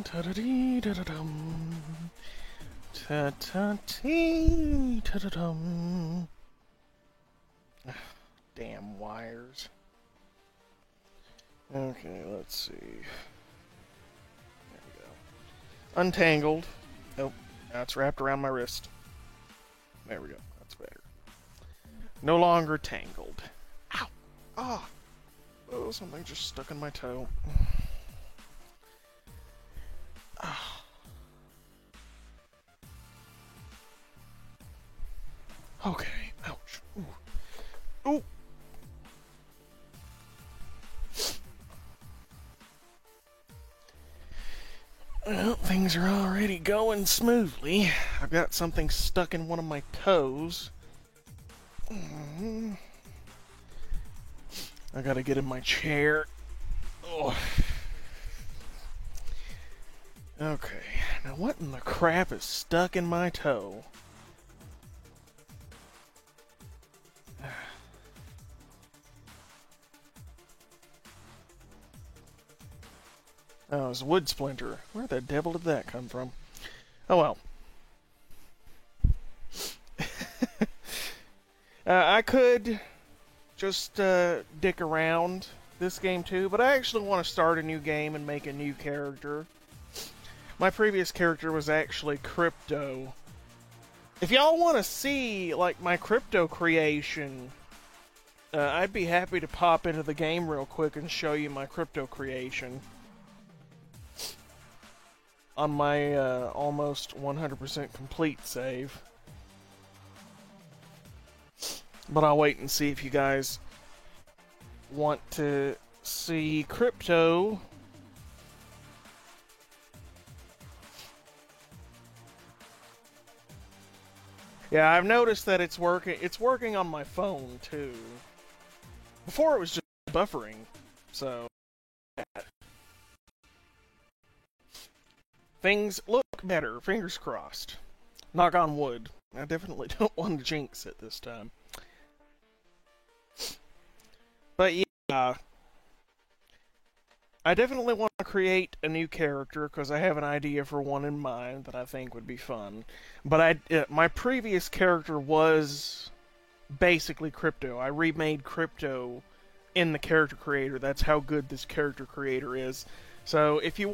Ta-da-dee, da-da-dum. Ta-ta-tee, ta-da-dum. Damn wires. Okay, let's see. There we go. Untangled. Nope. Now it's wrapped around my wrist. There we go. That's better. No longer tangled. Ow! Ah! Oh, something just stuck in my toe. Ah. Okay. Ouch. Ooh. Ooh! Well, things are already going smoothly. I've got something stuck in one of my toes. I gotta get in my chair. Oh. Okay, now what in the crap is stuck in my toe? Oh, it's a wood splinter. Where the devil did that come from? Oh well. I could just dick around this game too, but I actually want to start a new game and make a new character. My previous character was actually Crypto. If y'all want to see like my Crypto creation, I'd be happy to pop into the game real quick and show you my Crypto creation on my almost 100% complete save. But I'll wait and see if you guys want to see Crypto. Yeah, I've noticed that it's working. It's working on my phone too. Before it was just buffering, so things look better. Fingers crossed. Knock on wood. I definitely don't want to jinx it this time. But yeah, I definitely want to create a new character because I have an idea for one in mind that I think would be fun. But my previous character was basically Crypto. I remade Crypto in the character creator. That's how good this character creator is. So if you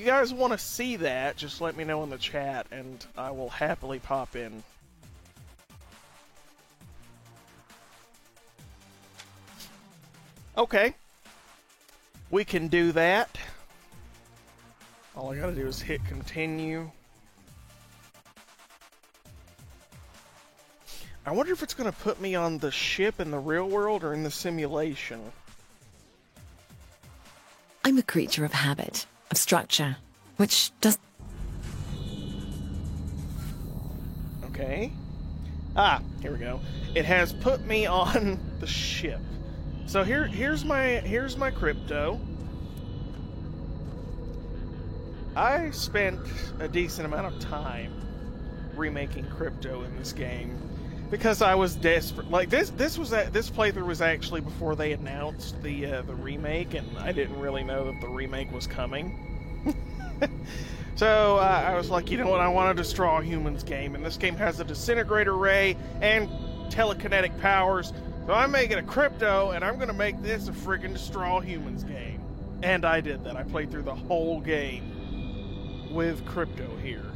guys want to see that, just let me know in the chat, and I will happily pop in. Okay, we can do that. All I gotta do is hit continue. I wonder if it's gonna put me on the ship in the real world or in the simulation. I'm a creature of habit, of structure, which does... Okay. Ah, here we go. It has put me on the ship. So here's my Crypto. I spent a decent amount of time remaking Crypto in this game because I was desperate. Like this playthrough was actually before they announced the remake, and I didn't really know that the remake was coming. So I was like, you know what? I want to destroy humans game, and this game has a disintegrator ray and telekinetic powers. So I'm making a Crypto, and I'm going to make this a friggin' Destroy Humans game. And I did that. I played through the whole game with Crypto here.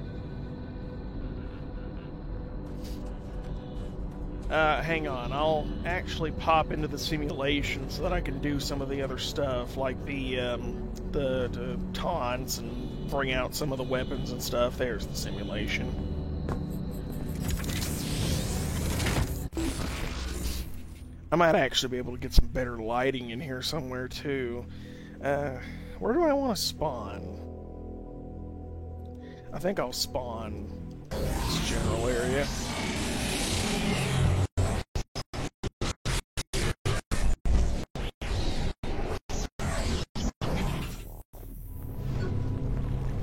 Hang on. I'll actually pop into the simulation so that I can do some of the other stuff, like the taunts and bring out some of the weapons and stuff. There's the simulation. I might actually be able to get some better lighting in here somewhere, too. Where do I want to spawn? I think I'll spawn this general area.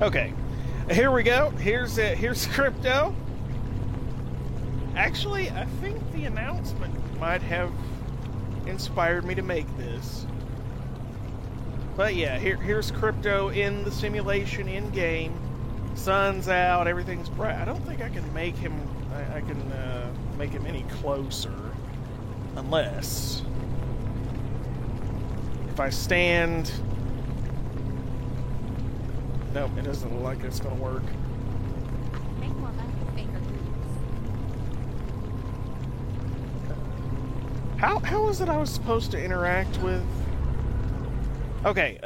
Okay, here we go. Here's Crypto. Actually, I think the announcement might have inspired me to make this. But yeah, here's Crypto in the simulation in game. Sun's out, everything's bright. I don't think I can make him. I can make him any closer, unless if I stand. Nope, it doesn't look like it's gonna work. Make more money with finger foods. How is it I was supposed to interact with? Okay,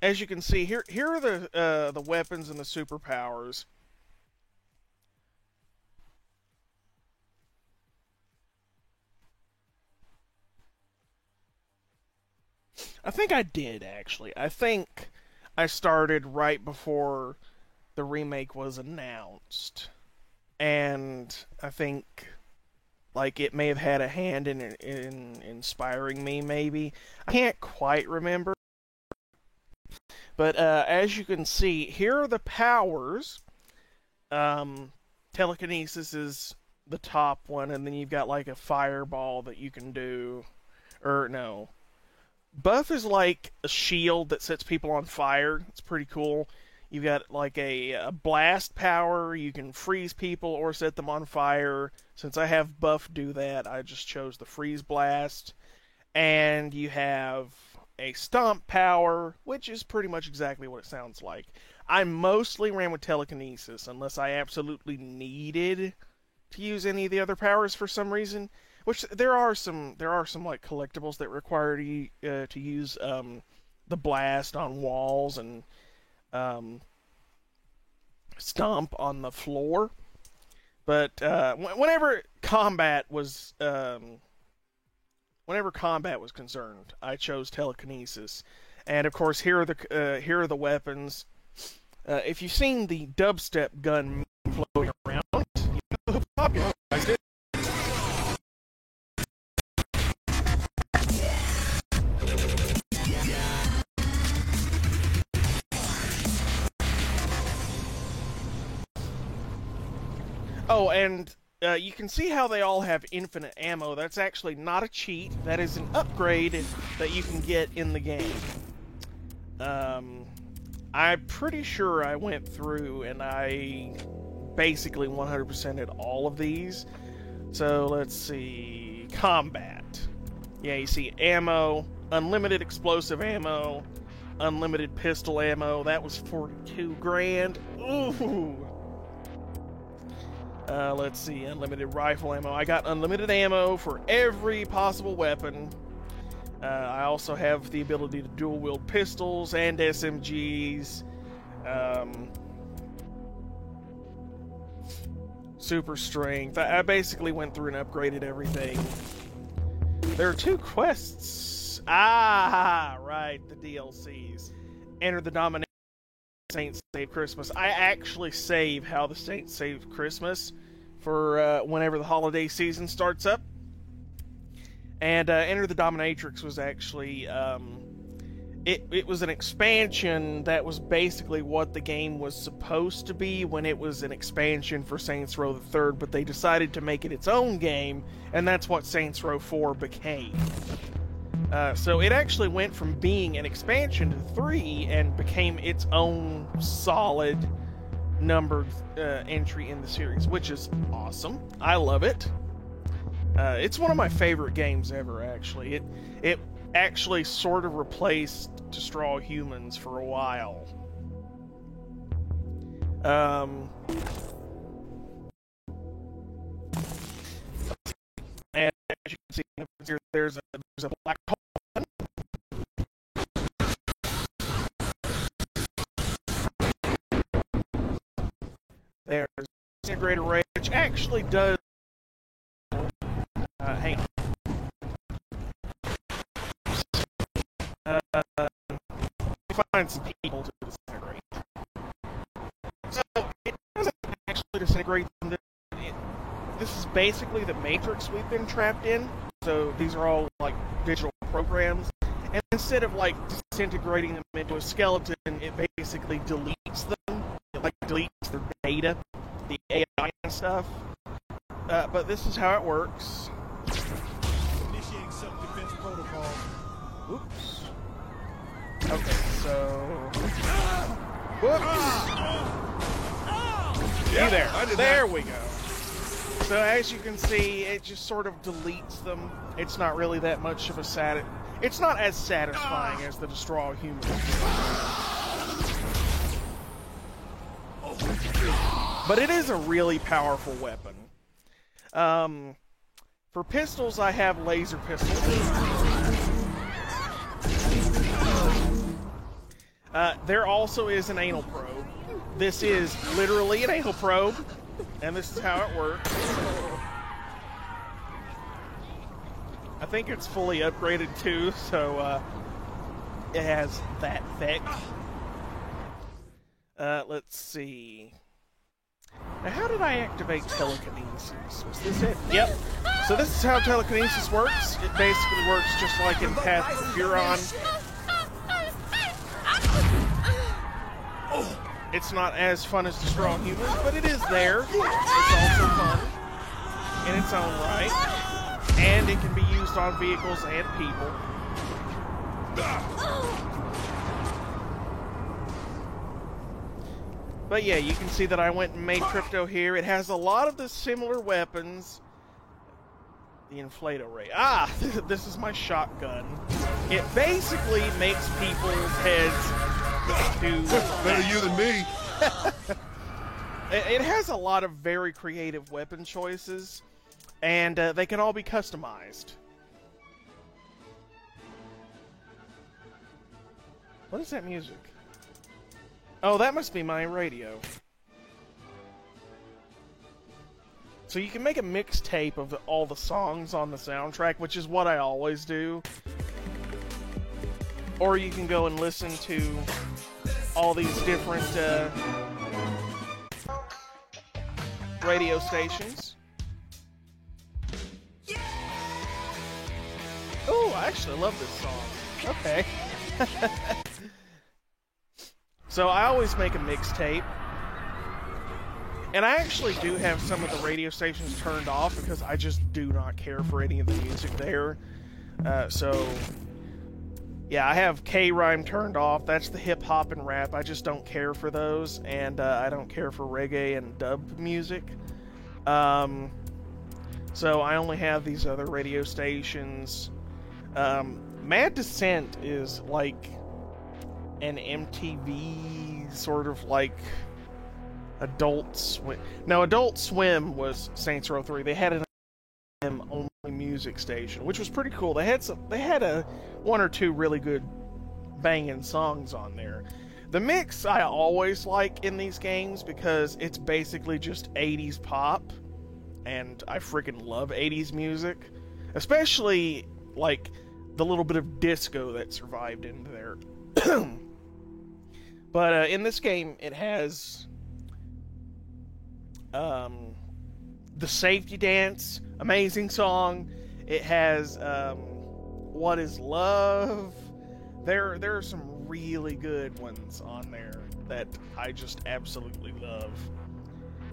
as you can see, here are the weapons and the superpowers. I think I did, actually. I think I started right before the remake was announced. And I think, like, it may have had a hand in inspiring me, maybe. I can't quite remember. But as you can see, here are the powers. Telekinesis is the top one, and then you've got like a fireball that you can do. Or no. Buff is like a shield that sets people on fire. It's pretty cool. You've got like a blast power. You can freeze people or set them on fire. Since I have Buff do that, I just chose the freeze blast. And you have a stomp power, which is pretty much exactly what it sounds like. I mostly ran with telekinesis unless I absolutely needed to use any of the other powers for some reason. Which there are some like collectibles that require to use the blast on walls and stomp on the floor. But whenever combat was concerned, I chose telekinesis. And of course, here are the weapons. If you've seen the dubstep gun floating around, you know who popularized it. Oh, and you can see how they all have infinite ammo. That's actually not a cheat. That is an upgrade that you can get in the game. I'm pretty sure I went through and I basically 100%ed all of these. So let's see. Combat. Yeah, you see ammo, unlimited explosive ammo, unlimited pistol ammo. That was 42 grand. Ooh. Let's see, unlimited rifle ammo. I got unlimited ammo for every possible weapon. I also have the ability to dual wield pistols and SMGs. Super strength. I basically went through and upgraded everything. There are 2 quests. Ah, right, the DLCs. Enter the Domination. Saints Save Christmas. I actually save How the Saints Save Christmas for whenever the holiday season starts up. And Enter the Dominatrix was actually it was an expansion that was basically what the game was supposed to be when it was an expansion for Saints Row the Third, but they decided to make it its own game, and that's what Saints Row 4 became. So it actually went from being an expansion to 3 and became its own solid numbered entry in the series, which is awesome. I love it. It's one of my favorite games ever, actually. It actually sort of replaced Destroy All Humans for a while. And as you can see here, there's a black hole. There's Disintegrator Ray, which actually does hang on. Find some people to disintegrate. So it doesn't actually disintegrate them. This is basically the Matrix we've been trapped in. So these are all like digital programs. And instead of like disintegrating them into a skeleton, it basically deletes them. It like deletes their data, the AI and stuff. But this is how it works. Initiating self-defense protocol. Oops. Okay, so... Whoops! Yeah, there. I did There that. we go. So as you can see, it just sort of deletes them. It's not really that much of a It's not as satisfying as the Destroy All Humans. But it is a really powerful weapon. For pistols, I have laser pistols. There also is an anal probe. This is literally an anal probe, and this is how it works. I think it's fully upgraded too, so it has that effect. Let's see. Now, how did I activate telekinesis? Was this it? Yep. So this is how telekinesis works. It basically works just like in Path of Furon. It's not as fun as Destroy All Humans, but it is there. It's also fun in its own right. And it can be used on vehicles and people. But yeah, you can see that I went and made Crypto here. It has a lot of the similar weapons. The Inflato Ray. Ah, this is my shotgun. It basically makes people's heads do... Better you than me. It has a lot of very creative weapon choices, and they can all be customized. What is that music? Oh, that must be my radio. So you can make a mixtape of all the songs on the soundtrack, which is what I always do. Or you can go and listen to all these different radio stations. Oh, I actually love this song. Okay. So I always make a mixtape. And I actually do have some of the radio stations turned off because I just do not care for any of the music there. Yeah, I have K-Rhyme turned off. That's the hip-hop and rap. I just don't care for those. And I don't care for reggae and dub music. So I only have these other radio stations. Mad Descent is like an MTV sort of like Adult Swim. No, Adult Swim was Saints Row 3. They had an only music station, which was pretty cool. They had one or two really good banging songs on there. The mix I always like in these games because it's basically just 80s pop, and I freaking love 80s music, especially like the little bit of disco that survived into there. But in this game, it has the Safety Dance, amazing song. It has What Is Love. There are some really good ones on there that I just absolutely love.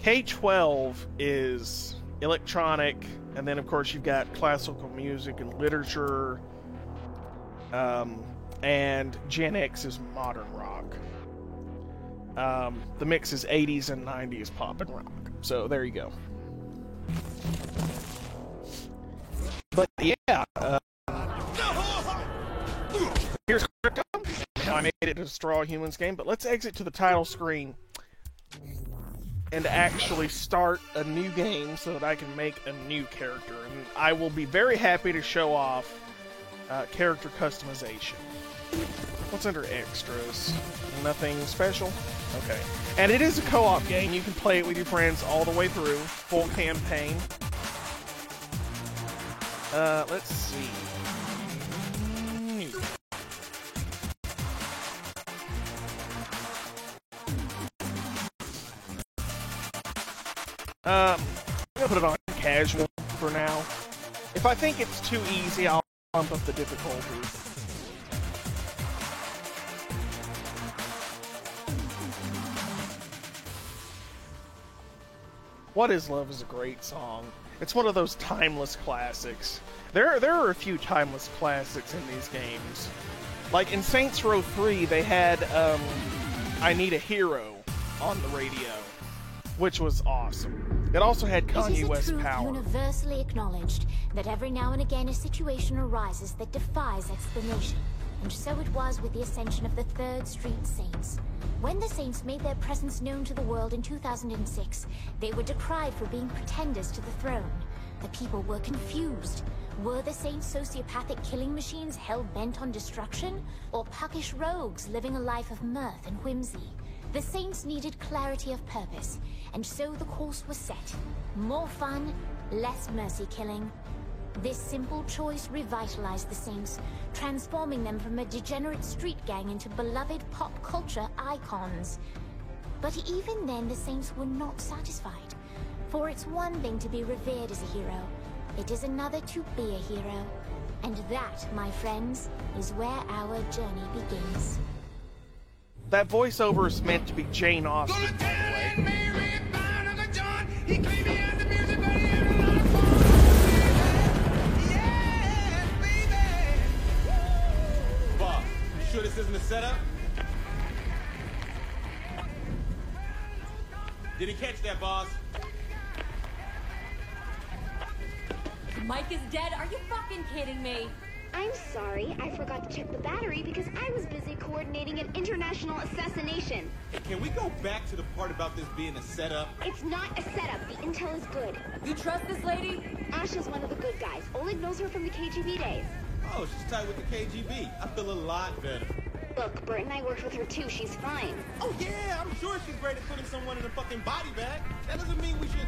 K-12 is electronic, and then of course you've got classical music and literature, and Gen X is modern rock. The mix is 80s and 90s pop and rock. So there you go. But yeah, here's Crypto. I made it a Destroy All Humans game, but let's exit to the title screen and actually start a new game so that I can make a new character. And I will be very happy to show off character customization. What's under extras? Nothing special? Okay. And it is a co-op game. You can play it with your friends all the way through. Full campaign. Let's see. I'm gonna put it on casual for now. If I think it's too easy, I'll bump up the difficulty. What Is Love is a great song. It's one of those timeless classics. There are a few timeless classics in these games. Like in Saints Row 3, they had I Need a Hero on the radio, which was awesome. It also had Kanye West Power. It is a truth universally acknowledged that every now and again a situation arises that defies explanation. And so it was with the ascension of the 3rd Street Saints. When the Saints made their presence known to the world in 2006, they were decried for being pretenders to the throne. The people were confused. Were the Saints sociopathic killing machines hell-bent on destruction? Or puckish rogues living a life of mirth and whimsy? The Saints needed clarity of purpose, and so the course was set. More fun, less mercy killing. This simple choice revitalized the Saints, transforming them from a degenerate street gang into beloved pop culture icons. But even then, the Saints were not satisfied. For it's one thing to be revered as a hero. It is another to be a hero. And that, my friends, is where our journey begins. That voiceover is meant to be Jane Austen, by the way. Boss, you sure this isn't a setup? Did he catch that, boss? Mike is dead? Are you fucking kidding me? I'm sorry, I forgot to check the battery because I was busy coordinating an international assassination. Hey, can we go back to the part about this being a setup? It's not a setup. The intel is good. You trust this lady? Asha's one of the good guys. Oleg knows her from the KGB days. Oh, she's tight with the KGB. I feel a lot better. Look, Bert and I worked with her too. She's fine. Oh, yeah, I'm sure she's great at putting someone in a fucking body bag. That doesn't mean we should...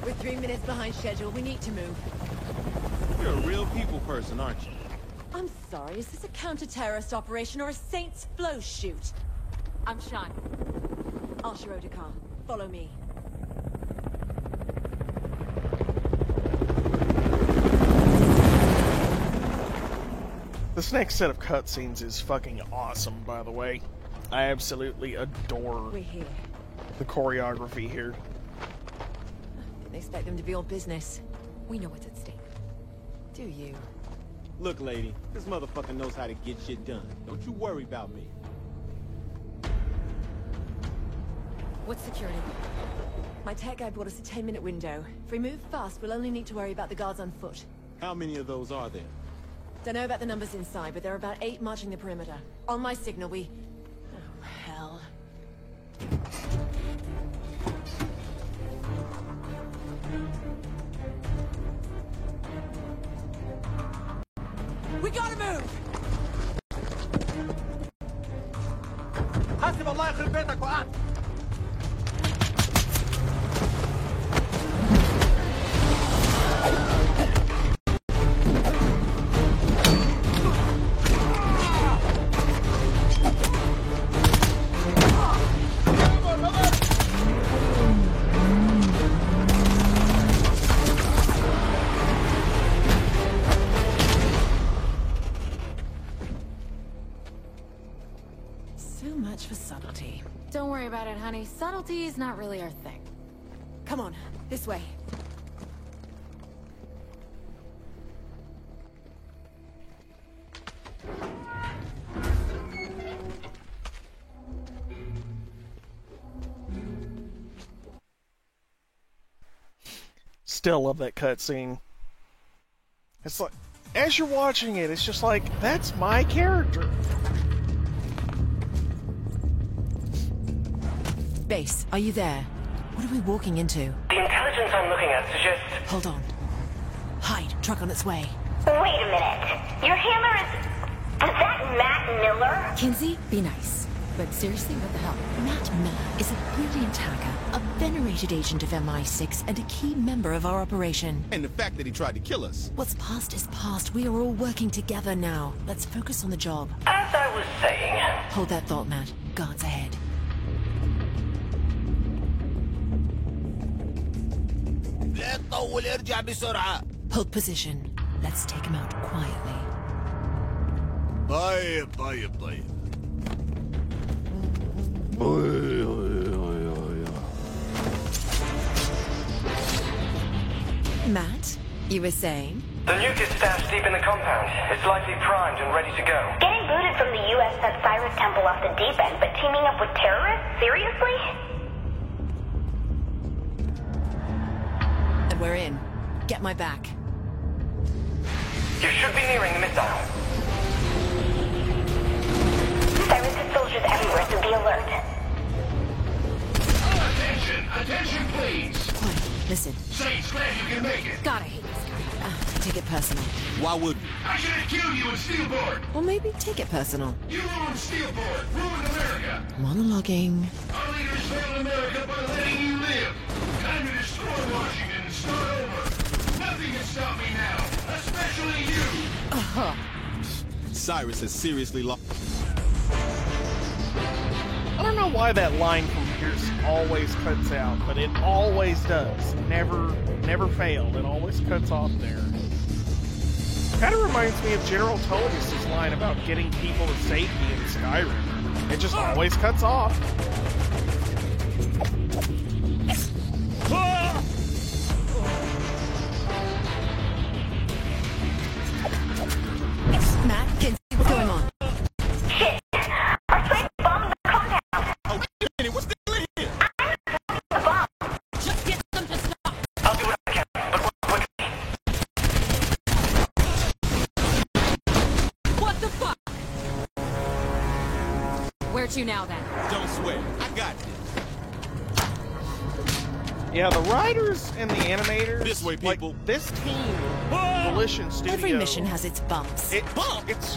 We're 3 minutes behind schedule. We need to move. You're a real people person, aren't you? I'm sorry, is this a counter-terrorist operation or a Saints flow shoot? I'm Sean. Asha Odekar. Follow me. This next set of cutscenes is fucking awesome, by the way. I absolutely adore We're here. the choreography here. Didn't expect them to be all business. We know what's at stake. Do you? Look, lady, this motherfucker knows how to get shit done. Don't you worry about me. What's security? My tech guy brought us a 10-minute window. If we move fast, we'll only need to worry about the guards on foot. How many of those are there? Don't know about the numbers inside, but there are about 8 marching the perimeter. On my signal, we... Oh, hell. We gotta move! حاسب الله يخرب بيتك وقعت. For subtlety. Don't worry about it, honey. Subtlety is not really our thing. Come on, this way. Still love that cutscene. It's like, as you're watching it, it's just like, that's my character. Base, are you there? What are we walking into? The intelligence I'm looking at suggests... Hold on. Hide. Truck on its way. Wait a minute. Your handler is that Matt Miller? Kinsey, be nice. But seriously, what the hell? Matt Miller is a brilliant hacker, a venerated agent of MI6, and a key member of our operation. And the fact that he tried to kill us. What's past is past. We are all working together now. Let's focus on the job. As I was saying... Hold that thought, Matt. Guards ahead. Hold position. Let's take him out quietly. Buy it. Matt, you were saying? The nuke is stashed deep in the compound. It's likely primed and ready to go. Getting booted from the U.S. set Cyrus Temple off the deep end, but teaming up with terrorists? Seriously? And we're in. Get my back. You should be nearing the missile. Cyrus has soldiers everywhere, so be alert. Attention, please. Quiet. Listen. Saints, glad you can make it. God, I hate this guy. Take it personal. Why wouldn't I should have killed you in Steelport. Or maybe take it personal. You ruined Steelport, ruined America. Monologuing. Our leaders failed America by letting you live. Time to destroy Washington and start over. Nothing can stop me now, especially you. Cyrus has seriously lost? I don't know why that line from Pierce always cuts out, but it always does. Never failed. It always cuts off there. Kind of reminds me of General Tullius's line about getting people to safety in Skyrim. It just always cuts off. Matt, can see what's going on. Shit! Our slaves bombed the compound! Oh, shit, what's the deal here? The bomb! Just get them to stop. I'll do what I can, but work quickly. What the fuck? Where to now, then? Don't swear. I got this. Yeah, the writers and the animators. This way, people. Like, this team, Volition Studio. Every mission has its bumps. It's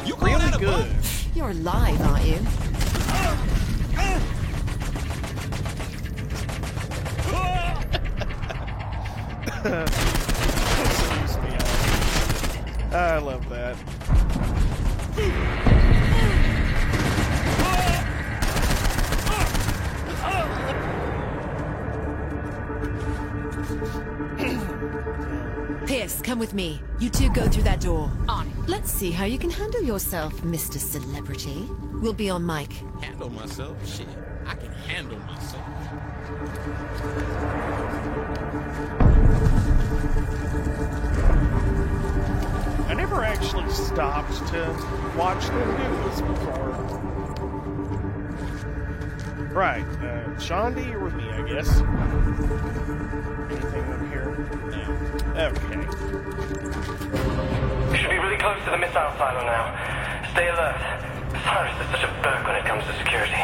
You call really that a good. bump? You're alive, aren't you? I love that. Pierce, come with me. You two go through that door. On it. Let's see how you can handle yourself, Mr. Celebrity. We'll be on mic. Handle myself? Shit, I can handle myself. I never actually stopped to watch them do this before. Right, Shondi, you're with me, I guess. Anything up here? No. Okay. We should be really close to the missile silo now. Stay alert. Cyrus is such a berg when it comes to security.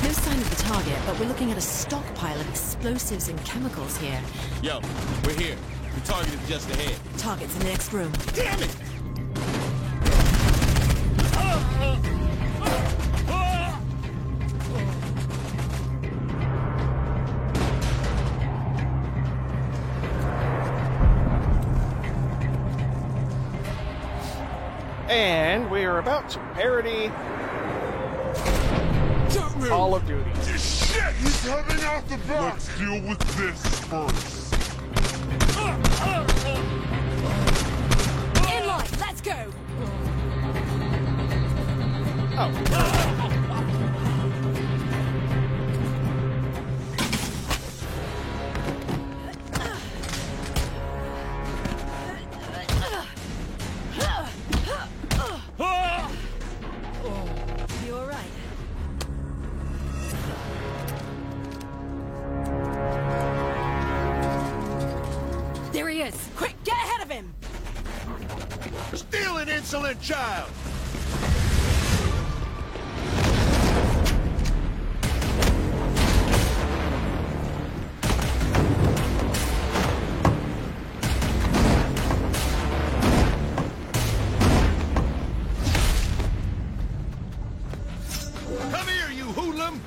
No sign of the target, but we're looking at a stockpile of explosives and chemicals here. Yo, we're here. The target is just ahead. Target's in the next room. Damn it! And we are about to parody Call of Duty. Shit! He's coming out the back! Let's deal with this first. In line, let's go. Oh. You all right? There he is. Quick, get ahead of him. Still an insolent child! Come here, you hoodlum!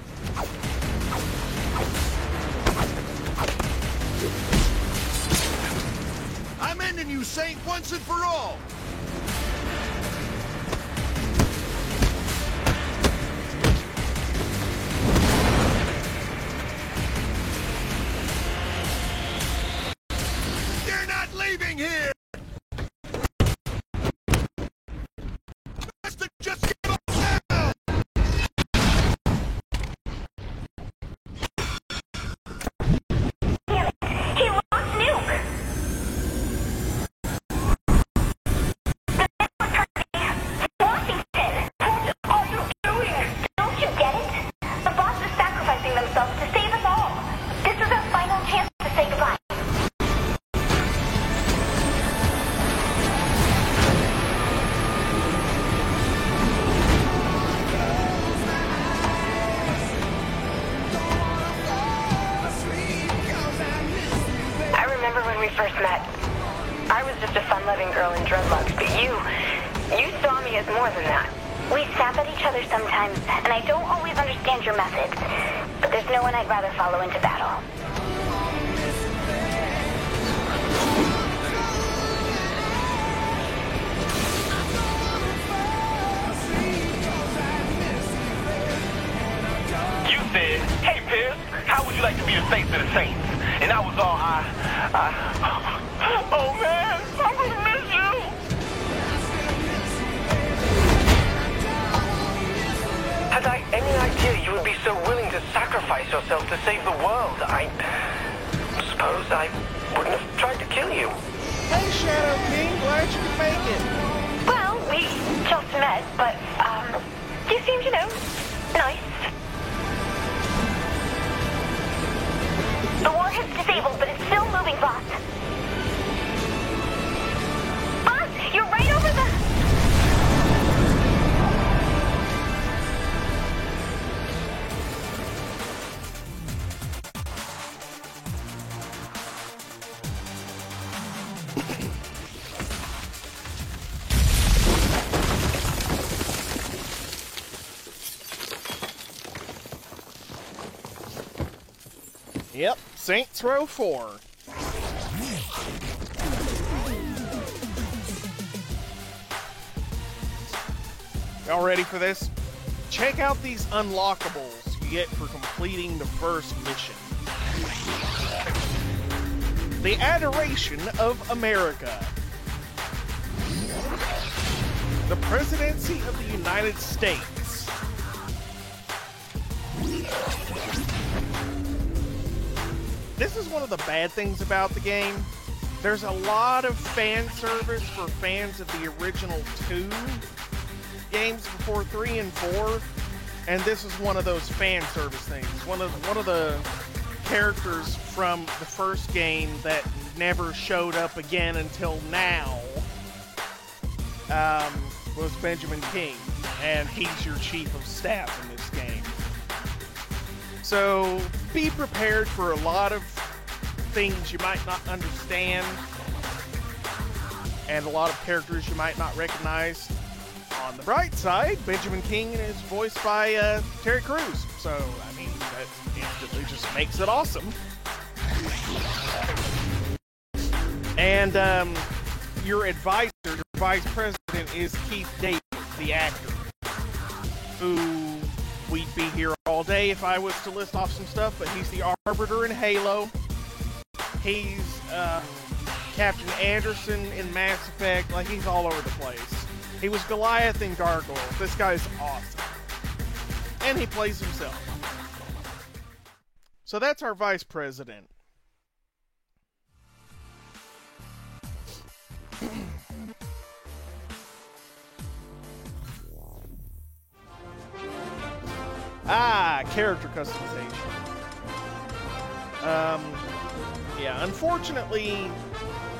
I'm ending you, Saint, once and for all! You're not leaving and dreadlocks, but you saw me as more than that. We snap at each other sometimes, and I don't always understand your methods. But there's no one I'd rather follow into battle. You said, hey, Pierce, how would you like to be the face of the Saints? And I was all, oh, man, I'm gonna miss you. Had I any idea you would be so willing to sacrifice yourself to save the world, I suppose I wouldn't have tried to kill you. Hey, Shadow King, glad you could make it. Well, we just met, but, you seemed, nice. The warhead's disabled, but it's still moving, boss. Boss, you're right over the... Yep, Saints Row 4. Y'all ready for this? Check out these unlockables you get for completing the first mission. The Adoration of America. The Presidency of the United States. This is one of the bad things about the game. There's a lot of fan service for fans of the original 2 games before 3 and 4, and this is one of those fan service things. One of the characters from the first game that never showed up again until now was Benjamin King, and he's your chief of staff in this game. So be prepared for a lot of things you might not understand and a lot of characters you might not recognize. On the bright side, Benjamin King is voiced by Terry Crews, so I mean that instantly just makes it awesome. And your advisor, your vice president, is Keith David, the actor, who we'd be here all day if I was to list off some stuff, but he's the Arbiter in Halo. He's Captain Anderson in Mass Effect. Like, he's all over the place. He was Goliath in Gargoyle. This guy's awesome. And he plays himself. So that's our vice president. Character customization. Yeah, unfortunately,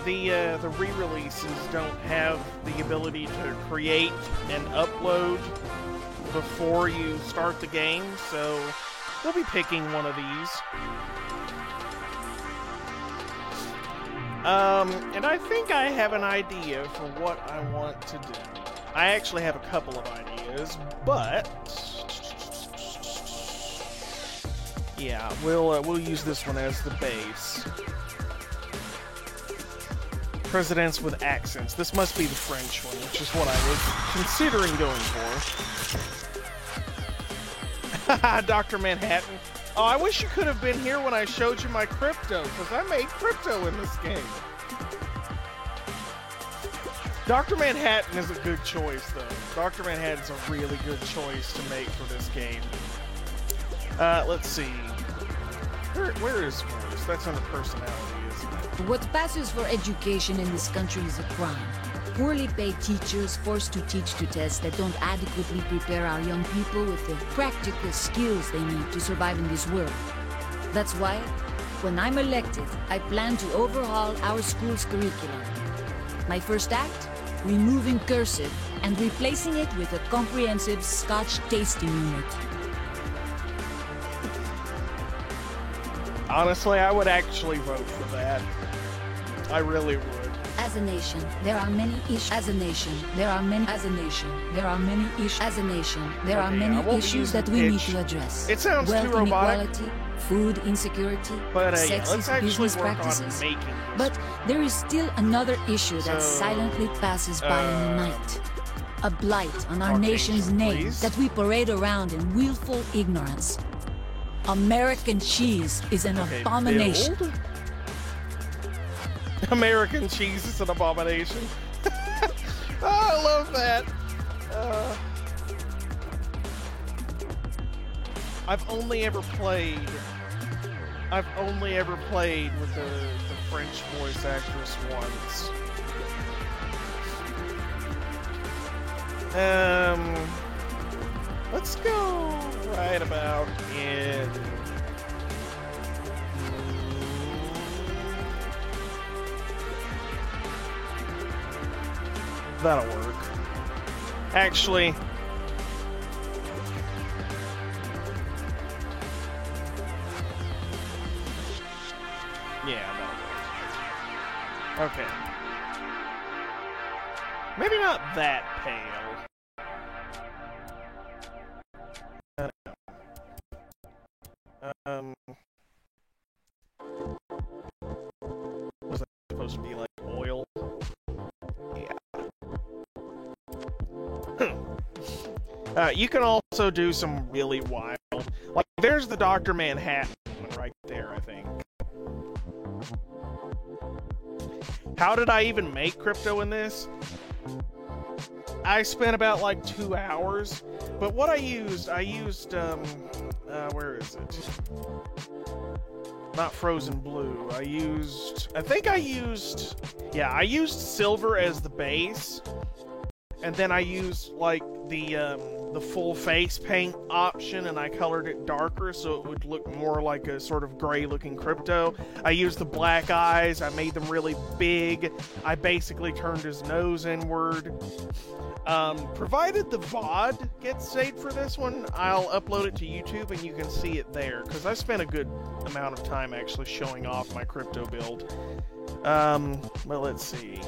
the re-releases don't have the ability to create and upload before you start the game, so we'll be picking one of these. And I think I have an idea for what I want to do. I actually have a couple of ideas, but yeah, we'll use this one as the base. Presidents with accents. This must be the French one, which is what I was considering going for. Dr. Manhattan. Oh, I wish you could have been here when I showed you my crypto, because I made crypto in this game. Dr. Manhattan is a good choice, though. Dr. Manhattan's a really good choice to make for this game. Let's see. Where is voice? That's under personality, isn't it? What passes for education in this country is a crime. Poorly paid teachers forced to teach to tests that don't adequately prepare our young people with the practical skills they need to survive in this world. That's why, when I'm elected, I plan to overhaul our school's curriculum. My first act? Removing cursive and replacing it with a comprehensive Scotch tasting unit. Honestly, I would actually vote for that. I really would. As a nation, there are many issues. As a nation, there are many. As a nation, there are many issues. As a nation, there are many issues that we need to address. It sounds Wealth too robotic. inequality, food insecurity, But let's sexist actually business work practices. on making this. But there is still another issue that So, silently passes by in the night. A blight on our Caucasian, nation's name please. that we parade around in willful ignorance. American cheese is an Okay, abomination. build. American cheese is an abomination. Oh, I love that. I've only ever played with the French voice actress once. Let's go right about in. That'll work. Actually, yeah, that'll work. Okay. Maybe not that pale. Was that supposed to be like oil? Yeah. You can also do some really wild, like there's the Dr. Manhattan right there, I think. How did I even make crypto in this? I spent about like 2 hours, but what I used, where is it? Not Frozen Blue. I used silver as the base, and then I used like the full face paint option, and I colored it darker so it would look more like a sort of gray looking crypto. I used the black eyes. I made them really big. I basically turned his nose inward. Provided the VOD gets saved for this one, I'll upload it to YouTube and you can see it there, because I spent a good amount of time actually showing off my crypto build. Well, let's see.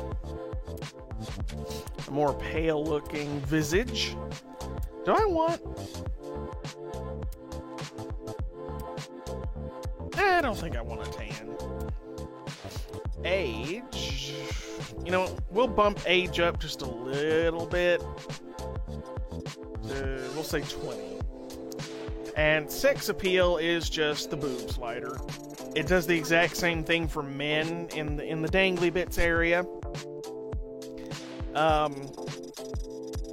A more pale looking visage. Do I want... I don't think I want a tan. Age... You know, we'll bump age up just a little bit. We'll say 20. And sex appeal is just the boob slider. It does the exact same thing for men in the dangly bits area.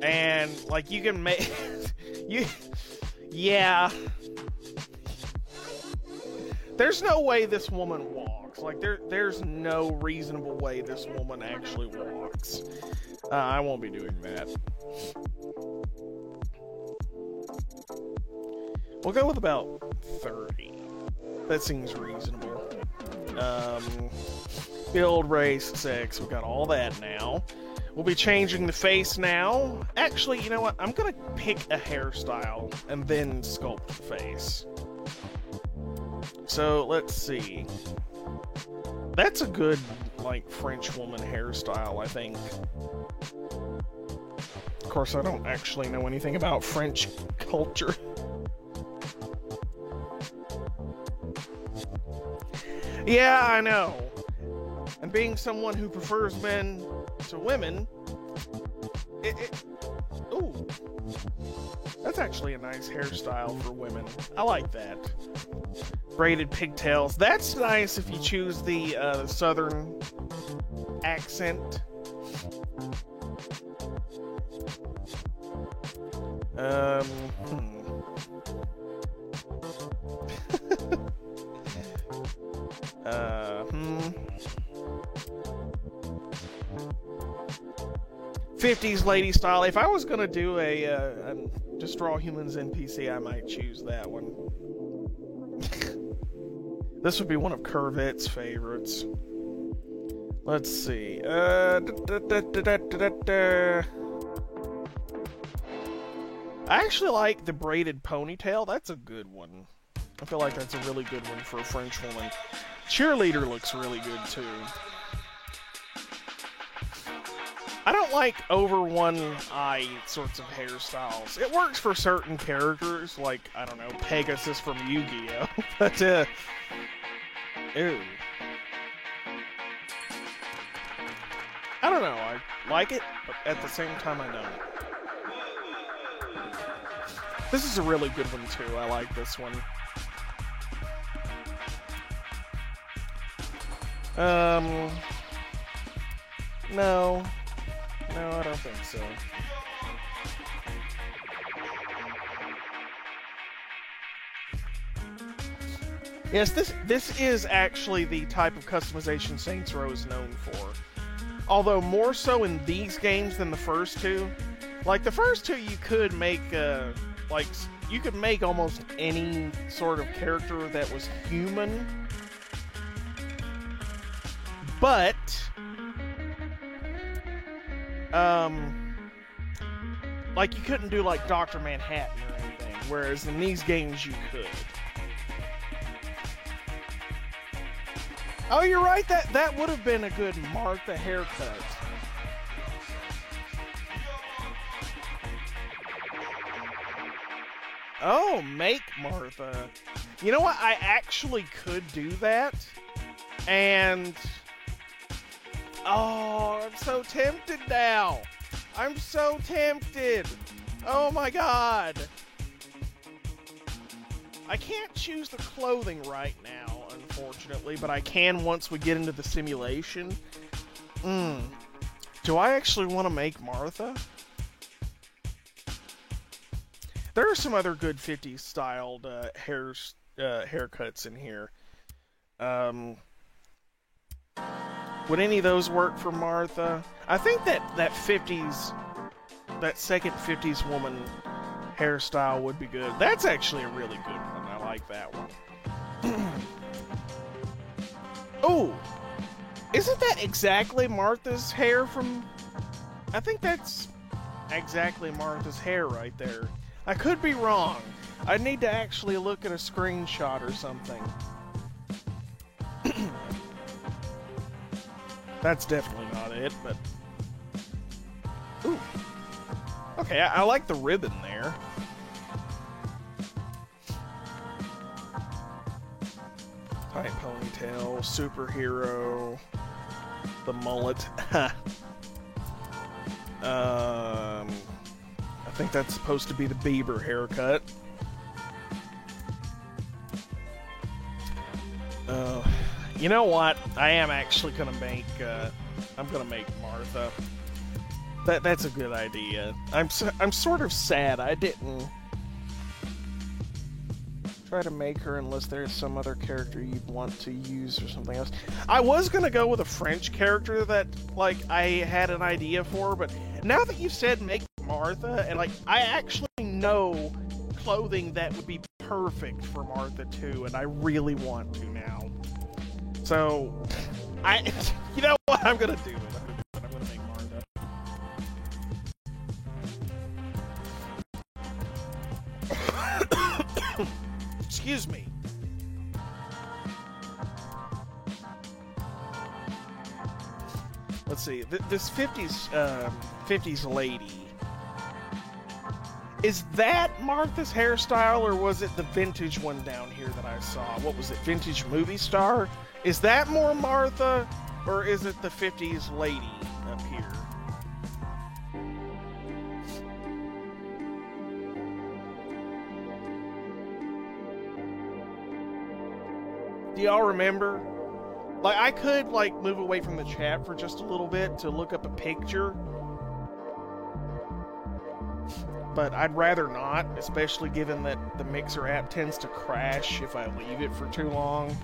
And like you can make yeah. There's no way this woman walks. Like there's no reasonable way this woman actually walks. I won't be doing that. We'll go with about 30. That seems reasonable. Build, race, sex. We've got all that now. We'll be changing the face now. Actually, you know what? I'm gonna pick a hairstyle and then sculpt the face. So, let's see. That's a good, like, French woman hairstyle, I think. Of course, I don't actually know anything about French culture. Yeah, I know. And being someone who prefers men to women, ooh, that's actually a nice hairstyle for women. I like that. Braided pigtails. That's nice if you choose the southern accent. '50s lady style. If I was gonna do a Destroy All Humans NPC, I might choose that one. This would be one of Curvet's favorites. Let's see. I actually like the braided ponytail. That's a good one. I feel like that's a really good one for a French woman. Cheerleader looks really good too. like over one eye sorts of hairstyles. It works for certain characters, like, I don't know, Pegasus from Yu-Gi-Oh! But, ew. I don't know, I like it, but at the same time I don't. This is a really good one too, I like this one. No, I don't think so. Yes, this is actually the type of customization Saints Row is known for. Although more so in these games than the first two. Like the first two, you could make you could make almost any sort of character that was human. But like you couldn't do like Dr. Manhattan or anything, whereas in these games you could. Oh, you're right, that would have been a good Martha haircut. Oh, make Martha. You know what, I actually could do that, and oh, I'm so tempted now. I'm so tempted. Oh my god. I can't choose the clothing right now, unfortunately, but I can once we get into the simulation. Do I actually want to make Martha? There are some other good 50s styled haircuts in here. Would any of those work for Martha? I think that second 50s woman hairstyle would be good. That's actually a really good one. I like that one. Oh! Isn't that exactly Martha's hair from... I think that's exactly Martha's hair right there. I could be wrong. I need to actually look at a screenshot or something. That's definitely not it, but... Ooh. Okay, I like the ribbon there. Tight ponytail, superhero, the mullet. I think that's supposed to be the Bieber haircut. You know what? I am actually gonna make. I'm gonna make Martha. That's a good idea. I'm sort of sad I didn't try to make her unless there's some other character you'd want to use or something else. I was gonna go with a French character that like I had an idea for, but now that you said make Martha, and like I actually know clothing that would be perfect for Martha too, and I really want to now. So you know what? I'm gonna do it. I'm gonna make Martha. Excuse me. Let's see. This 50s lady. Is that Martha's hairstyle, or was it the vintage one down here that I saw? What was it? Vintage movie star? Is that more Martha, or is it the 50s lady up here? Do y'all remember? Like, I could, like, move away from the chat for just a little bit to look up a picture. But I'd rather not, especially given that the Mixer app tends to crash if I leave it for too long.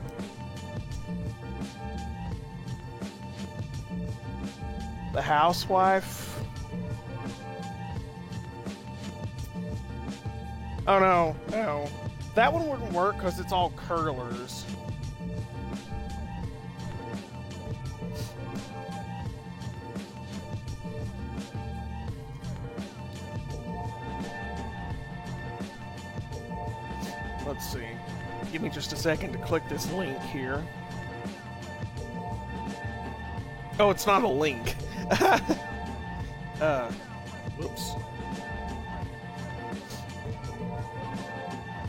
The housewife. Oh no, no. That one wouldn't work because it's all curlers. Let's see. Give me just a second to click this link here. Oh, it's not a link. Whoops.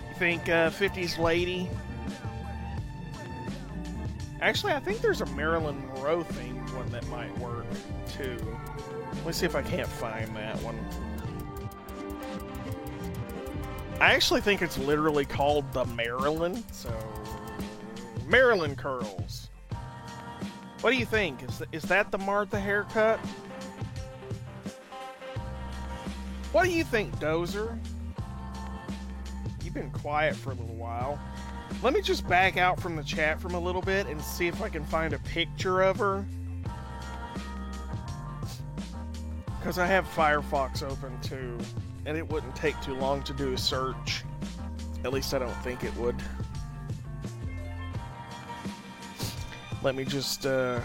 You think 50s lady? Actually, I think there's a Marilyn Monroe themed one that might work too. Let me see if I can't find that one. I actually think it's literally called the Marilyn, so Marilyn curls. What do you think? Is that the Martha haircut? What do you think, Dozer? You've been quiet for a little while. Let me just back out from the chat from a little bit and see if I can find a picture of her. Because I have Firefox open too, and it wouldn't take too long to do a search. At least I don't think it would. Let me just, yeah,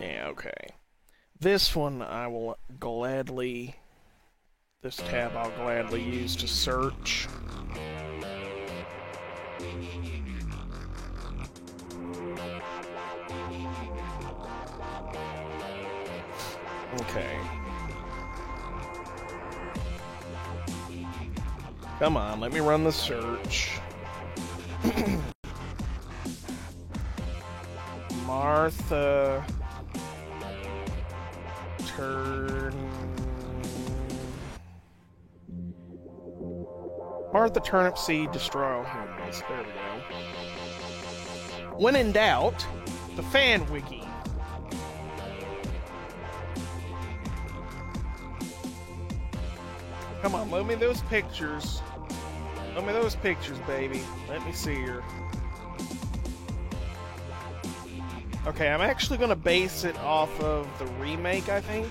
okay. This one I will gladly, this tab I'll gladly use to search. Okay. Come on, let me run the search. Martha Turnip Seed Destroy All Humans. There we go. When in doubt, the fan wiki. Come on, load me those pictures. Load me those pictures, baby. Let me see her. Okay, I'm actually going to base it off of the remake, I think.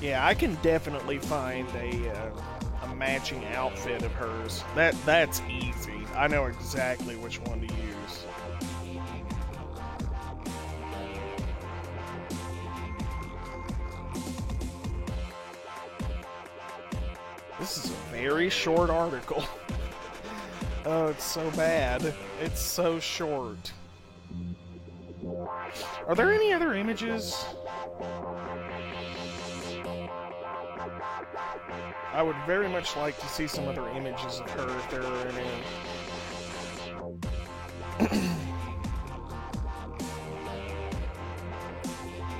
Yeah, I can definitely find a matching outfit of hers. That's easy. I know exactly which one to use. This is a very short article. Oh, it's so bad. It's so short. Are there any other images? I would very much like to see some other images of her if there are any.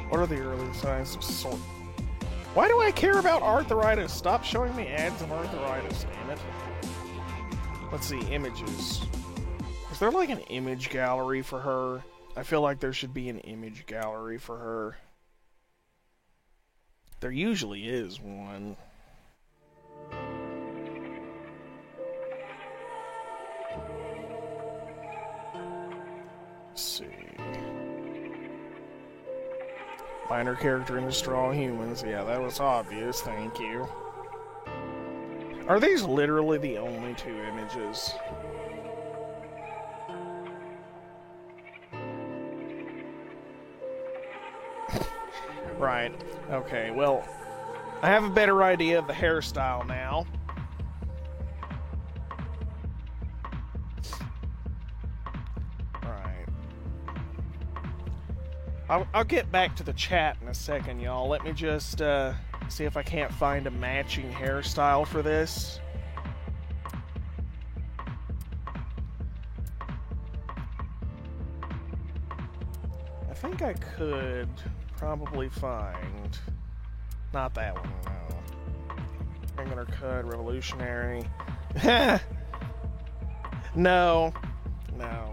What are the early signs of sort? Why do I care about arthritis? Stop showing me ads of arthritis, damn it. Let's see, images. Is there like an image gallery for her? I feel like there should be an image gallery for her. There usually is one. Let's see. Find her character in Destroy All Humans. Yeah, that was obvious. Thank you. Are these literally the only two images? Right. Okay, well, I have a better idea of the hairstyle now. I'll get back to the chat in a second, y'all. Let me just see if I can't find a matching hairstyle for this. I think I could probably find... Not that one, no. Regular cut, revolutionary. No. No.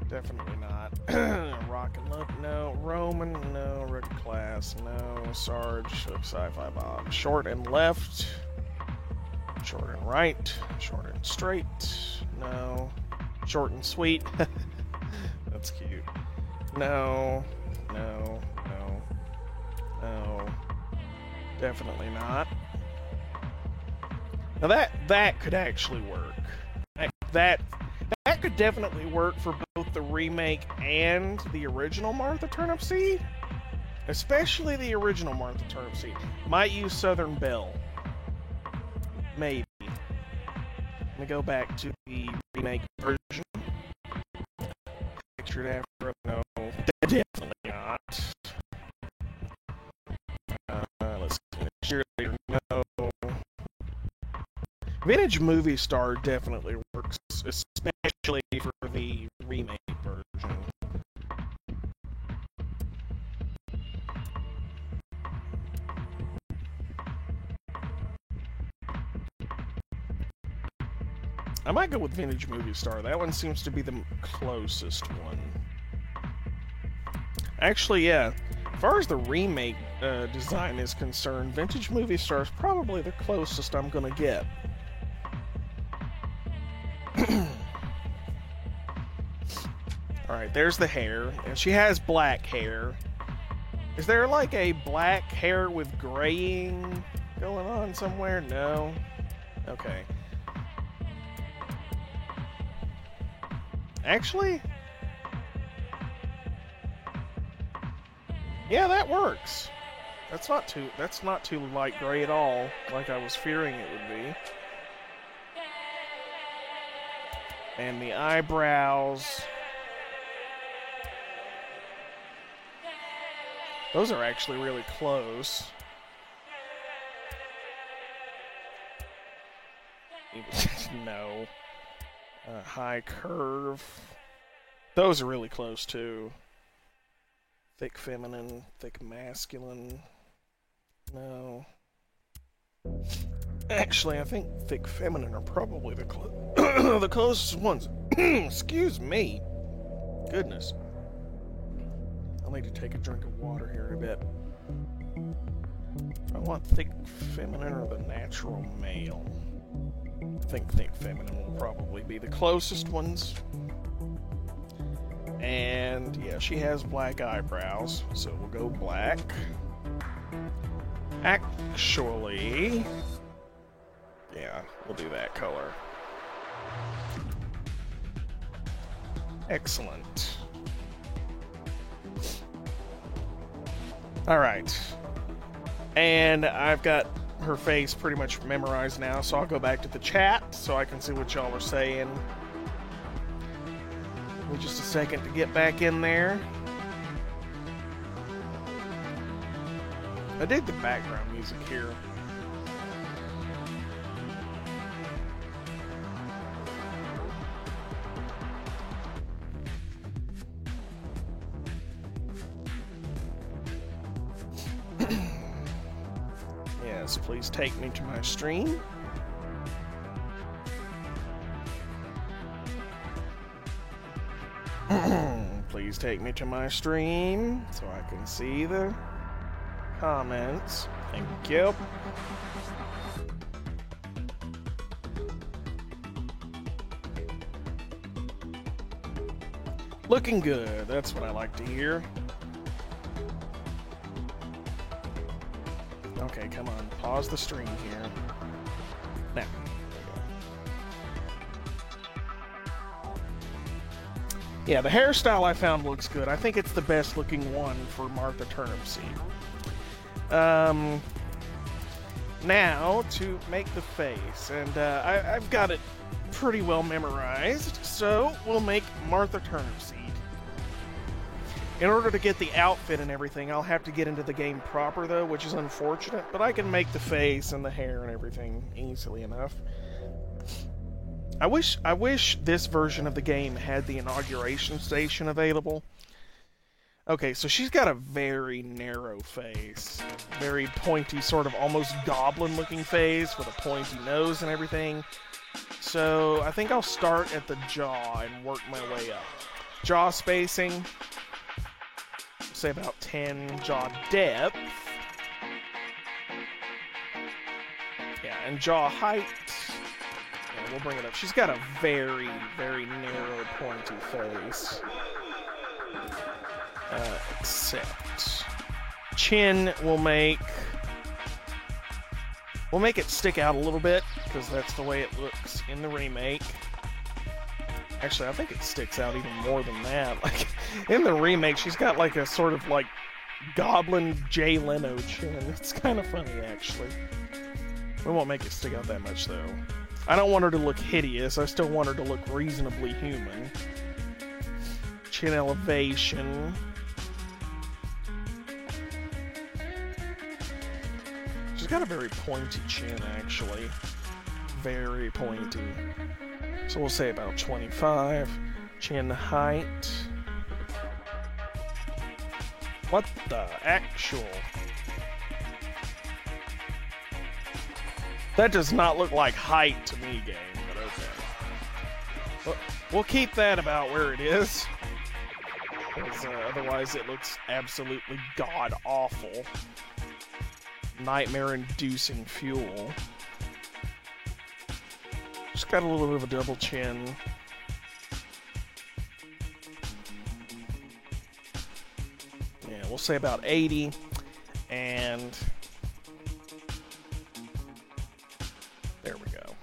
Definitely not. Rock and Look, no. Roman, no. Rick Class, no. Sarge, Sci-Fi Bob. Short and left. Short and right. Short and straight. No. Short and sweet. That's cute. No. No. No. No. Definitely not. Now that could actually work. That could definitely work for both the remake and the original Martha Turnip Seed. Especially the original Martha Turnipseed. Might use Southern Belle. Maybe. Let me go back to the remake version. Pictured after, no, definitely not. Let's see. Cheerleader, no. Vintage Movie Star definitely works, especially for the remake version. I might go with Vintage Movie Star. That one seems to be the closest one. Actually, yeah. As far as the remake design is concerned, Vintage Movie Star is probably the closest I'm going to get. Alright, there's the hair. And she has black hair. Is there like a black hair with graying going on somewhere? No? Okay. Actually, yeah, that works. That's not too light gray at all, like I was fearing it would be. And the eyebrows, those are actually really close. No. High curve. Those are really close too. Thick feminine, thick masculine. No. Actually, I think thick feminine are probably the the closest ones. Excuse me. Goodness. I'll need to take a drink of water here in a bit. I want thick feminine or the natural male. I think thick feminine will probably be the closest ones. And yeah, she has black eyebrows, so we'll go black. Actually, yeah, we'll do that color. Excellent. Alright. And I've got her face pretty much memorized now, so I'll go back to the chat so I can see what y'all are saying. Give me just a second to get back in there. I dig the background music here. Yes, please take me to my stream. Please take me to my stream so I can see the comments. Thank you. Looking good. That's what I like to hear. Okay, come on. Pause the stream here. Now. Yeah, the hairstyle I found looks good. I think it's the best looking one for Martha Turnipseed. Now, to make the face. And I've got it pretty well memorized. So, we'll make Martha Turnipseed. In order to get the outfit and everything, I'll have to get into the game proper, though, which is unfortunate. But I can make the face and the hair and everything easily enough. I wish this version of the game had the inauguration station available. Okay, so she's got a very narrow face. Very pointy, sort of almost goblin-looking face with a pointy nose and everything. So I think I'll start at the jaw and work my way up. Jaw spacing, say about 10. Jaw depth. Yeah, and jaw height. Yeah, we'll bring it up. She's got a very, very narrow, pointy face. Except chin we'll make it stick out a little bit, because that's the way it looks in the remake. Actually, I think it sticks out even more than that. Like, in the remake, she's got like a sort of like Goblin Jay Leno chin. It's kind of funny, actually. We won't make it stick out that much, though. I don't want her to look hideous. I still want her to look reasonably human. Chin elevation. She's got a very pointy chin, actually. Very pointy. So we'll say about 25. Chin height. What the actual... That does not look like height to me, game, but okay. We'll keep that about where it is. Because otherwise it looks absolutely god-awful. Nightmare-inducing fuel. Just got a little bit of a double chin. Yeah, we'll say about 80. And... there we go.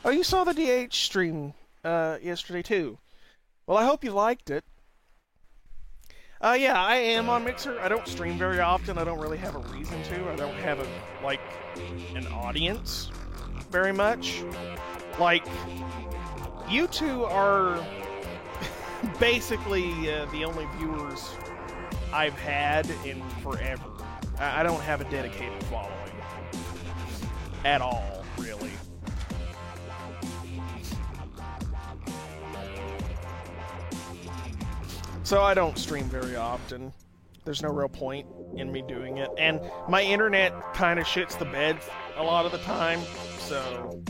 Oh, you saw the DH stream yesterday too. Well, I hope you liked it. Yeah, I am on Mixer. I don't stream very often. I don't really have a reason to. I don't have an audience very much. Like, you two are basically the only viewers I've had in forever. I don't have a dedicated following. At all, really. So I don't stream very often. There's no real point in me doing it. And my internet kind of shits the bed a lot of the time, so...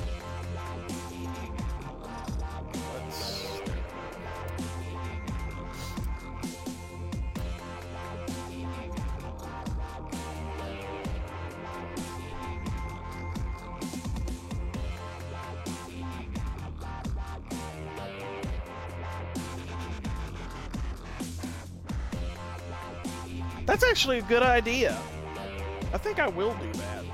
That's actually a good idea. I think I will do that.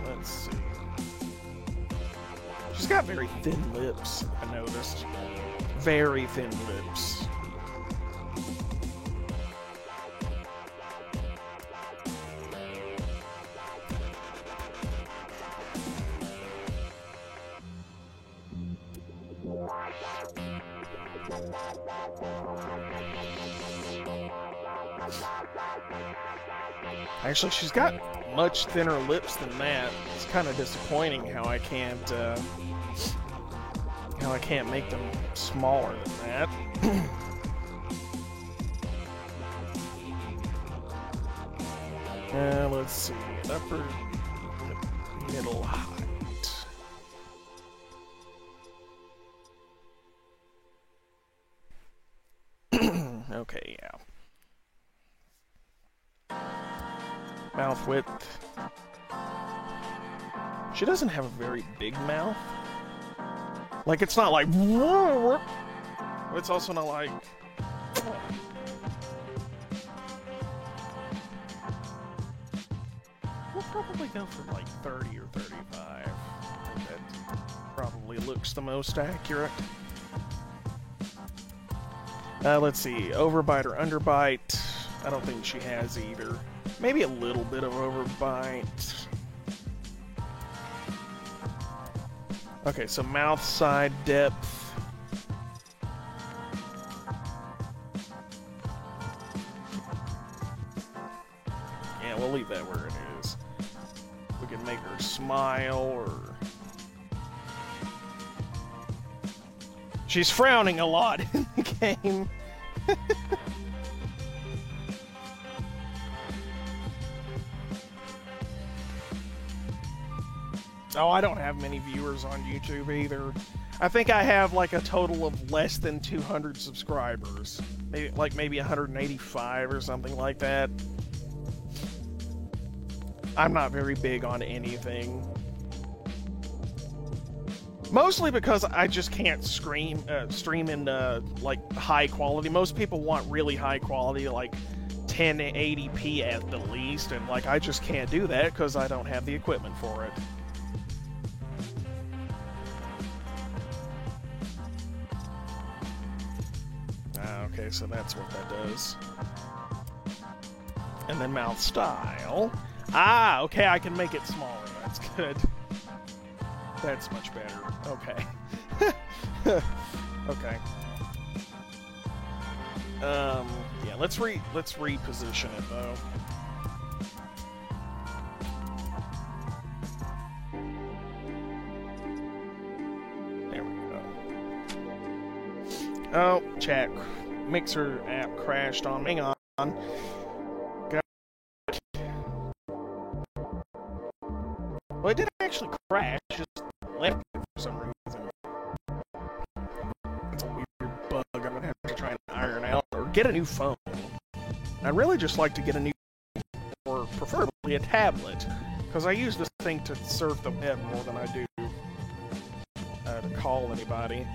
Let's see. She's got very thin lips, I noticed. Very thin lips. Actually, she's got much thinner lips than that. It's kind of disappointing how I can't make them smaller than that. Let's see, upper middle height. Okay, yeah. Mouth width. She doesn't have a very big mouth. Like, it's not like... It's also not like... We'll probably go for like 30 or 35. I think that probably looks the most accurate. Let's see. Overbite or underbite. I don't think she has either. Maybe a little bit of overbite. Okay, so mouth side depth. Yeah, we'll leave that where it is. We can make her smile or... She's frowning a lot in the game. Oh, I don't have many viewers on YouTube either. I think I have like a total of less than 200 subscribers. Maybe 185 or something like that. I'm not very big on anything. Mostly because I just can't stream in like high quality. Most people want really high quality, like 1080p at the least, and like I just can't do that because I don't have the equipment for it. Okay, so that's what that does. And then mouth style. Ah, okay, I can make it smaller. That's good. That's much better. Okay. Okay. Yeah, let's reposition it though. There we go. Oh, chat. Mixer app crashed on me. Hang on. Well, it didn't actually crash, just left it for some reason. It's a weird bug I'm gonna have to try and iron out, or get a new phone. I'd really just like to get a new, or preferably a tablet, because I use this thing to surf the web more than I do to call anybody.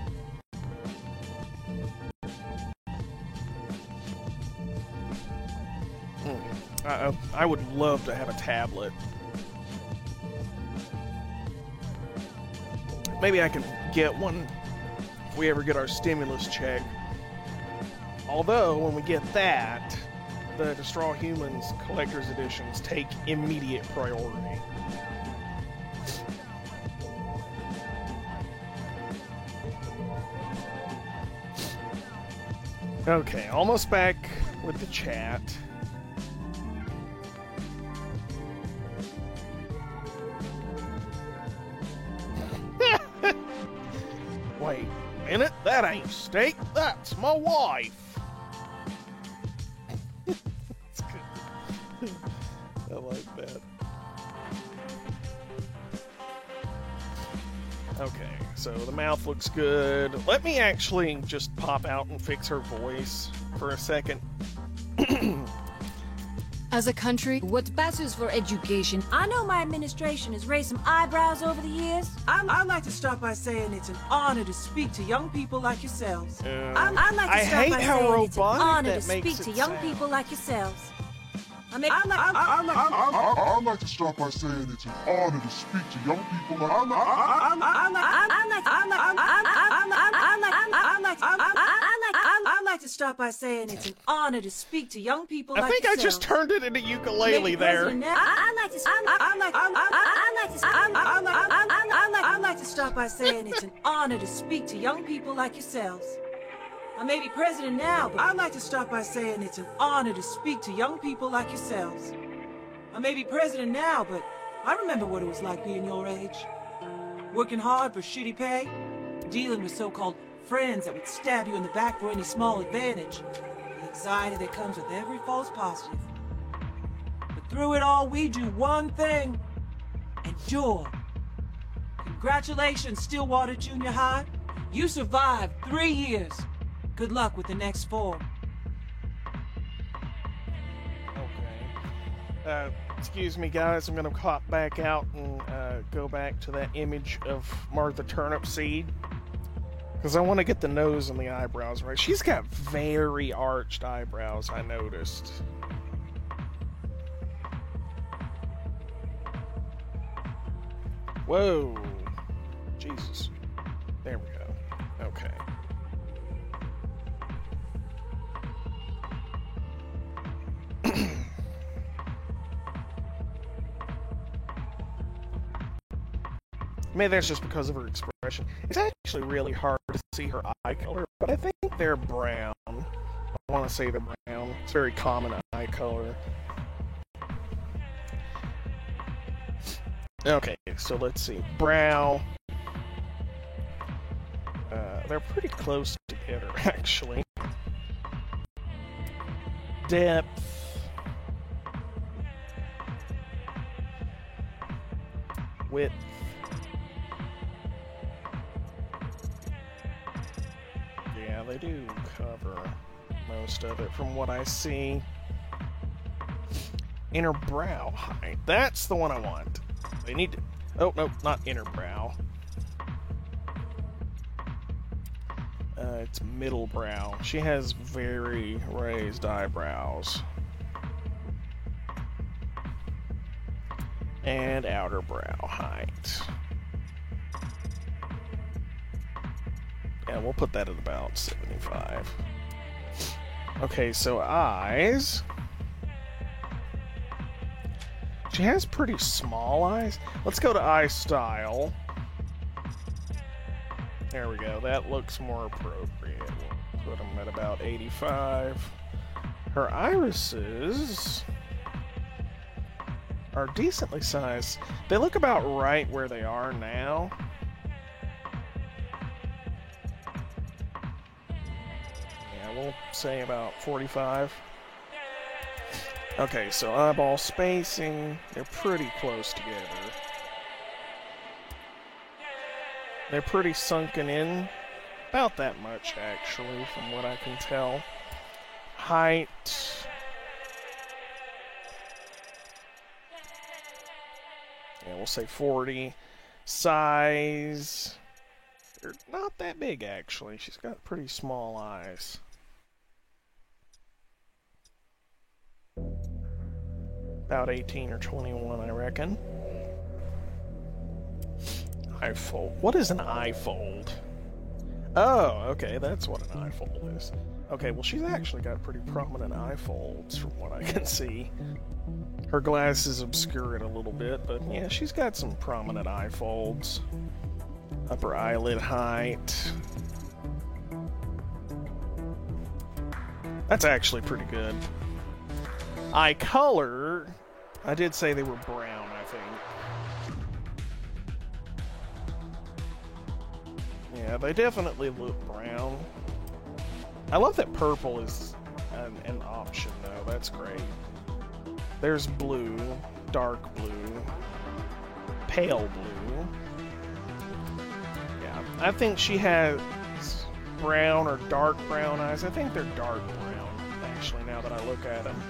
I would love to have a tablet. Maybe I can get one if we ever get our stimulus check. Although, when we get that, the Destroy Humans Collector's Editions take immediate priority. Okay, almost back with the chat. Wait a minute, that ain't steak, that's my wife. That's good. I like that. Okay, so the mouth looks good. Let me actually just pop out and fix her voice for a second. As a country, what passes for education? I know my administration has raised some eyebrows over the years. I'd like to start by saying it's an honor to speak to young people like yourselves. I'd like to start by saying it's an honor to speak to young people like yourselves. I'd like to start by saying it's an honor to speak to young people like I'd like to start by saying it's an honor to speak to young people like I think I just turned it into ukulele there. I'd like to start by saying it's an honor to speak to young people like yourselves. I may be president now, but I'd like to start by saying it's an honor to speak to young people like yourselves. I may be president now, but I remember what it was like being your age. Working hard for shitty pay, dealing with so-called friends that would stab you in the back for any small advantage, the anxiety that comes with every false positive. But through it all, we do one thing: endure. Congratulations, Stillwater Junior High. You survived 3 years. Good luck with the next 4. Okay. Excuse me, guys. I'm gonna hop back out and go back to that image of Martha Turnipseed, because I want to get the nose and the eyebrows right. She's got very arched eyebrows, I noticed. Whoa. Jesus. There we go. Okay. Maybe that's just because of her expression. It's actually really hard to see her eye color, but I think they're brown. I want to say they're brown. It's very common eye color. Okay, so let's see. Brow. They're pretty close together, actually. Depth. Width. Yeah, they do cover most of it from what I see. Inner brow height. That's the one I want. They need to... Oh, no, not inner brow. It's middle brow. She has very raised eyebrows. And outer brow height. Yeah, we'll put that at about 75. Okay, so eyes. She has pretty small eyes. Let's go to eye style. There we go. That looks more appropriate. We'll put them at about 85. Her irises are decently sized. They look about right where they are now. Yeah, we'll say about 45. Okay, so eyeball spacing, they're pretty close together. They're pretty sunken in. About that much, actually, from what I can tell. Height. Yeah, we'll say 40. Size. They're not that big, actually. She's got pretty small eyes. About 18 or 21, I reckon. Eye fold. What is an eye fold? Oh, okay, that's what an eye fold is. Okay, well, she's actually got pretty prominent eye folds from what I can see. Her glasses obscure it a little bit, but yeah, she's got some prominent eye folds. Upper eyelid height. That's actually pretty good. Eye color, I did say they were brown, I think. Yeah, they definitely look brown. I love that purple is an option, though. That's great. There's blue, dark blue, pale blue. Yeah, I think she has brown or dark brown eyes. I think they're dark brown, actually, now that I look at them.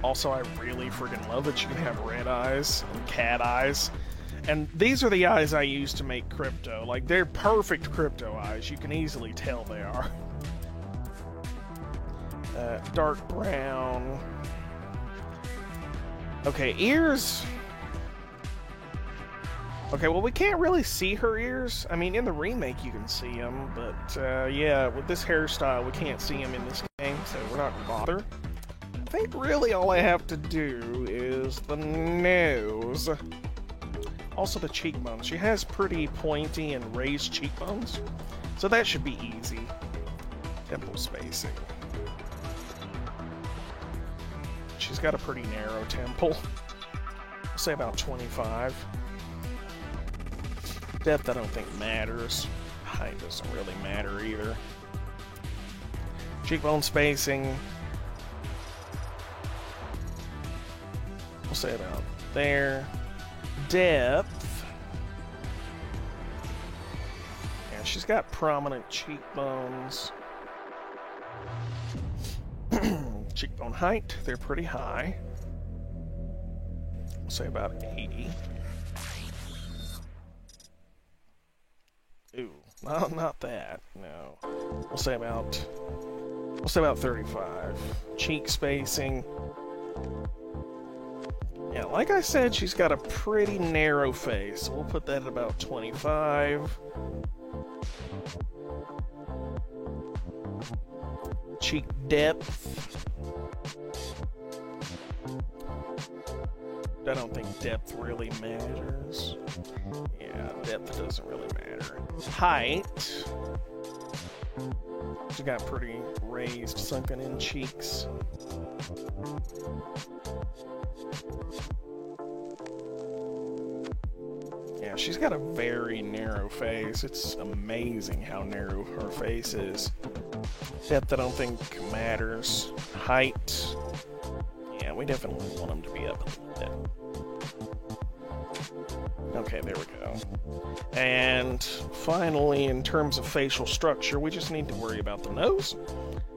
Also, I really freaking love that you can have red eyes and cat eyes. And these are the eyes I use to make Crypto. Like, they're perfect Crypto eyes. You can easily tell they are. Dark brown. Okay, ears. Okay, well, we can't really see her ears. I mean, in the remake you can see them. But, yeah, with this hairstyle, we can't see them in this game. So we're not going to bother. I think really all I have to do is the nose. Also the cheekbones. She has pretty pointy and raised cheekbones, so that should be easy. Temple spacing. She's got a pretty narrow temple. I'll say about 25. Depth I don't think matters. Height doesn't really matter either. Cheekbone spacing. We'll say about there. Depth. Yeah, she's got prominent cheekbones. Cheekbone height, they're pretty high. We'll say about 80. Ooh, not that, no. We'll say about 35. Cheek spacing. Yeah, like I said, she's got a pretty narrow face. So we'll put that at about 25. Cheek depth. I don't think depth really matters. Yeah, depth doesn't really matter. Height. She's got pretty raised, sunken in cheeks. Yeah, she's got a very narrow face. It's amazing how narrow her face is. Depth I don't think matters. Height. Yeah, we definitely want them to be up a little bit. Okay, there we go. And finally, in terms of facial structure, we just need to worry about the nose.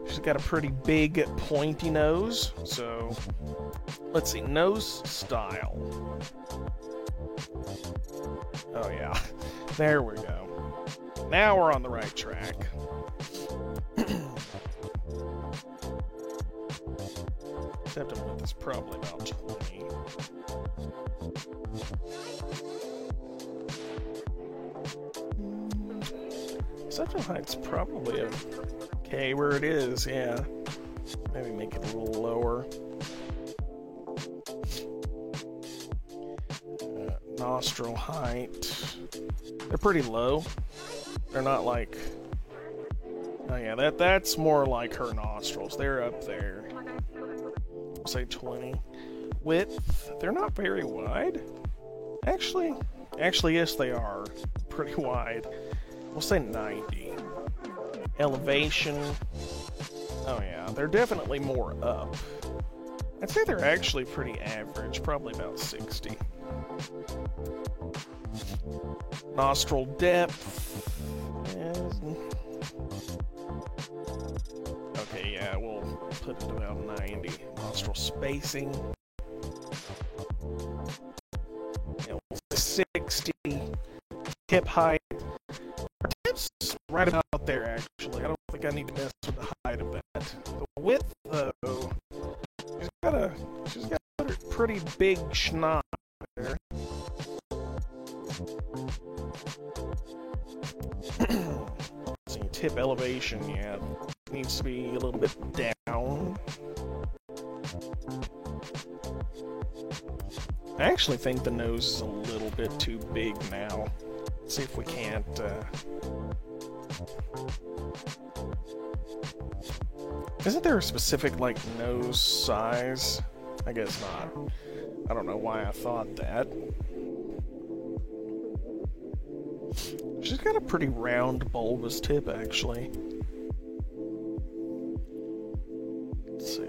She's got a pretty big, pointy nose. So, let's see, nose style. Oh yeah, there we go. Now we're on the right track. Septum width is probably about 20. Central Heights probably okay where it is, yeah. Maybe make it a little lower. Nostril height. They're pretty low. They're not like... Oh yeah, that's more like her nostrils. They're up there. Say 20. Width, they're not very wide. Actually, yes, they are pretty wide. We'll say 90. Elevation, oh yeah, they're definitely more up. I'd say they're actually pretty average, probably about 60. Nostril depth is... Okay, yeah, we'll put it about 90. Nostril spacing. Yeah, we'll say 60. Tip height. Our tip's right about there, actually. I don't think I need to mess with the height of that. The width, though, she's got a pretty big schnoz there. See, tip elevation, yeah, needs to be a little bit down. I actually think the nose is a little bit too big now. Let's see if we can't, Isn't there a specific, like, nose size? I guess not. I don't know why I thought that. She's got a pretty round, bulbous tip, actually. Let's see.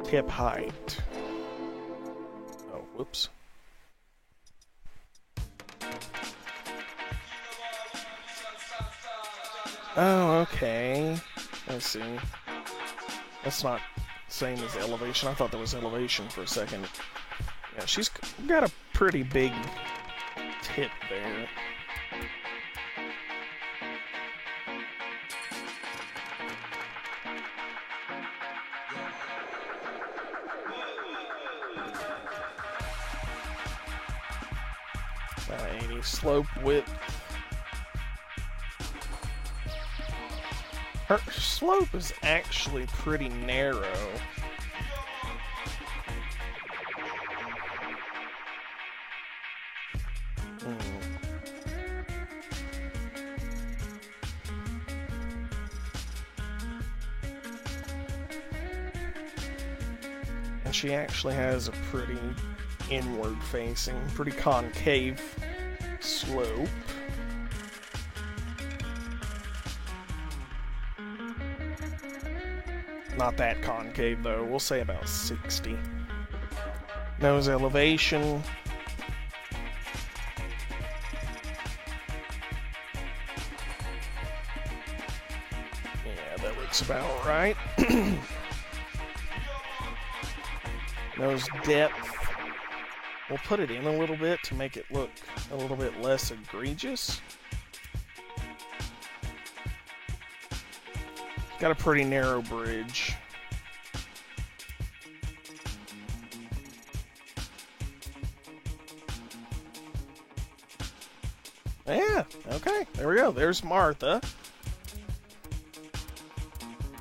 Tip height. Oh, whoops. Oh, okay. I see. That's not the same as elevation. I thought there was elevation for a second. Yeah, she's got a pretty big tip there. About 80. Slope width. Her slope is actually pretty narrow. And she actually has a pretty inward-facing, pretty concave slope. Not that concave, though. We'll say about 60. Nose elevation. Yeah, that looks about right. Nose depth. We'll put it in a little bit to make it look a little bit less egregious. Got a pretty narrow bridge. Yeah, okay, there we go. There's Martha.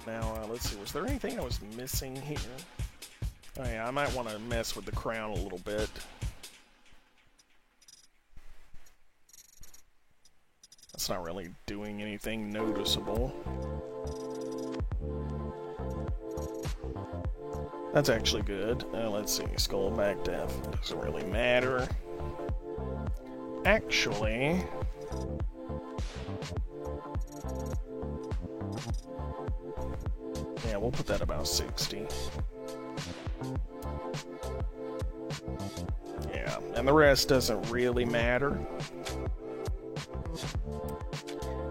Now, let's see, was there anything I was missing here? Oh yeah, I might want to mess with the crown a little bit. That's not really doing anything noticeable. That's actually good. Let's see, skull back depth doesn't really matter. Actually, yeah, we'll put that about 60. Yeah, and the rest doesn't really matter.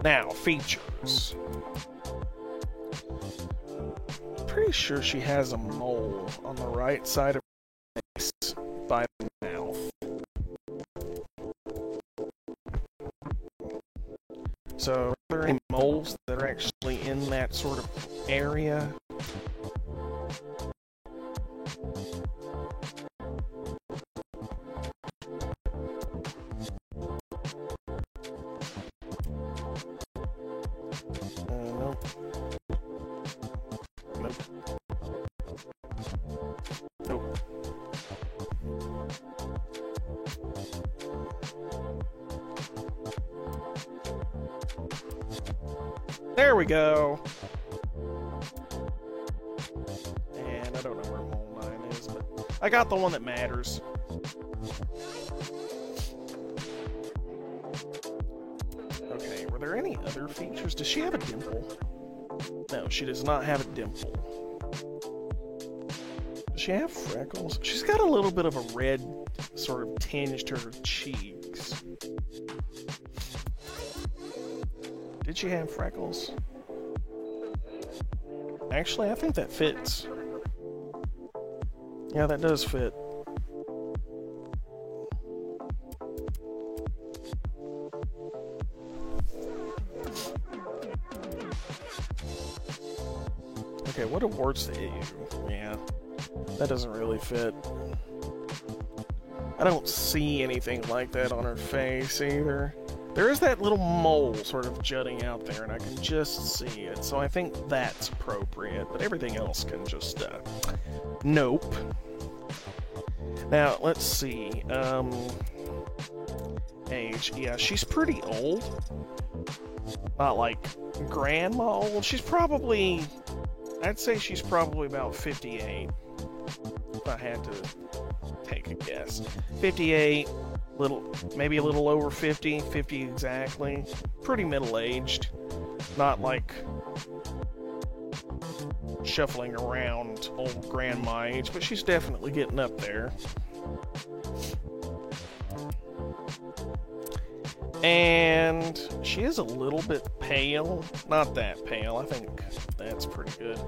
Now, features. Pretty sure she has a mole on the right side of her face by the mouth. So, are there any moles that are actually in that sort of area? There we go. And I don't know where Mole 9 is, but I got the one that matters. Okay, were there any other features? Does she have a dimple? No, she does not have a dimple. Does she have freckles? She's got a little bit of a red sort of tinge to her cheeks. Did she have freckles? Actually, I think that fits. Yeah, that does fit. Okay, what awards to you? Yeah, that doesn't really fit. I don't see anything like that on her face either. There is that little mole sort of jutting out there, and I can just see it, so I think that's appropriate, but everything else can just, nope. Now, let's see, age. Yeah, she's pretty old. Not like grandma old. She's probably, I'd say she's probably about 58. If I had to take a guess. 58, maybe a little over 50, 50 exactly. Pretty middle-aged. Not like shuffling around old grandma age, but she's definitely getting up there. And she is a little bit pale. Not that pale. I think that's pretty good.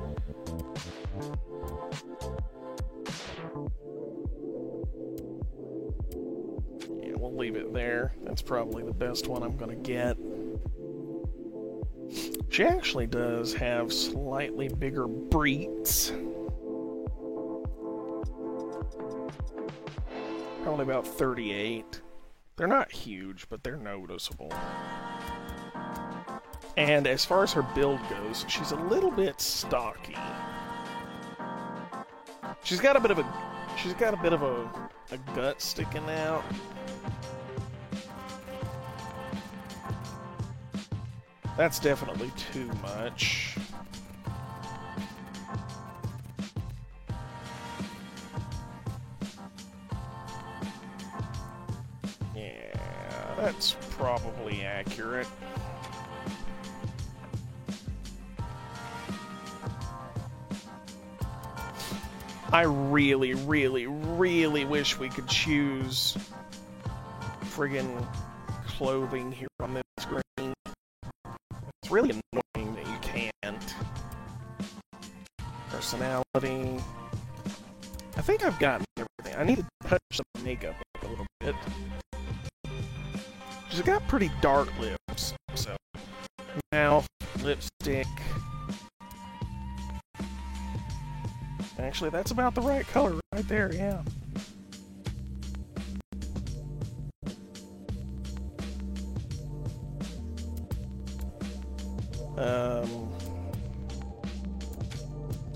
Yeah, we'll leave it there. That's probably the best one I'm gonna get. She actually does have slightly bigger breeks. Probably about 38. They're not huge, but they're noticeable. And as far as her build goes, she's a little bit stocky. She's got a bit of a gut sticking out. That's definitely too much. Yeah, that's probably accurate. I really, really, really wish we could choose friggin' clothing here on this screen. It's really annoying that you can't. Personality. I think I've gotten everything. I need to touch some makeup up a little bit. She's got pretty dark lips, so mouth, lipstick. Actually, that's about the right color right there, yeah.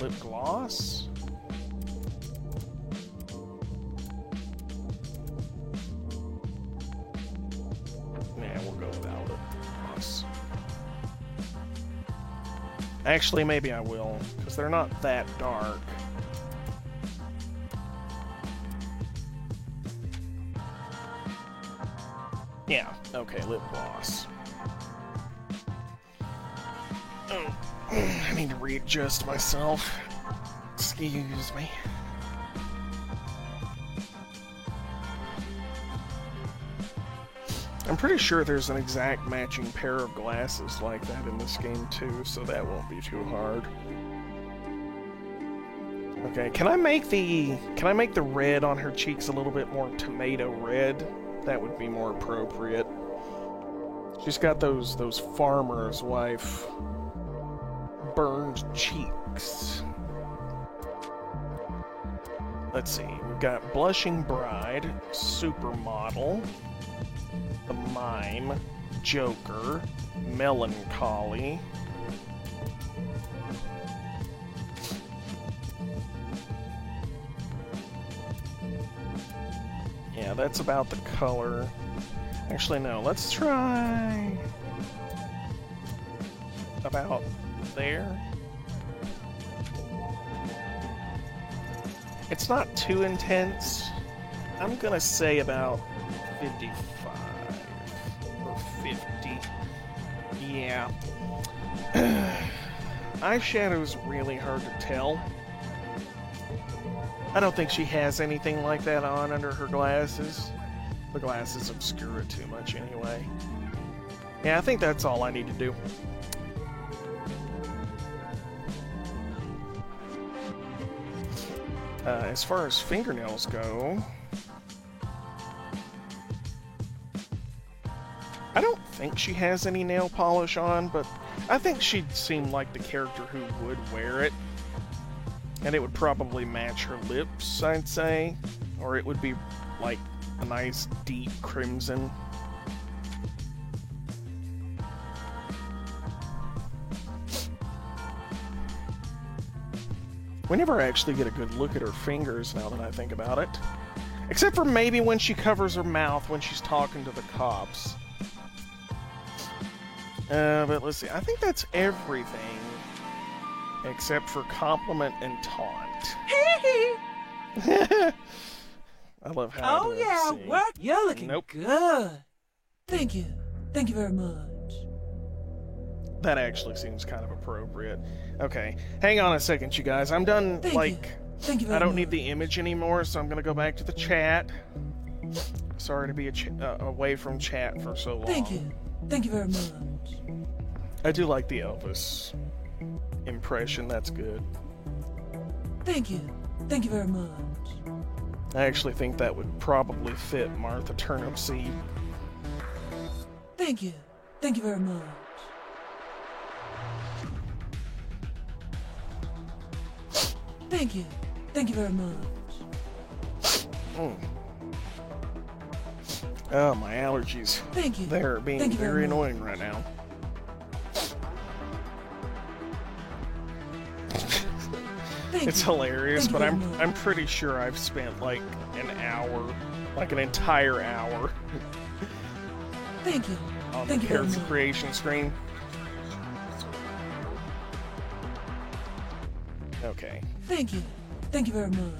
Lip gloss? Yeah, we'll go without lip gloss. Actually, maybe I will, because they're not that dark. Yeah, okay, lip gloss. Oh, I need to readjust myself. Excuse me. I'm pretty sure there's an exact matching pair of glasses like that in this game too, so that won't be too hard. Okay, can I make the red on her cheeks a little bit more tomato red? That would be more appropriate. She's got those farmer's wife burned cheeks. Let's see, we've got Blushing Bride, Supermodel, The Mime, Joker, Melancholy. Yeah, that's about the color. Actually, no, let's try about there. It's not too intense. I'm gonna say about 55 or 50. Yeah. Eyeshadow's really hard to tell. I don't think she has anything like that on under her glasses. The glasses obscure it too much anyway. Yeah, I think that's all I need to do. As far as fingernails go, I don't think she has any nail polish on, but I think she'd seem like the character who would wear it. And it would probably match her lips, I'd say. Or it would be like a nice deep crimson. We never actually get a good look at her fingers now that I think about it. Except for maybe when she covers her mouth when she's talking to the cops. But let's see, I think that's everything. Except for compliment and taunt. I love how Oh yeah, what? You're looking good. Thank you. Thank you very much. That actually seems kind of appropriate. Okay, hang on a second, you guys. I'm done, Thank you I don't need the image anymore, so I'm gonna go back to the chat. Sorry to be away from chat for so long. Thank you. Thank you very much. I do like the Elvis impression, that's good. Thank you. Thank you very much. I actually think that would probably fit Martha Turnipseed. Thank you. Thank you very much. Thank you. Thank you very much. Oh, my allergies. Thank you. They're being very annoying right now. It's hilarious, but I'm pretty sure I've spent like an hour, like an entire hour Thank you. on the character creation screen. Okay. Thank you. Thank you very much.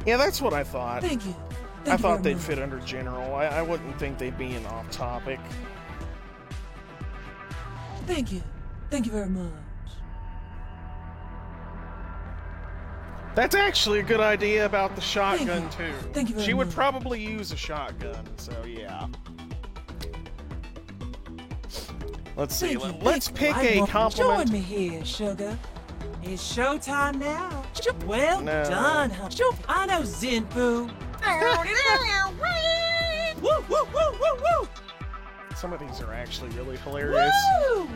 Yeah, that's what I thought. Thank you. I thought they'd fit under general. I wouldn't think they'd be an off-topic. Thank you. Thank you very much. That's actually a good idea about the shotgun, too. Thank you very She would much. probably use a shotgun, so yeah. Let's see. Let's pick a compliment. Join me here, sugar. It's showtime now. Well done, huh? I know Zinpoo. Woo, woo, woo, woo, woo. Some of these are actually really hilarious. Woo!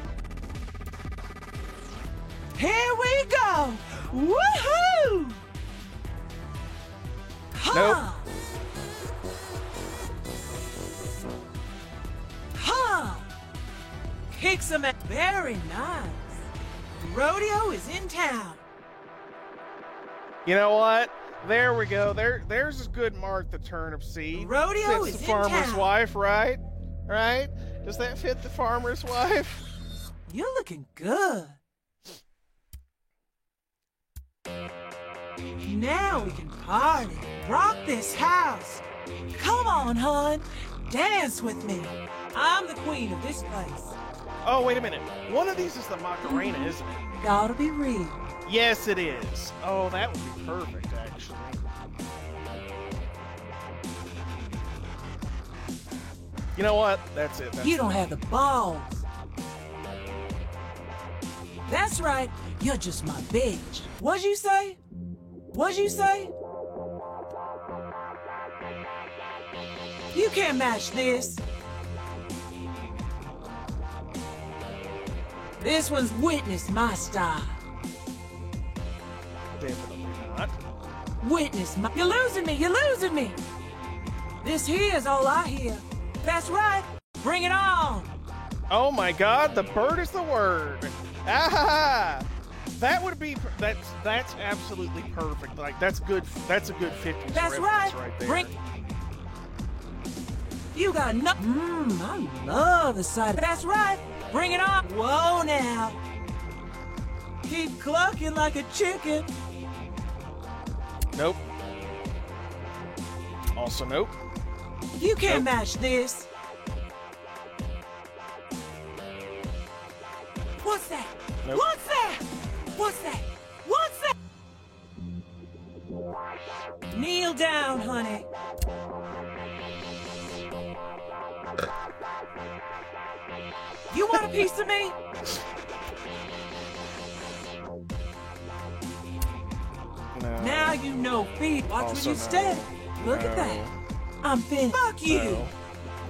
Here we go. Woohoo! Ha! Ha! Kick some ass. Very nice. Rodeo is in town. You know what? There we go. There's a good Martha Turnipseed. Rodeo Fits is the in farmer's town. wife, right? Right? Does that fit the farmer's wife? You're looking good. Now we can party. Rock this house. Come on, hon. Dance with me. I'm the queen of this place. Oh, wait a minute. One of these is the Macarena, isn't it? Gotta be real. Yes, it is. Oh, that would be perfect, actually. You know what? That's it. You don't have the balls. That's right. You're just my bitch. What'd you say? What'd you say? You can't match this. This one's witness my style. Definitely not. Witness my... You're losing me. You're losing me. This here's all I hear. That's right. Bring it on. Oh my God, the bird is the word. Ah, that would be that's absolutely perfect. Like that's good. That's a good 50s That's reference right. there. You got no. I love the sight. That's right. Bring it on. Whoa now. Keep clucking like a chicken. Nope. Also nope. You can't match this. What's that? Nope. What's that? What's that? What's that? Kneel down, honey. You want a piece of me? No. Now you know feet. Watch Also where you no. stay. Look at that. I'm finished. Fuck you. No.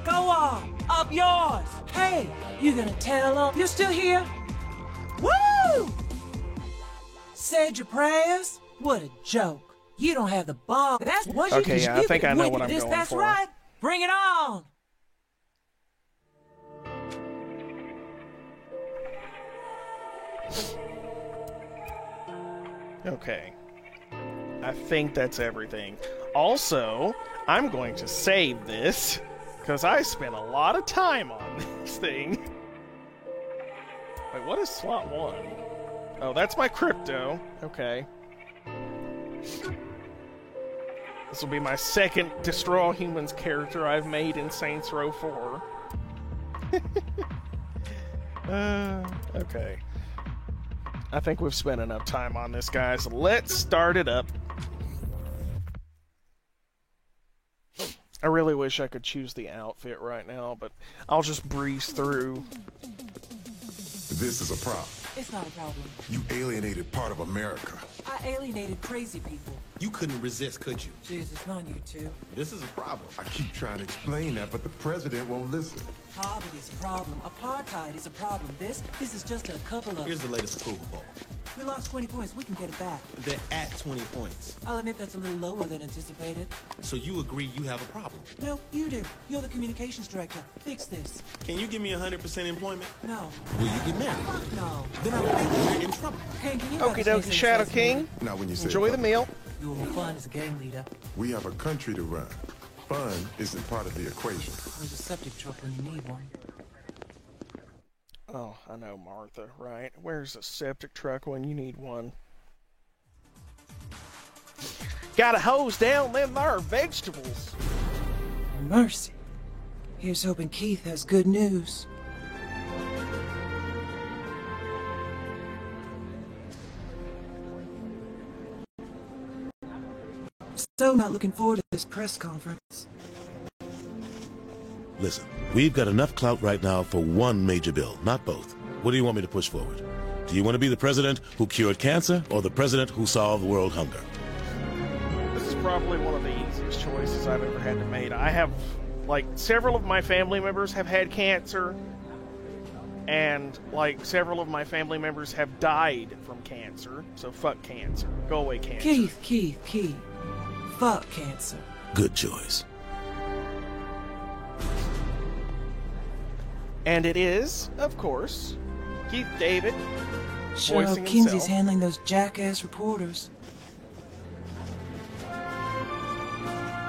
Go on. Up yours. Hey, you gonna tell them you're still here? Woo! Said your prayers? What a joke. You don't have the ball. That's what Okay, you yeah, I think I know what I'm going That's for. right. Bring it on. Okay. I think that's everything. Also, I'm going to save this, because I spent a lot of time on this thing. Wait, what is slot 1? Oh, that's my crypto. Okay. This will be my second Destroy All Humans character I've made in Saints Row 4. Okay. I think we've spent enough time on this, guys. Let's start it up. I really wish I could choose the outfit right now, but I'll just breeze through. This is a problem. It's not a problem. You alienated part of America. I alienated crazy people. You couldn't resist, could you? Jesus, not you two. This is a problem. I keep trying to explain that, but the president won't listen. Poverty is a problem. Apartheid is a problem. This is just a couple of... Here's the latest approval poll. We lost 20 points. We can get it back. They're at 20 points. I'll admit that's a little lower than anticipated. So you agree you have a problem? No, you do. You're the communications director. Fix this. Can you give me 100% employment? No. Will you get married? No. Then I think we're in trouble. Hey, can you Okie dokie, Shadow King. Not when you say Enjoy the meal. You will fun as a game leader. We have a country to run. Fun isn't part of the equation. There's a septic truck when you need one. Oh, I know, Martha, right? Where's a septic truck when you need one? Gotta hose down them there vegetables. Mercy. Here's hoping Keith has good news. So not looking forward to this press conference. Listen, we've got enough clout right now for one major bill, not both. What do you want me to push forward? Do you want to be the president who cured cancer or the president who solved world hunger? This is probably one of the easiest choices I've ever had to make. I have, like, several of my family members have had cancer, and, like, several of my family members have died from cancer, so fuck cancer. Go away, cancer. Keith. Fuck cancer. Good choice. And it is, of course, Keith David Sure, voicing Kinsey's himself. handling those jackass reporters.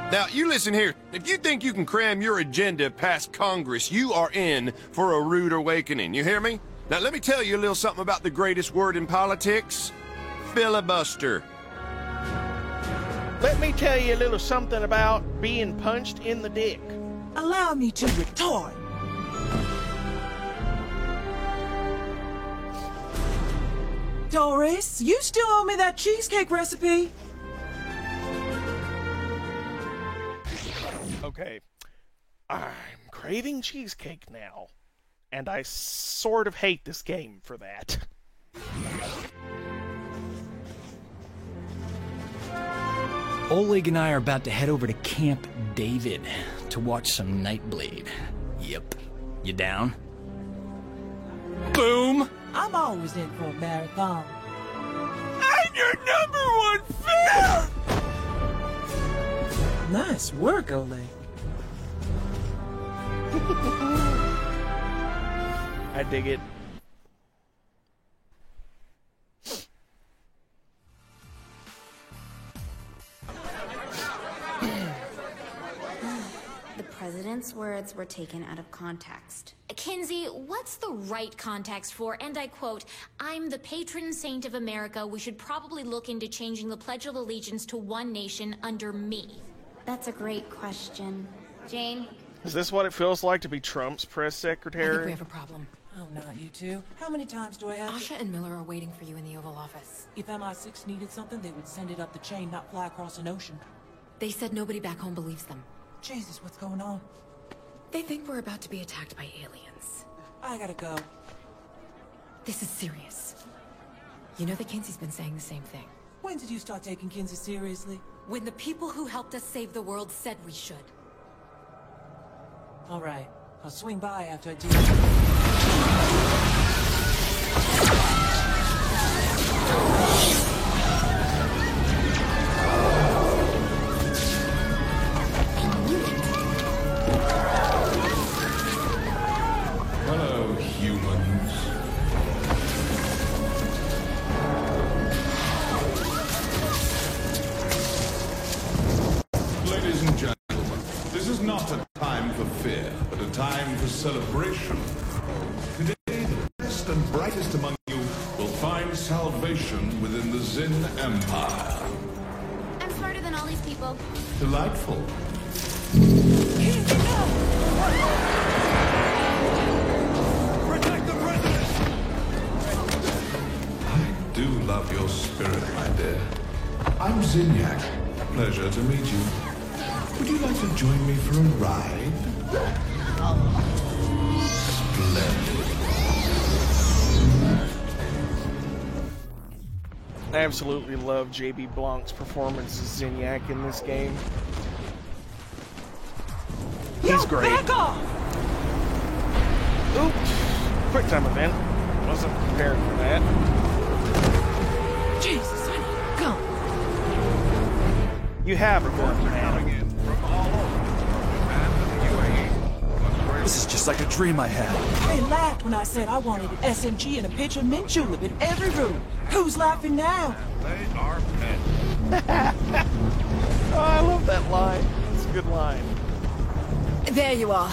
Now, you listen here. If you think you can cram your agenda past Congress, you are in for a rude awakening. You hear me? Now, let me tell you a little something about the greatest word in politics. Filibuster. Let me tell you a little something about being punched in the dick. Allow me to retort. Doris, you still owe me that cheesecake recipe? Okay, I'm craving cheesecake now, and I sort of hate this game for that. Oleg and I are about to head over to Camp David to watch some Nightblade. Yep. You down? Boom! I'm always in for a marathon. I'm your #1 fan! Nice work, Oleg. I dig it. The president's words were taken out of context. Kinsey, what's the right context for, and I quote, "I'm the patron saint of America. We should probably look into changing the Pledge of Allegiance to one nation under me"? That's a great question. Jane? Is this what it feels like to be Trump's press secretary? I think we have a problem. Oh, not you two. How many times do I have Asha and Miller are waiting for you in the Oval Office. If MI6 needed something, they would send it up the chain, not fly across an ocean. They said nobody back home believes them. Jesus, what's going on? They think we're about to be attacked by aliens. I gotta go. This is serious. You know that Kinsey's been saying the same thing. When did you start taking Kinsey seriously? When the people who helped us save the world said we should. All right. I'll swing by after I do. Hello, humans. Ladies and gentlemen, this is not a time for fear, but a time for celebration. Today, the best and brightest among you will find salvation within the Zin Empire. I'm smarter than all these people. Delightful. Protect the president! I do love your spirit, my dear. I'm Zinyak. Pleasure to meet you. Would you like to join me for a ride? Splendid. I absolutely love J.B. Blanc's performance as Zinyak in this game. He's great. Back off! Oops. Quick time event. Wasn't prepared for that. Jesus, I need to go. You have a gun, man. This is just like a dream I had. They laughed when I said I wanted an SMG and a pitcher of mint julep in every room. Who's laughing now? They are pet. Oh, I love that line. It's a good line. There you are.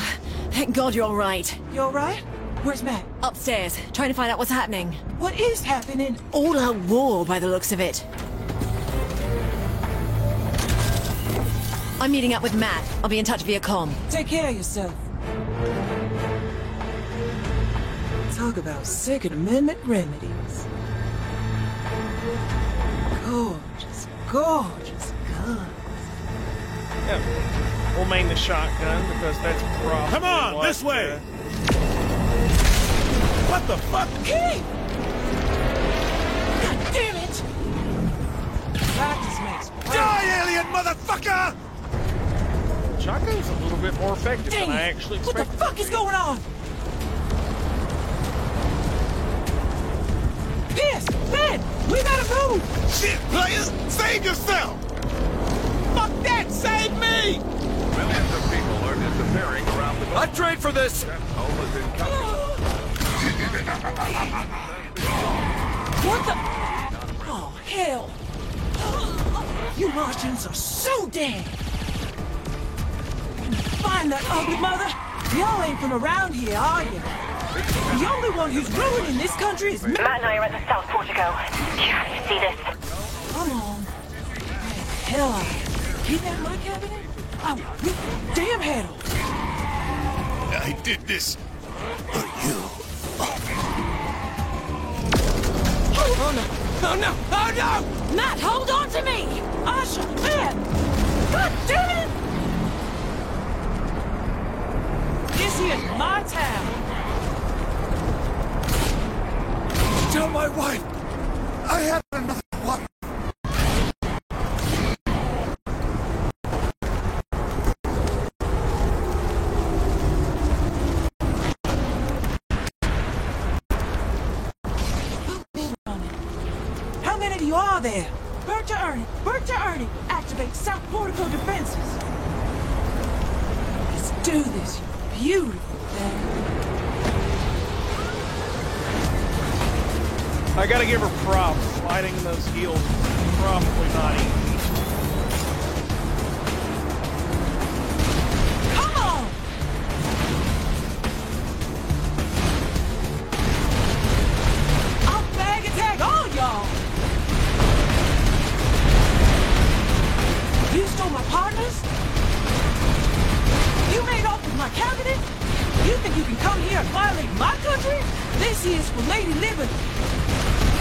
Thank God you're all right. You all right? Where's Matt? Upstairs, trying to find out what's happening. What is happening? All out war by the looks of it. I'm meeting up with Matt. I'll be in touch via comm. Take care of yourself. Talk about Second Amendment remedies. Gorgeous, gorgeous guns. Yeah. We'll main the shotgun because that's probably Come on, what, this way! What the fuck? Hey! God damn it! Practice makes perfect. Die, alien motherfucker! Shotgun's a little bit more effective Dang than I it. actually What the expected. fuck is going on? Pierce! Ben! We gotta move! Shit, players! Save yourself! Fuck that! Save me! Millions of people are disappearing around the globe. I'd trade for this! Home is incoming. What the? Oh, hell! You Martians are so dead! Find that ugly mother! Y'all ain't from around here, are you? The only one who's ruining this country is me! Matt and I are at the South Portico. You have to see this. Come on. Hell, I keep that in my cabinet? I will rip your damn head off! I did this for you. Oh no! Oh no! Oh no! Matt, hold on to me! Asha, Matt! God damn it! This here's my town. Tell my wife I had another one. How many of you are there? Bert to Ernie! Bert to Ernie! Activate South Portico defenses! Let's do this, you beautiful thing. I gotta give her props. Sliding those heels is probably not easy. Come on!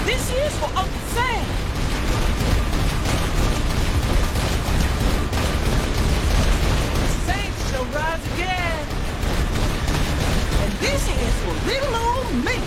This is for Uncle Sam. Saints shall rise again. And this is for little old me.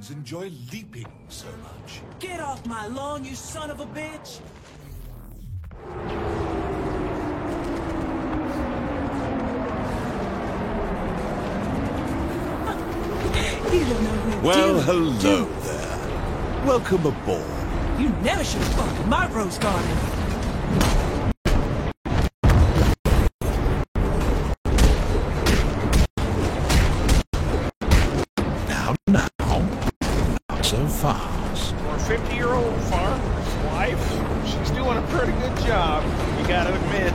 Enjoy leaping so much. Get off my lawn, you son of a bitch! You don't know who well, hello there. Welcome aboard. You never should have fucked my rose garden. So fast. For a 50-year-old farmer's wife, she's doing a pretty good job, you gotta admit.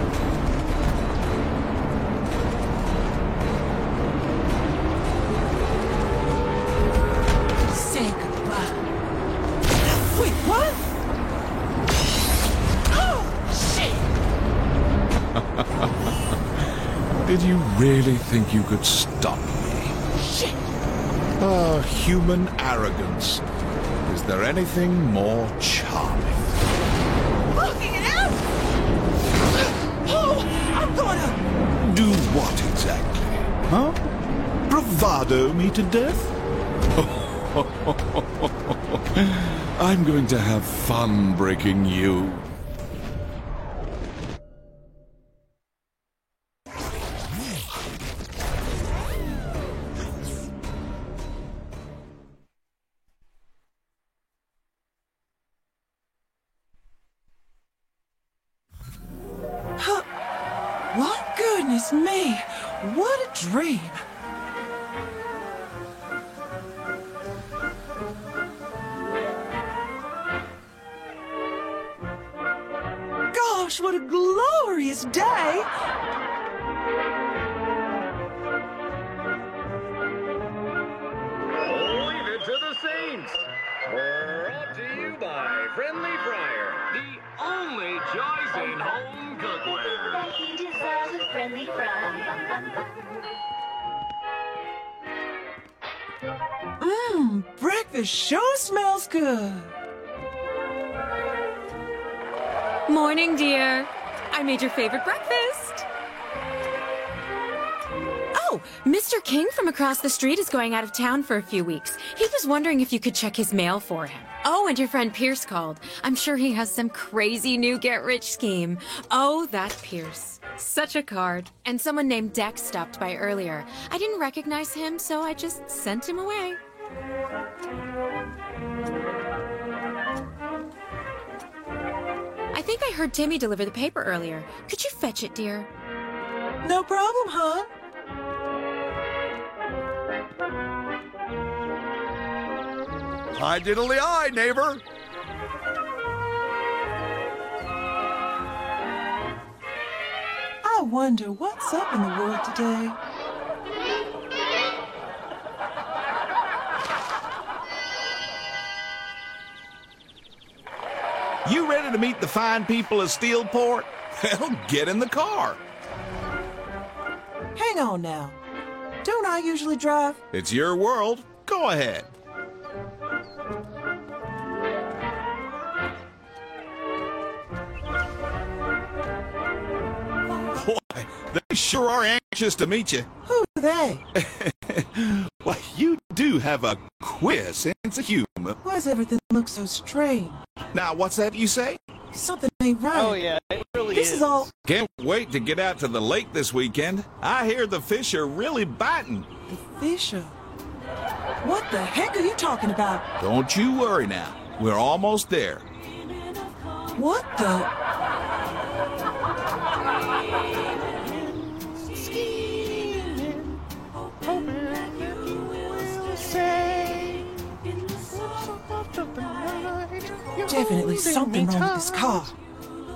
Say goodbye. Wait, what? Oh, shit! Did you really think you could stop me? Shit! Ah, human arrogance. Is there anything more charming? Looking it out! Oh, I'm gonna... Do what exactly? Huh? Bravado me to death? I'm going to have fun breaking you. What? Goodness me! What a dream! Gosh, what a glorious day! Leave it to the Saints! Brought to you by Friendly Fire, the only choice in home cookware. He deserves a friendly fry. Breakfast sure smells good. Morning, dear. I made your favorite breakfast. Oh, Mr. King from across the street is going out of town for a few weeks. He was wondering if you could check his mail for him. Oh, and your friend Pierce called. I'm sure he has some crazy new get-rich scheme. Oh, that Pierce. Such a card. And someone named Dex stopped by earlier. I didn't recognize him, so I just sent him away. I think I heard Timmy deliver the paper earlier. Could you fetch it, dear? No problem, hon. Hi diddly eye, neighbor. wonder what's up in the world today. You ready to meet the fine people of Steelport? Well, get in the car. Hang on now. Don't I usually drive? It's your world. Go ahead. Boy, they sure are anxious to meet you. Who are they? Well, you do have a queer sense of humor. Why does everything look so strange? Now, what's that you say? Something ain't right. Oh, yeah, it really This is all... Can't wait to get out to the lake this weekend. I hear the fish are really biting. The fish are... What the heck are you talking about? Don't you worry now. We're almost there. What the... Definitely something wrong with this car.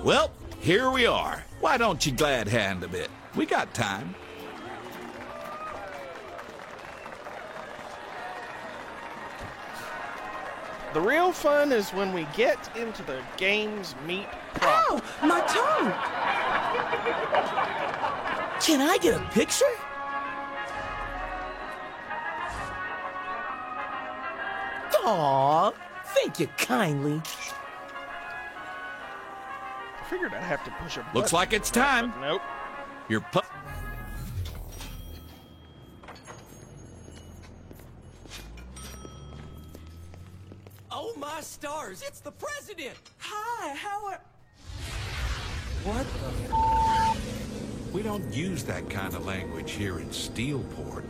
Well, here we are. Why don't you glad hand a bit? We got time. The real fun is when we get into the game's meat proper. Ow! My toe! Can I get a picture? Aw, thank you kindly. I figured I'd have to push a button. Looks like it's time. Nope. Your pup. Oh my stars, it's the president! Hi, how are... What the... We don't use that kind of language here in Steelport.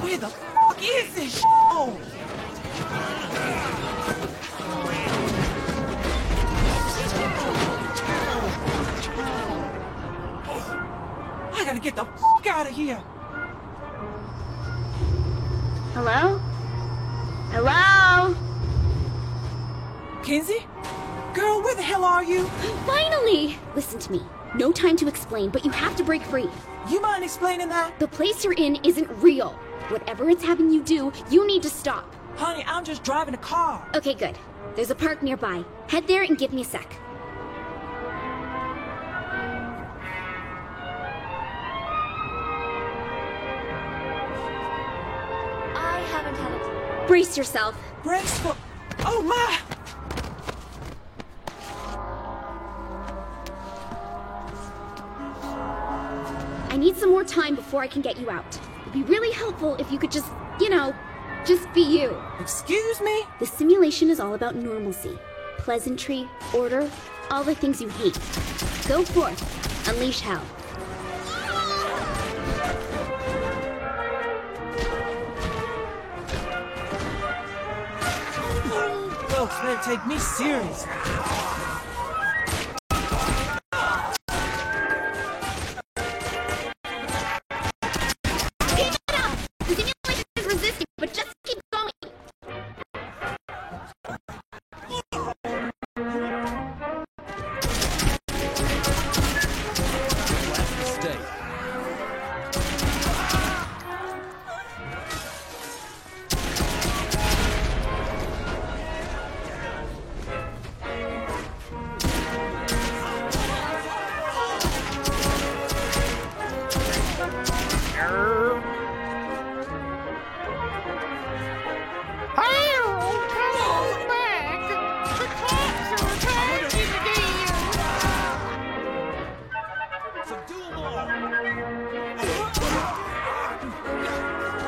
Where the fuck is this oh? I gotta get the fuck out of here. Hello? Hello? Kenzie? Girl, where the hell are you? Finally! Listen to me. No time to explain, but you have to break free. You mind explaining that? The place you're in isn't real. Whatever it's having you do, you need to stop. Honey, I'm just driving a car. Okay, good. There's a park nearby. Head there and give me a sec. I haven't had it. Brace yourself. Brace for... Oh, my! I need some more time before I can get you out. It'd be really helpful if you could just, you know, just be you. Excuse me? The simulation is all about normalcy. Pleasantry, order, all the things you hate. Go forth. Unleash hell. Folks better take me seriously.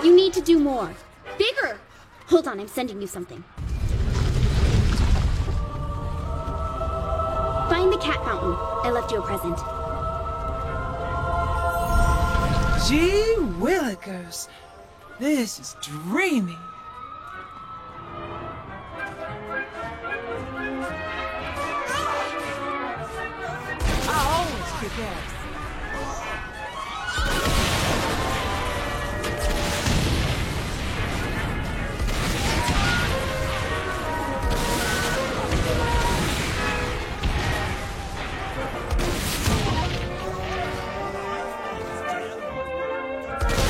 You need to do more. Bigger! Hold on, I'm sending you something. Find the cat fountain. I left you a present. Gee willikers. This is dreamy. kick ass.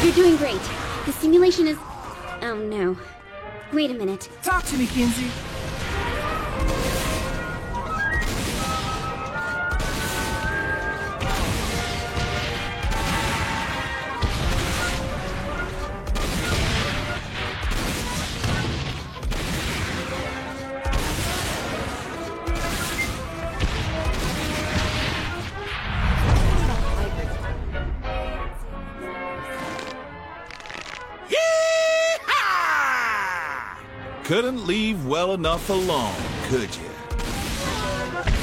You're doing great. The simulation is... Oh no. Wait a minute. Talk to me, Kinzie. Couldn't leave well enough alone, could you?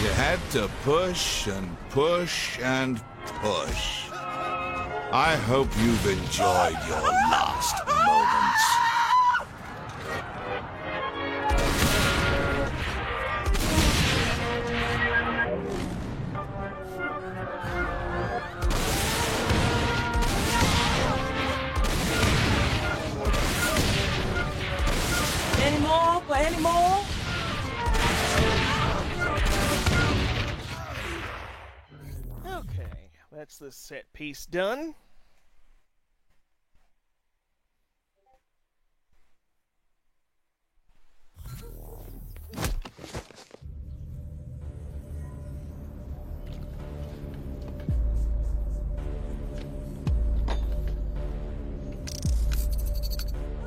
You had to push and push and push. I hope you've enjoyed your last moments. Any more? Okay, that's the set piece done.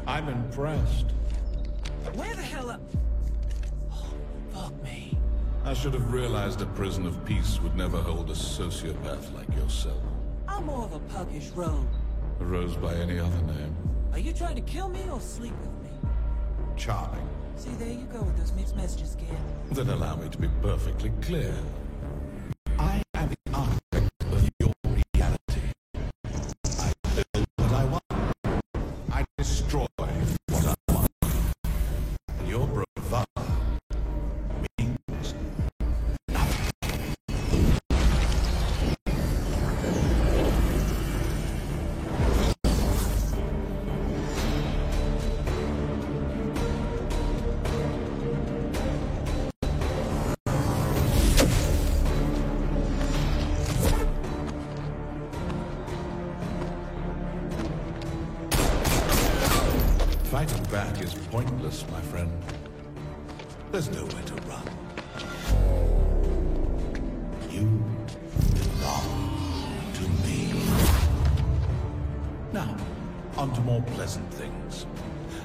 I'm impressed. Where the hell up? Oh, fuck me. I should have realized a prison of peace would never hold a sociopath like yourself. I'm more of a puckish rogue. A rose by any other name. Are you trying to kill me or sleep with me? Charming. See, there you go with those mixed messages again. Then allow me to be perfectly clear. I am the architect of your reality. I build what I want. I destroy what I want. Your bravado means nothing. Fighting back is pointless, my friend. There's nowhere to run. You belong to me. Now, on to more pleasant things.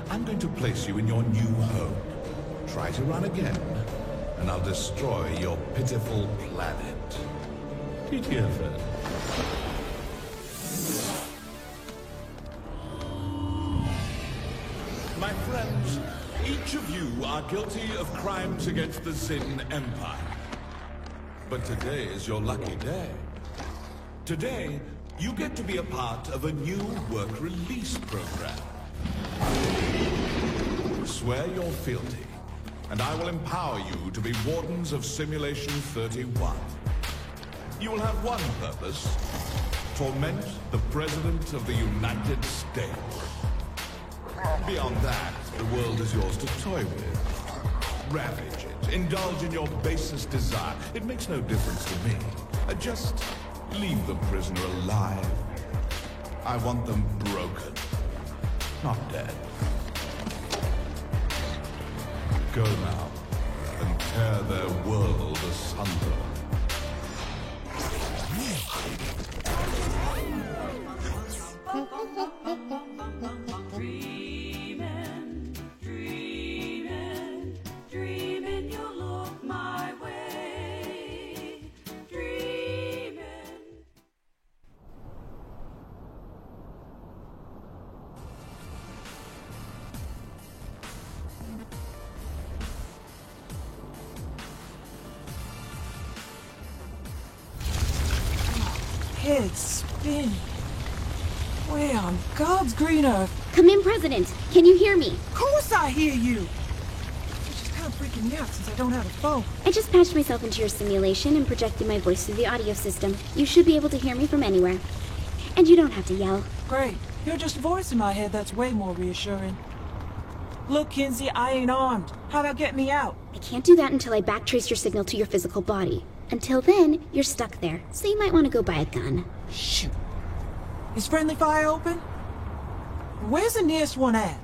I'm going to place you in your new home. Try to run again, and I'll destroy your pitiful planet. TTFN. My friends, each of you are guilty of crimes against the Zin Empire. But today is your lucky day. Today, you get to be a part of a new work release program. Swear your fealty, and I will empower you to be wardens of Simulation 31. You will have one purpose: torment the President of the United States. Beyond that, the world is yours to toy with. Ravage it. Indulge in your basest desire. It makes no difference to me. Just leave the prisoner alive. I want them broken, not dead. Go now and tear their world asunder. Head spinning. Where on God's green earth? Come in, President. Can you hear me? Of course I hear you. I just can't freaking me out since I don't have a phone. I just patched myself into your simulation and projected my voice through the audio system. You should be able to hear me from anywhere. And you don't have to yell. Great. You're just a voice in my head that's way more reassuring. Look, Kinzie, I ain't armed. How about getting me out? I can't do that until I backtrace your signal to your physical body. Until then, you're stuck there, so you might want to go buy a gun. Shoot. Is friendly fire open? Where's the nearest one at?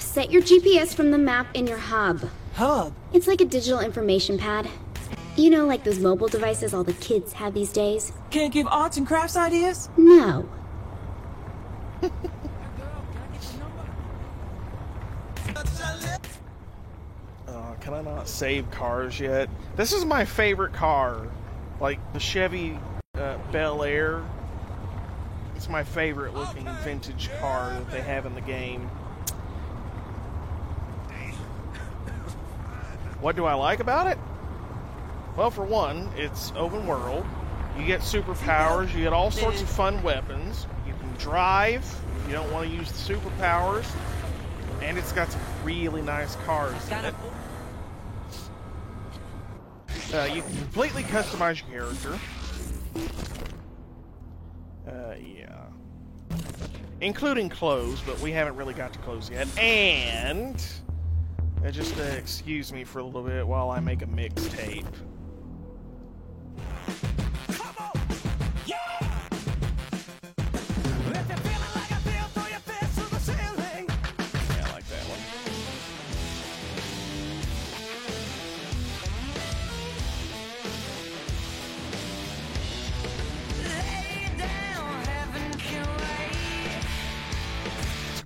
Set your GPS from the map in your hub. Hub? It's like a digital information pad. You know, like those mobile devices all the kids have these days? Can't give arts and crafts ideas? No. Can I not save cars yet? This is my favorite car. Like, the Chevy Bel Air. It's my favorite looking vintage car that they have in the game. What do I like about it? Well, for one, it's open world. You get superpowers, you get all sorts of fun weapons. You can drive if you don't want to use the superpowers. And it's got some really nice cars in it. You can completely customize your character. Yeah. Including clothes, but we haven't really got to clothes yet. And just excuse me for a little bit while I make a mixtape.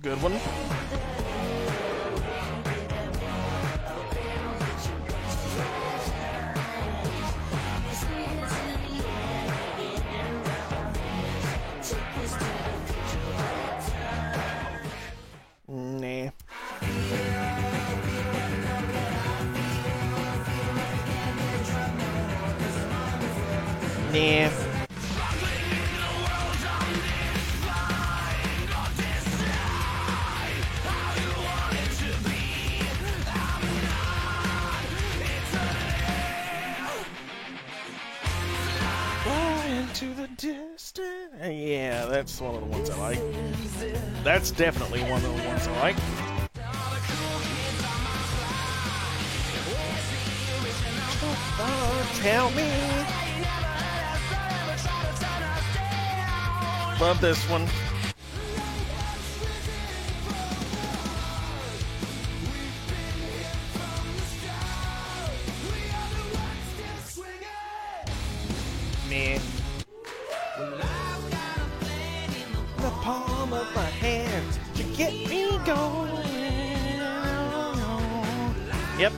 Good one. Nah. Nah. To the distance. Yeah, that's one of the ones I like. That's definitely one of the ones I like. Oh, tell me. Love this one. Me. The palm of my hand to get me going. Yep.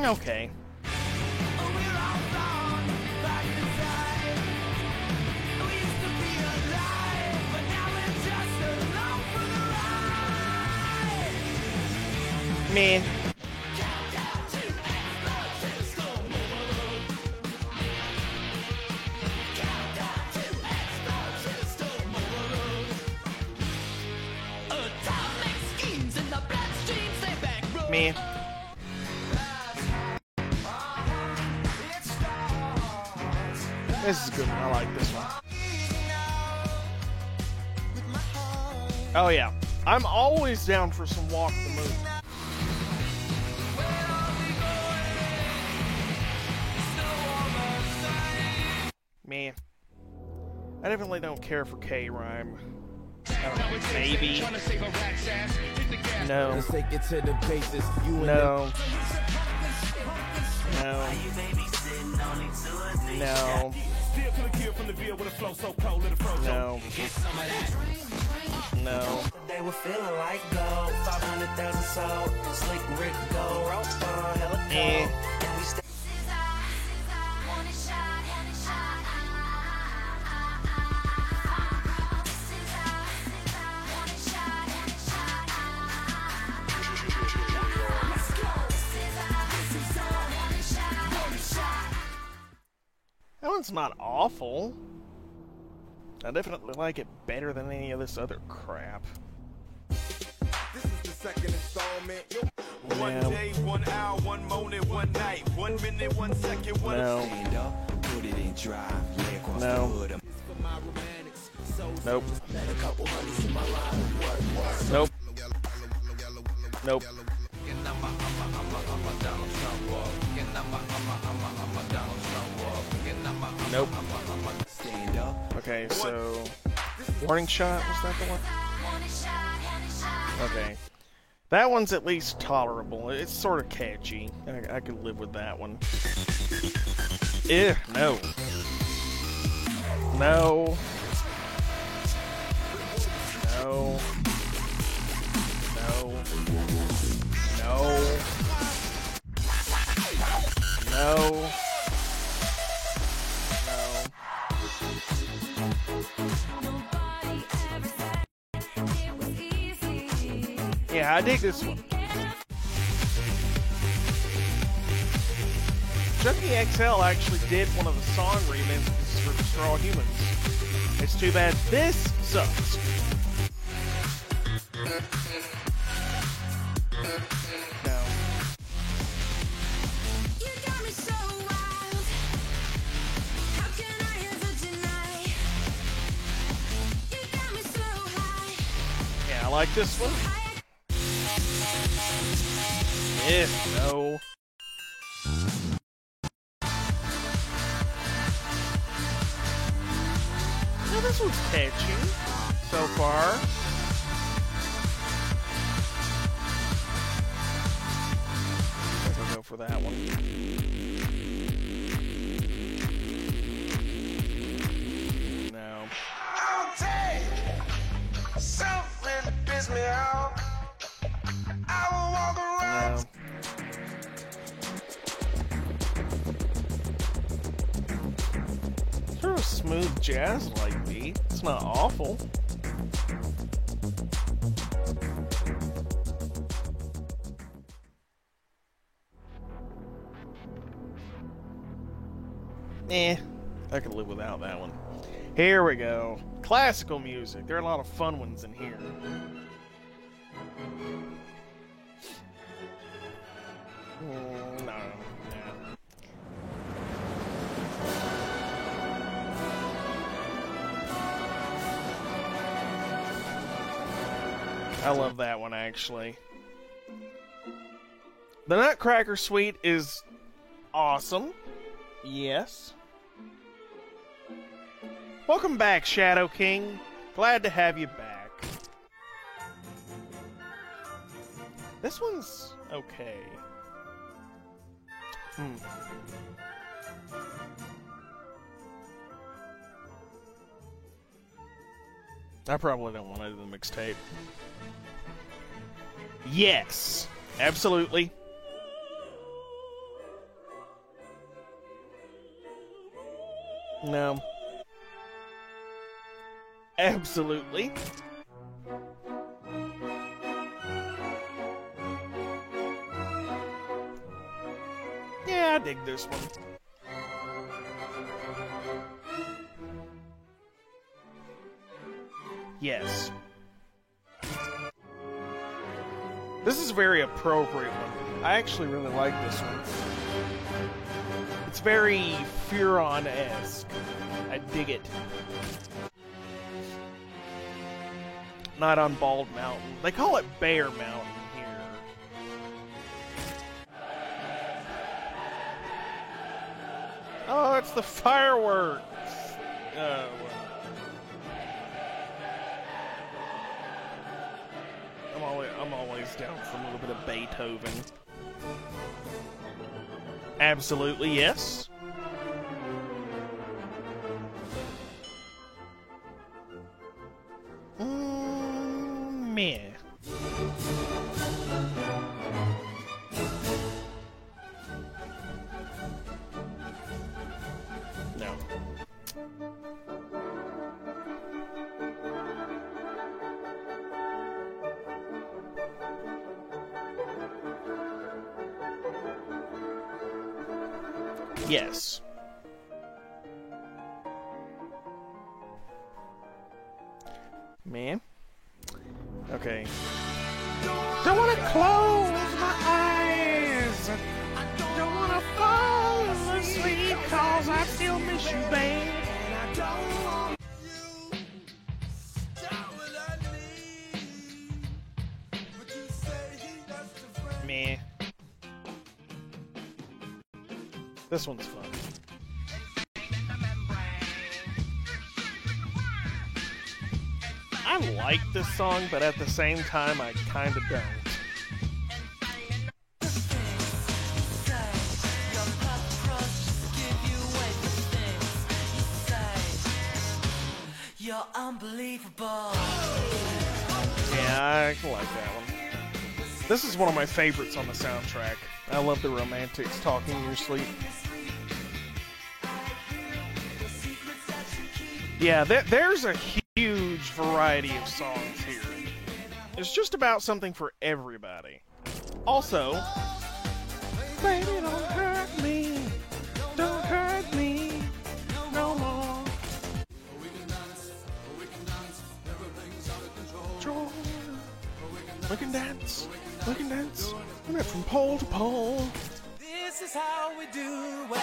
Okay. Man. Me. This is a good one. I like this one. Oh yeah. I'm always down for some Walk the Moon. Me. I definitely don't care for K-Rhyme. I don't know, maybe. No. Let's take it to the basis. No. No. No. No. No. They were feeling like gold. 500,000 sold. Slick Rick gold. Rope on hella cold. And we stay. one's not awful. I definitely like it better than any of this other crap. This is the second installment. One day, 1 hour, 1 moment, 1 night, 1 minute, 1 second, 1 stand up, put it in drive, lay across the hood. Nope. Nope. Nope. Nope. Okay, so warning shot, was that the one? Okay. That one's at least tolerable. It's sort of catchy. I could live with that one. No. No. No. No. No. No. Yeah, I dig this one. Junkie XL actually did one of the song remixes for Destroy All Humans. It's too bad this sucks. No. Yeah, I like this one. No. Now this one's catchy so far. I think I'll go for that one. No. I'll take something to piss me out. I will walk around. No. Sort of smooth jazz-like beat. It's not awful. I could live without that one. Here we go. Classical music. There are a lot of fun ones in here. No. I love that one, actually. The Nutcracker Suite is awesome. Yes. Welcome back, Shadow King. Glad to have you back. This one's okay. I probably don't want to do the mixtape. Yes, absolutely. No. Absolutely. Yeah, I dig this one. Yes. This is a very appropriate one. I actually really like this one. It's very Furon-esque. I dig it. Not on Bald Mountain. They call it Bear Mountain here. Oh, it's the fireworks. I'm always down for a little bit of Beethoven. Absolutely, yes. Meh. No. Yes. Okay. Don't want to close my eyes. Don't want to fall asleep, cause I still miss you, babe. Meh. This one's fun. I like this song, but at the same time, I kind of don't. You're unbelievable. Yeah, I like that one. This is one of my favorites on the soundtrack. I love the Romantics talking in your sleep. Yeah, there's a huge variety of songs here. It's just about something for everybody. Also, baby, don't hurt me. Don't hurt me no more. We can dance. We can dance. We went from pole to pole. This is how we do it.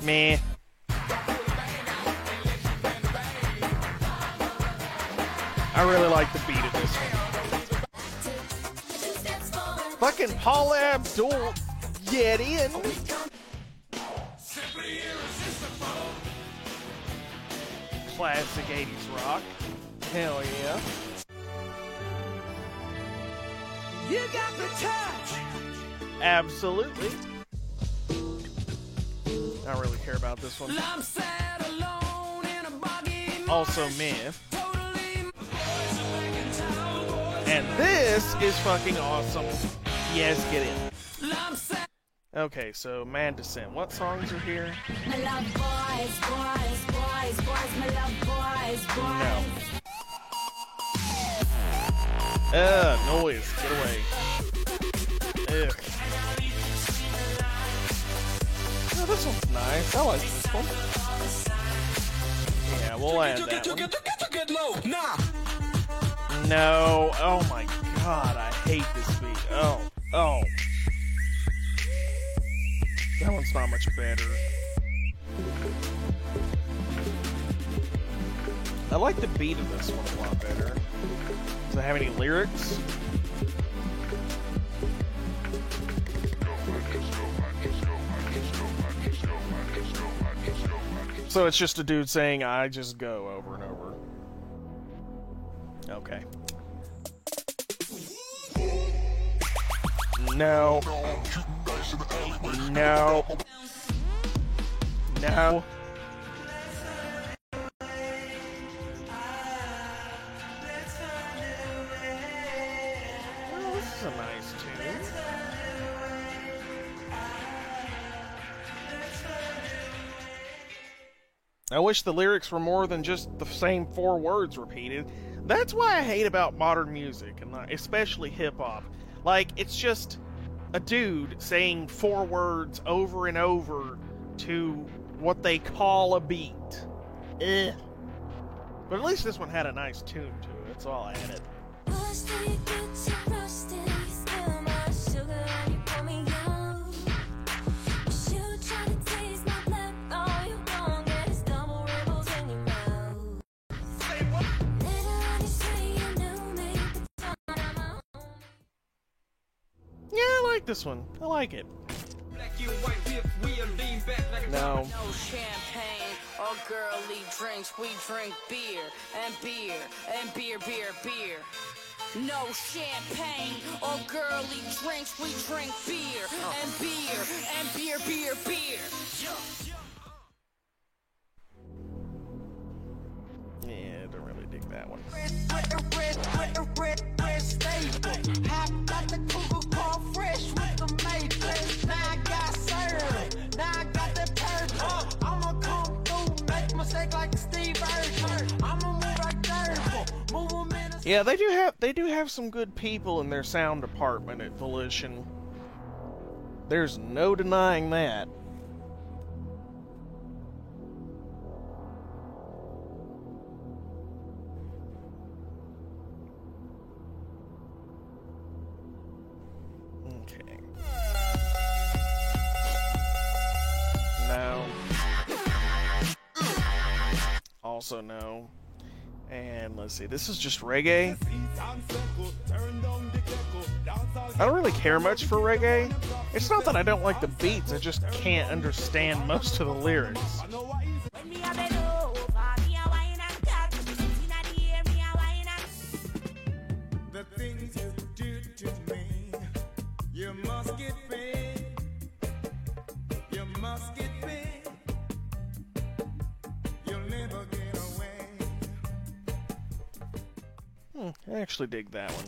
Meh. I really like the beat of this one. Fucking Paula Abdul, get in. Classic 80s rock. Hell yeah. You got the touch. Absolutely. I don't really care about this one. Also meh. And this is fucking awesome. Yes, get in. Okay, so Mad Descent. What songs are here? I love boys, boys, boys, boys. I love boys, boys. No. Noise. Get away. Ugh. Oh, this one's nice. I like this one. Yeah, we'll add that one. No. Oh my god, I hate this beat. Oh. That one's not much better. I like the beat of this one a lot better. Does it have any lyrics? So it's just a dude saying, I just go, over and over. Okay. No. No. No. Well, this is a nice tune. I wish the lyrics were more than just the same 4 words repeated. That's why I hate about modern music, and especially hip-hop. Like, it's just a dude saying 4 words over and over to what they call a beat. Ugh. But at least this one had a nice tune to it. That's all I added. Yeah, I like this one. I like it. No. No champagne or girly drinks. We drink beer and beer and beer, beer, beer. No champagne or girly drinks. We drink beer and beer and beer, beer, beer. Yeah, I don't really dig that one. Yeah, they do have some good people in their sound department at Volition. There's no denying that. also know. And let's see, this is just reggae. I don't really care much for reggae. It's not that I don't like the beats, I just can't understand most of the lyrics. The things you do to me, you must get paid. You must get paid. You'll never get away. I actually dig that one.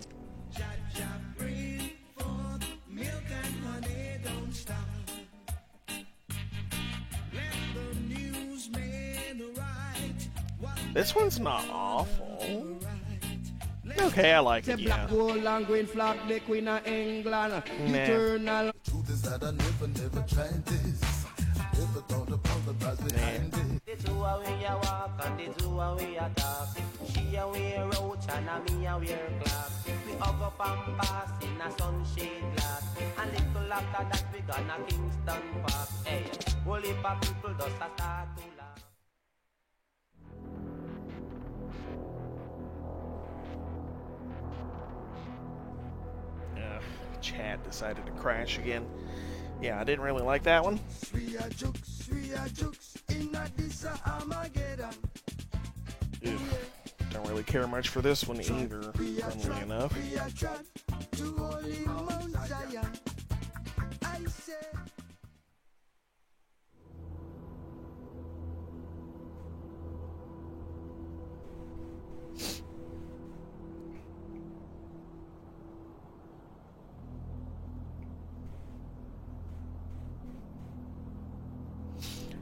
This one's not awful. Okay, I like it, yeah. Nah. Truth is that I never tried this. Never thought about the price behind it. The two away you walk and the two away you talk. She away roach and me away clock. We hug up and pass in a sunshade glass. And little after that we gonna Kingston Park. Hey, whole heap of people just a start to laugh. Chat decided to crash again. Yeah, I didn't really like that one. Ew, don't really care much for this one either, funnily enough.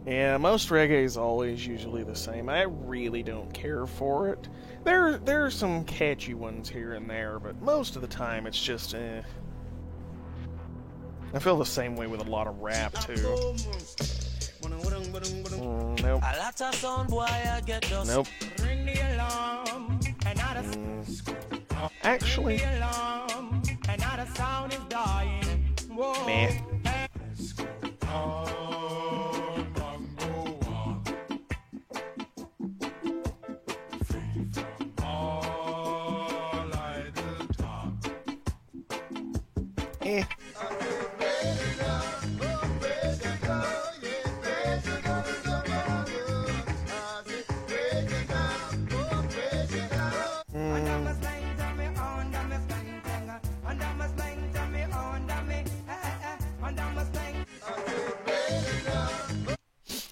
Yeah, most reggae is always usually the same. I really don't care for it. There are some catchy ones here and there, but most of the time it's just, I feel the same way with a lot of rap, too. Nope. Nope. Actually, meh.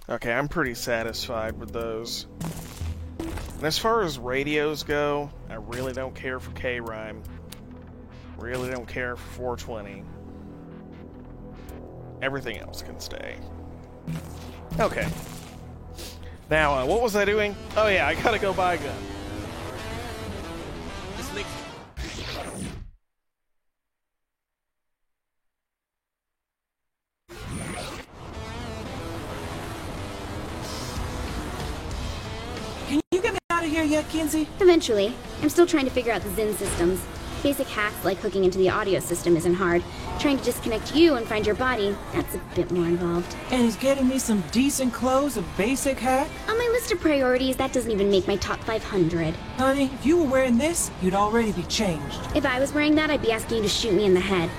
Okay, I'm pretty satisfied with those. And as far as radios go, I really don't care for K-Rhyme. Really don't care for 420. Everything else can stay. Okay. Now, what was I doing? Oh yeah, I gotta go buy a gun. Can you get me out of here yet, Kinsey? Eventually. I'm still trying to figure out the Zin systems. Basic hacks like hooking into the audio system isn't hard. Trying to disconnect you and find your body, that's a bit more involved. And is getting me some decent clothes a basic hack? On my list of priorities, that doesn't even make my top 500. Honey, if you were wearing this, you'd already be changed. If I was wearing that, I'd be asking you to shoot me in the head.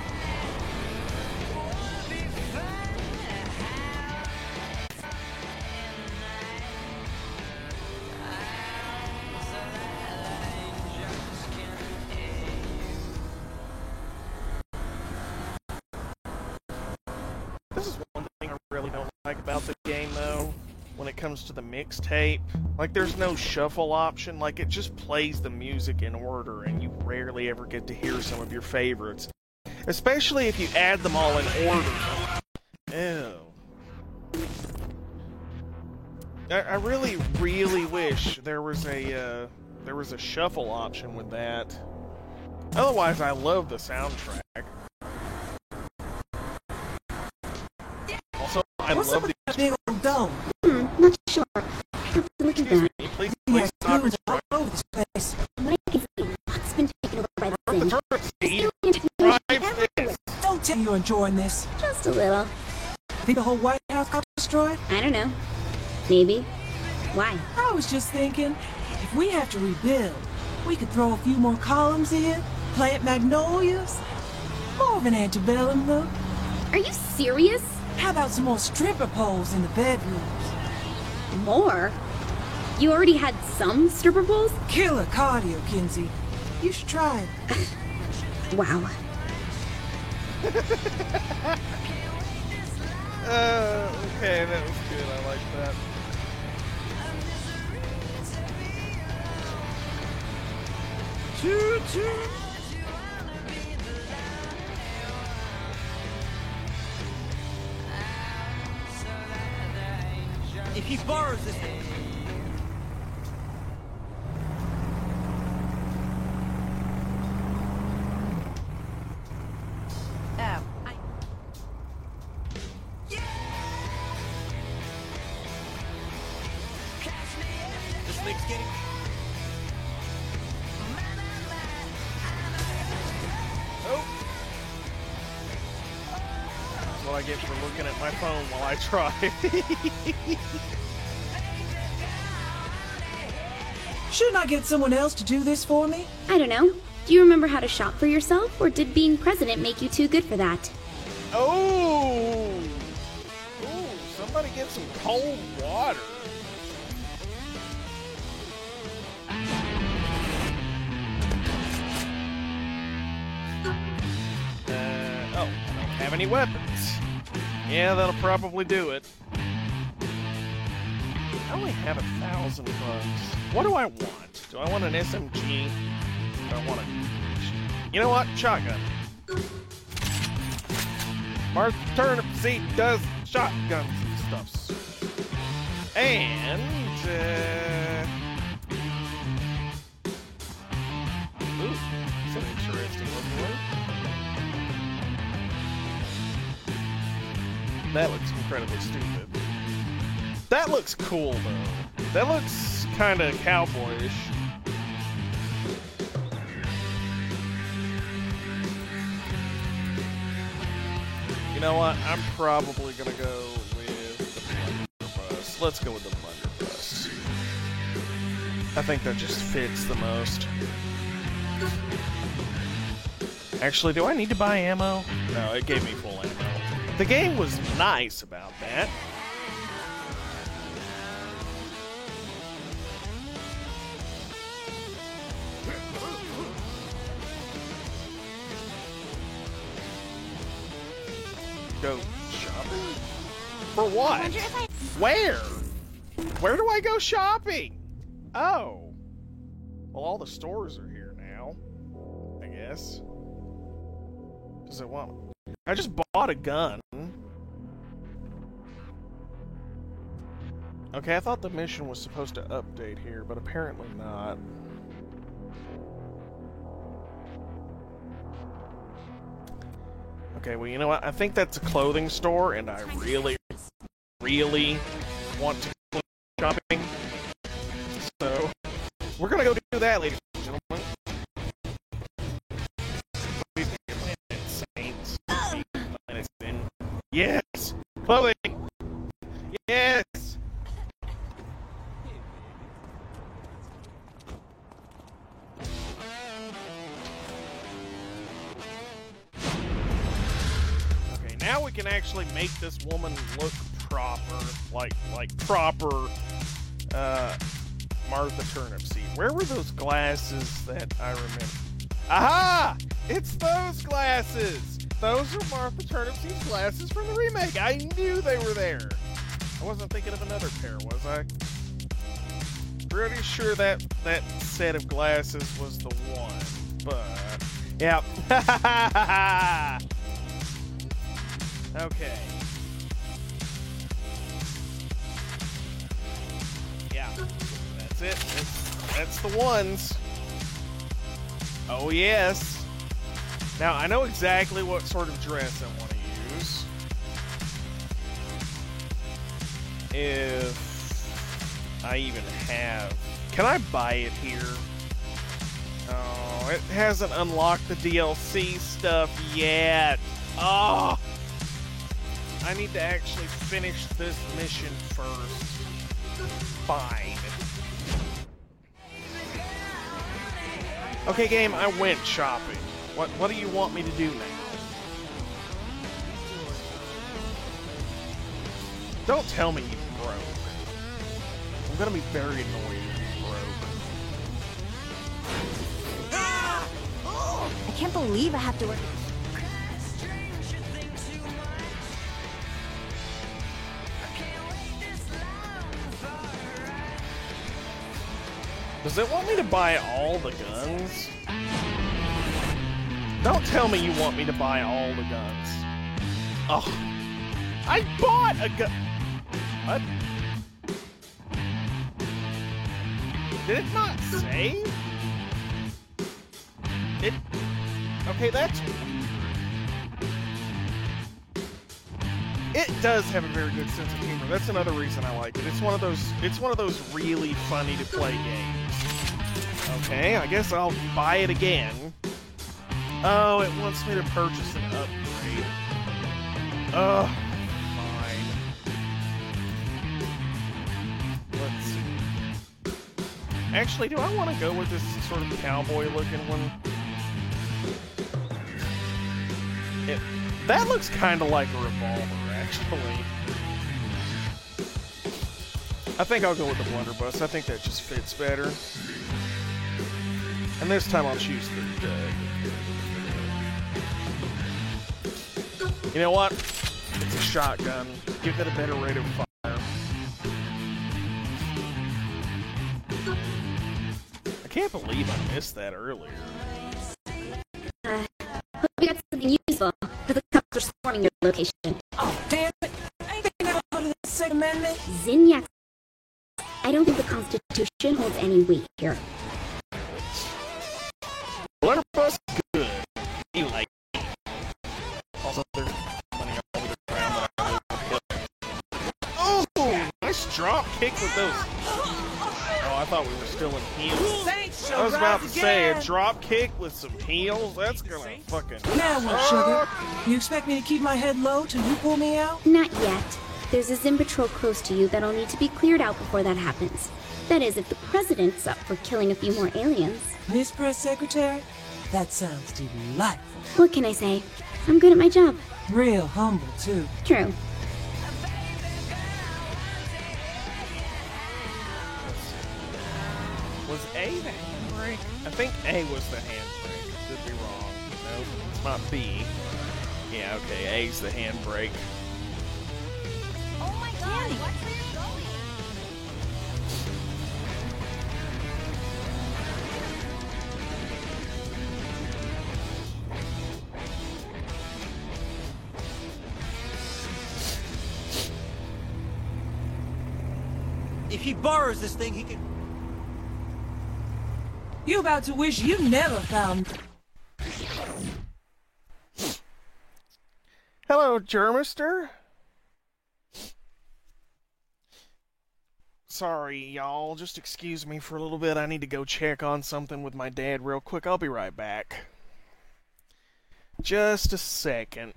This is one thing I really don't like about the game, though, when it comes to the mixtape. Like, there's no shuffle option. Like, it just plays the music in order, and you rarely ever get to hear some of your favorites. Especially if you add them all in order. Ew. I really, really wish there was a shuffle option with that. Otherwise, I love the soundtrack. Also, I love the big old dome. Not sure. Look at that. Please stop it. What I can see, what's been taken over by the Zin. Don't tell me you're enjoying this. Just a little. Think the whole White House got destroyed? I don't know. Maybe. Why? I was just thinking, if we have to rebuild, we could throw a few more columns in, plant magnolias. More of an antebellum look. Are you serious? How about some more stripper poles in the bedrooms? More? You already had some stripper poles? Killer cardio, Kinsey. You should try it. Wow. Okay, that was good. I like that. Choo choo. If he borrows this... This thing's getting... That's what I get for looking at my phone while I try. Shouldn't I get someone else to do this for me? I don't know. Do you remember how to shop for yourself, or did being president make you too good for that? Oh! Ooh, somebody get some cold water. Oh, I don't have any weapons. Yeah, that'll probably do it. I only have 1,000 bucks. What do I want? Do I want an SMG? Do I want a... You know what? Shotgun. Martha Turnip Seed does shotguns and stuffs. And, ooh, that's an interesting looking one. That looks incredibly stupid. That looks cool, though. That looks kind of cowboyish. You know what? I'm probably going to go with the blunderbuss. Let's go with the blunderbuss. I think that just fits the most. Actually, do I need to buy ammo? No, it gave me full ammo. The game was nice about that. Go shopping? For what? Where? Where do I go shopping? Oh. Well, all the stores are here now, I guess. Does it want... I just bought a gun. Okay, I thought the mission was supposed to update here, but apparently not. Okay, well, you know what? I think that's a clothing store, and I really, really want to go shopping. So, we're gonna go do that, ladies and gentlemen. Yes! Chloe! Yes! Okay, now we can actually make this woman look proper, like proper, Martha Turnipseed. Where were those glasses that I remember? Aha! It's those glasses! Those are Martha Turnipseed's glasses from the remake. I knew they were there. I wasn't thinking of another pair, was I? Pretty sure that set of glasses was the one, but yeah. Okay. Yeah, that's it. That's the ones. Oh yes. Now, I know exactly what sort of dress I want to use. If I even have... Can I buy it here? Oh, it hasn't unlocked the DLC stuff yet. Oh! I need to actually finish this mission first. Fine. Okay, game, I went shopping. What do you want me to do now? Don't tell me you broke. I'm gonna be very annoyed if you broke. I can't believe I have to work. Does it want me to buy all the guns? Don't tell me you want me to buy all the guns. Oh, I bought a gun. What? Did it not save? It. Okay, that's. It does have a very good sense of humor. That's another reason I like it. It's one of those really funny to play games. Okay, I guess I'll buy it again. Oh, it wants me to purchase an upgrade. Ugh, fine. Let's see. Actually, do I want to go with this sort of cowboy-looking one? That looks kind of like a revolver, actually. I think I'll go with the blunderbuss. I think that just fits better. And this time I'll choose the... You know what? It's a shotgun. Give it a better rate of fire. I can't believe I missed that earlier. Hope you got something useful, but the cops are swarming your location. Oh, damn it! Ain't they never go to the Second Amendment? Zinyak. I don't think the Constitution holds any weight here. Blunderbuss, good. You like it. Also, there's money all over the ground that I really. Oh, nice drop kick with those. Oh, I thought we were still in heels. I was about to say, a drop kick with some heels? That's gonna fucking... Now what, sugar? You expect me to keep my head low till you pull me out? Not yet. There's a Zim patrol close to you that'll need to be cleared out before that happens. That is, if the president's up for killing a few more aliens. Miss Press Secretary? That sounds delightful. What can I say? I'm good at my job. Real humble, too. True. Was A the handbrake? I think A was the handbrake. Could be wrong. No, it's not B. Yeah, okay, A's the handbrake. Oh my god, watch where you're going! If he borrows this thing, he can... You about to wish you never found... Hello, Germister. Sorry, y'all. Just excuse me for a little bit. I need to go check on something with my dad real quick. I'll be right back. Just a second.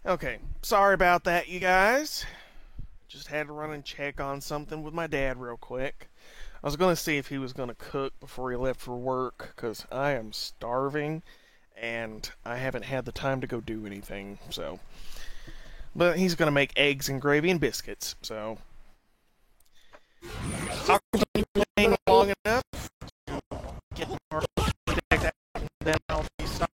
Okay, sorry about that, you guys. Just had to run and check on something with my dad real quick. I was going to see if he was going to cook before he left for work, because I am starving, and I haven't had the time to go do anything, so. But he's going to make eggs and gravy and biscuits, so. I'll continue playing long enough. Get more decked out, and then I'll be stopping.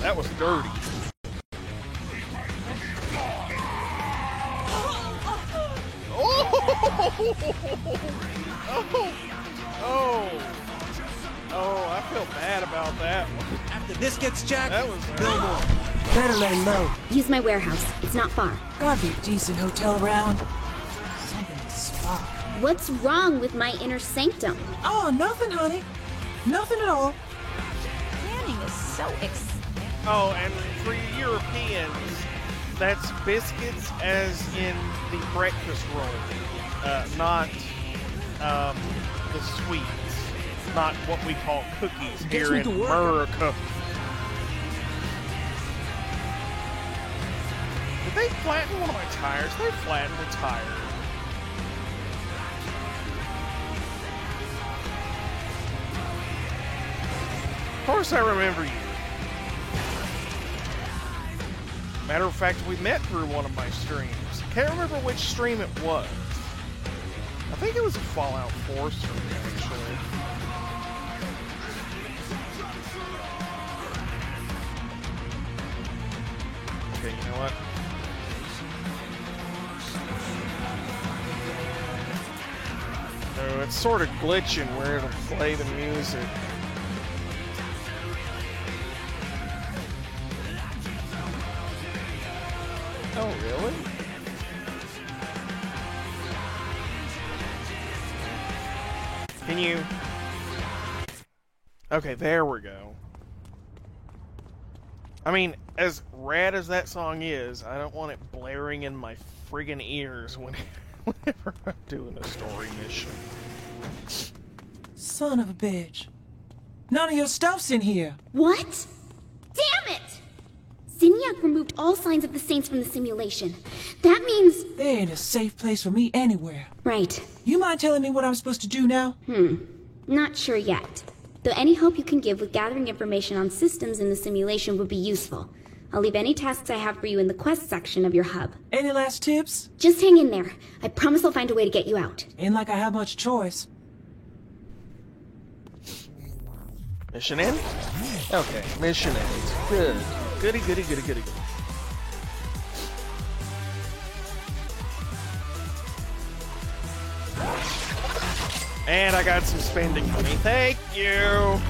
That was dirty. Oh, I feel bad about that one. After this gets jacked, that was no more. Better lay low. Use my warehouse. It's not far. Gotta be a decent hotel around. Something to spot. What's wrong with my inner sanctum? Oh, nothing, honey. Nothing at all. Planning is so exciting. Oh, and for Europeans, that's biscuits as in the breakfast roll, not the sweets, not what we call cookies here in America. Did they flatten one of my tires? They flattened the tire. Of course I remember you. Matter of fact, we met through one of my streams. Can't remember which stream it was. I think it was a Fallout 4 stream, actually. Okay, you know what? Oh, it's sort of glitching where it'll play the music. Oh, really? Can you... Okay, there we go. I mean, as rad as that song is, I don't want it blaring in my friggin' ears whenever I'm doing a story mission. Son of a bitch. None of your stuff's in here. What? Damn it! Zinyak removed all signs of the Saints from the simulation. That means... There ain't a safe place for me anywhere. Right. You mind telling me what I'm supposed to do now? Not sure yet. Though any help you can give with gathering information on systems in the simulation would be useful. I'll leave any tasks I have for you in the quest section of your hub. Any last tips? Just hang in there. I promise I'll find a way to get you out. Ain't like I have much choice. Mission in? Okay, mission ends. Good. Goody, goody, goody, goody, goody. And I got some spending money. Thank you!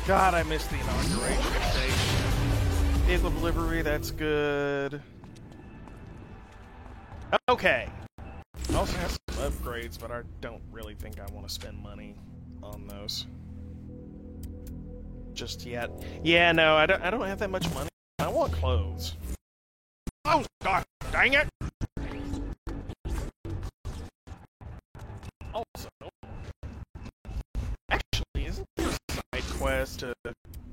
God, I missed the inauguration station. Vehicle delivery, that's good. Okay. I also have some upgrades, but I don't really think I want to spend money on those just yet. Yeah, no, I don't have that much money. I want clothes. Oh, God dang it! Also, actually, isn't there a side quest to...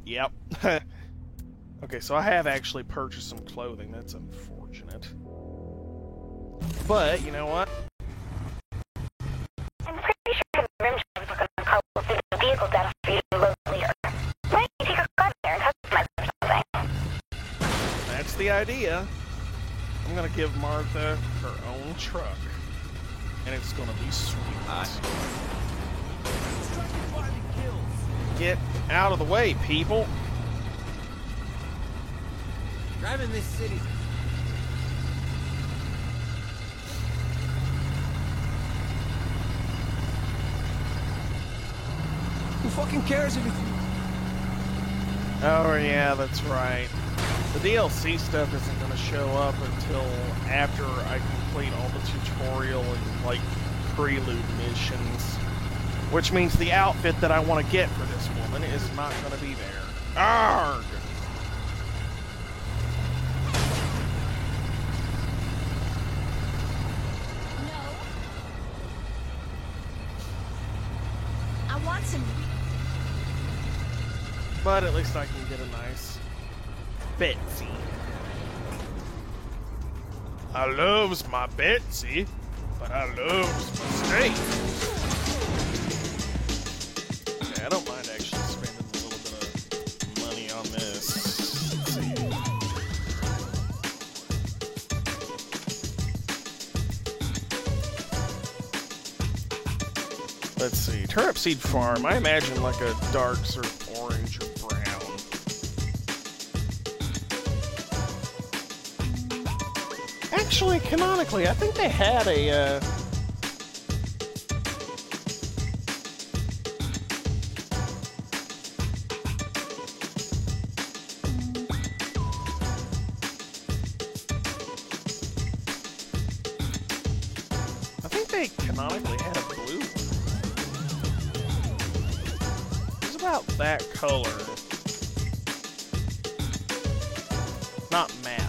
Yep. Okay, so I have actually purchased some clothing. That's unfortunate. But, you know what? I'm pretty sure the rim jobs are going to call the vehicle data for you to load later. Why don't you take a car there and customize it or something? That's the idea. I'm going to give Martha her own truck. And it's going to be sweet. Get out of the way, people. Driving this city. Who fucking cares if it's... Oh, yeah, that's right. The DLC stuff isn't going to show up until after I complete all the tutorial and, like, prelude missions. Which means the outfit that I want to get for this woman is not going to be there. Arrgh! I want some. But at least I can get a nice Betsy. I loves my Betsy, but I loves my steak. Okay, I don't mind actually spending a little bit of money on this. Let's see. Let's see. Turnip Seed Farm. I imagine like a dark sort of orange or brown. Actually, canonically, I think they had a, I think they canonically had a blue one. It was about that color. Not matte.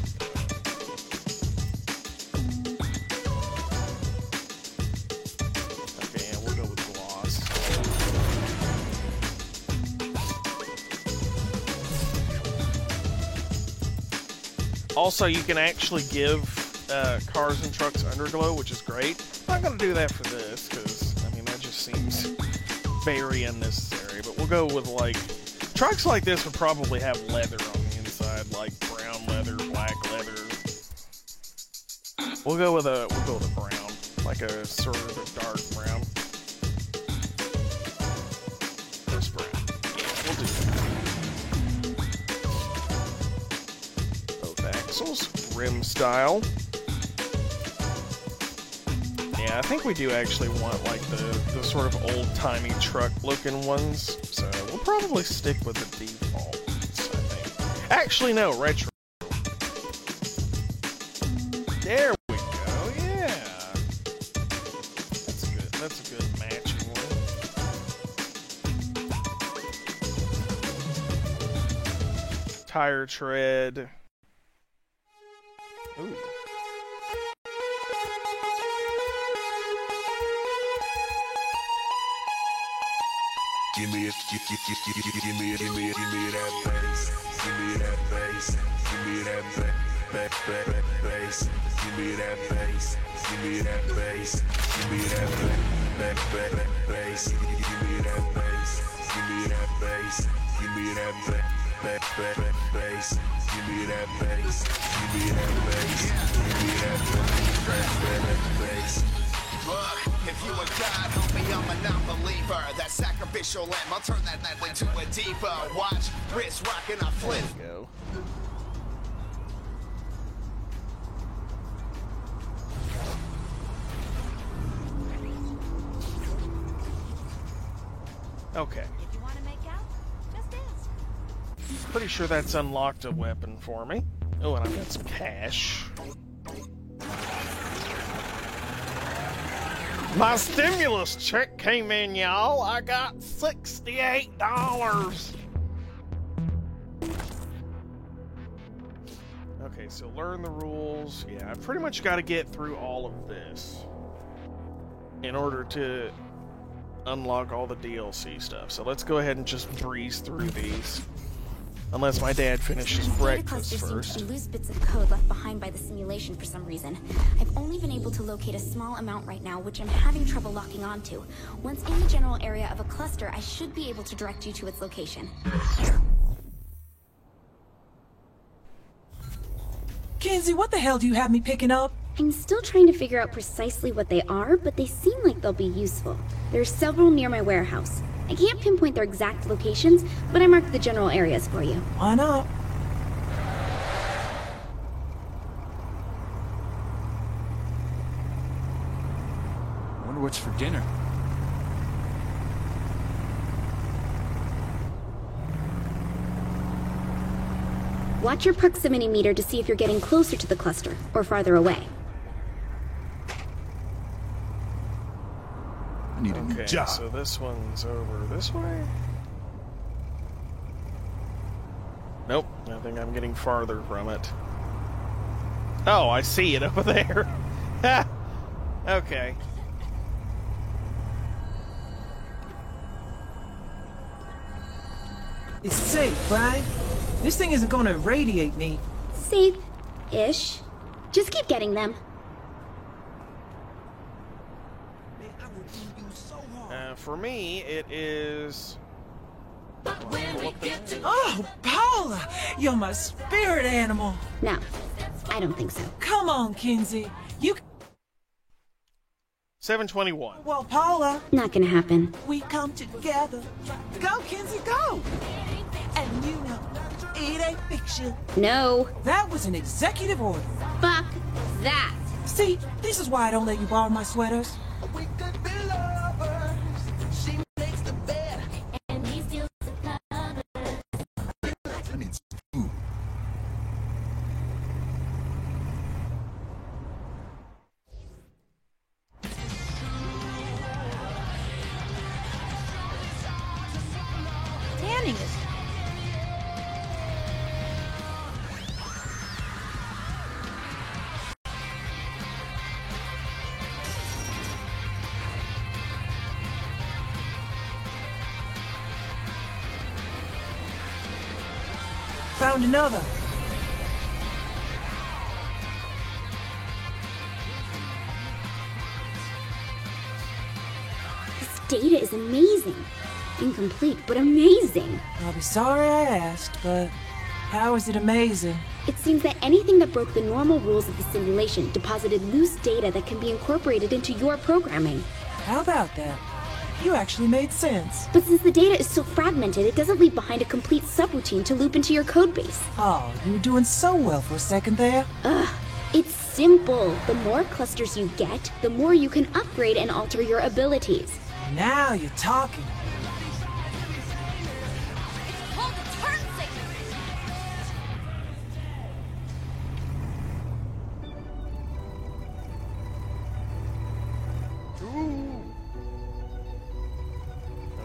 Also, you can actually give cars and trucks underglow, which is great. I'm not going to do that for this, because, I mean, that just seems very unnecessary. But we'll go with, like, trucks like this would probably have leather on the inside, like brown leather, black leather. We'll go with a brown, like a sort of a dark brown. This brown. Yeah, we'll do that. Axles, rim style. Yeah, I think we do actually want like the sort of old-timey truck-looking ones, so we'll probably stick with the defaults, I think. Actually, no, retro. There we go, yeah. That's good. That's a good matching one. Tire tread. Ooh. Give me that bass. Give me that bass. Give me that bass. Give me that bass. Give me that bass. Give me that bass. Give me that bass. Give me that bass. Give me that bass. Give me that bass. Give me that bass. Give me that bass. Look, if you a god, homie, I'm a non-believer. That sacrificial lamb, I'll turn that into a deeper. Watch, wrist rockin', I flip. There we go. Okay. If you want to make out, just ask. Pretty sure that's unlocked a weapon for me. Oh, and I've got some cash. My stimulus check came in, y'all. I got $68. Okay, so learn the rules. Yeah, I pretty much got to get through all of this in order to unlock all the DLC stuff. So let's go ahead and just breeze through these. Unless my dad finishes breakfast first. To lose bits of code left behind by the simulation for some reason. I've only been able to locate a small amount right now, which I'm having trouble locking onto. Once in the general area of a cluster, I should be able to direct you to its location. Kenzie, what the hell do you have me picking up? I'm still trying to figure out precisely what they are, but they seem like they'll be useful. There are several near my warehouse. I can't pinpoint their exact locations, but I marked the general areas for you. Why not? I wonder what's for dinner. Watch your proximity meter to see if you're getting closer to the cluster or farther away. I need a new job. So this one's over this way? Nope, I think I'm getting farther from it. Oh, I see it over there. Ha! Okay. It's safe, right? This thing isn't gonna irradiate me. Safe-ish. Just keep getting them. For me, it is... Oh, Paula! You're my spirit animal! No, I don't think so. Come on, Kinzie. You... 721. Well, Paula... Not gonna happen. We come together. Go, Kinzie, go! And you know, it ain't fiction. No. That was an executive order. Fuck that. See, this is why I don't let you borrow my sweaters. We could be lovers. She makes the bed, and he steals the covers. I need some food. Tanning is... Found another. This data is amazing. Incomplete, but amazing. I'll be sorry I asked, but how is it amazing? It seems that anything that broke the normal rules of the simulation deposited loose data that can be incorporated into your programming. How about that? You actually made sense. But since the data is so fragmented, it doesn't leave behind a complete subroutine to loop into your codebase. Oh, you were doing so well for a second there. Ugh, it's simple. The more clusters you get, the more you can upgrade and alter your abilities. Now you're talking. Hold the turn signal!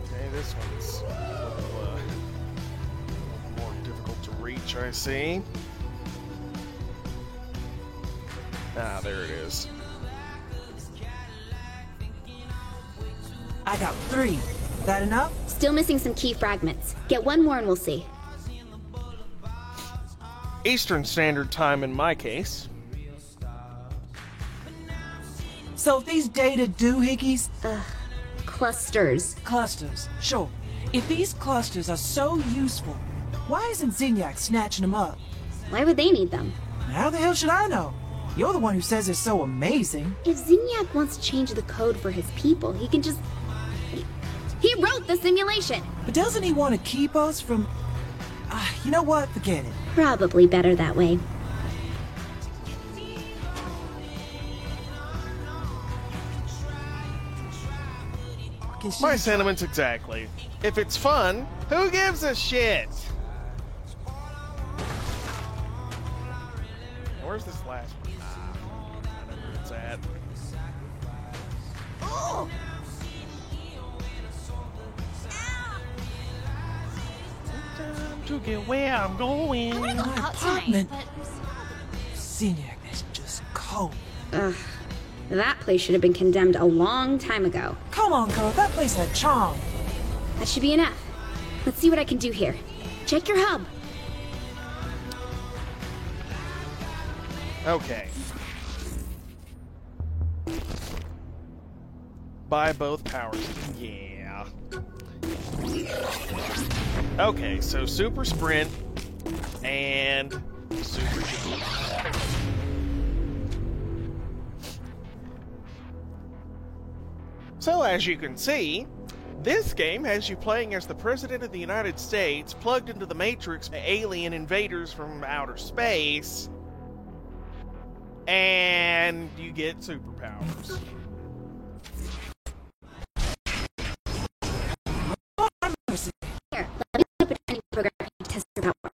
Okay, this one's a little more difficult to reach, I see. Ah, there it is. I got 3. That enough? Still missing some key fragments. Get one more and we'll see. Eastern Standard Time in my case. So if these data doohickeys... Clusters. Clusters, sure. If these clusters are so useful, why isn't Zinyak snatching them up? Why would they need them? How the hell should I know? You're the one who says it's so amazing. If Zinyak wants to change the code for his people, he can just... He wrote the simulation! But doesn't he want to keep us from... you know what? Forget it. Probably better that way. My sentiments exactly. If it's fun, who gives a shit? Where's this last one? I know where it's at. Oh! Time to get where I'm going. I want to go My out apartment. tonight, but... Zinyak is just cold. Ugh. That place should have been condemned a long time ago. Come on, girl. That place had charm. That should be enough. Let's see what I can do here. Check your hub. Okay. Buy both powers. Yeah. Okay, so super sprint and super jump. So as you can see, this game has you playing as the President of the United States plugged into the Matrix by alien invaders from outer space, and you get superpowers. Here, let me put up a training program to test your power.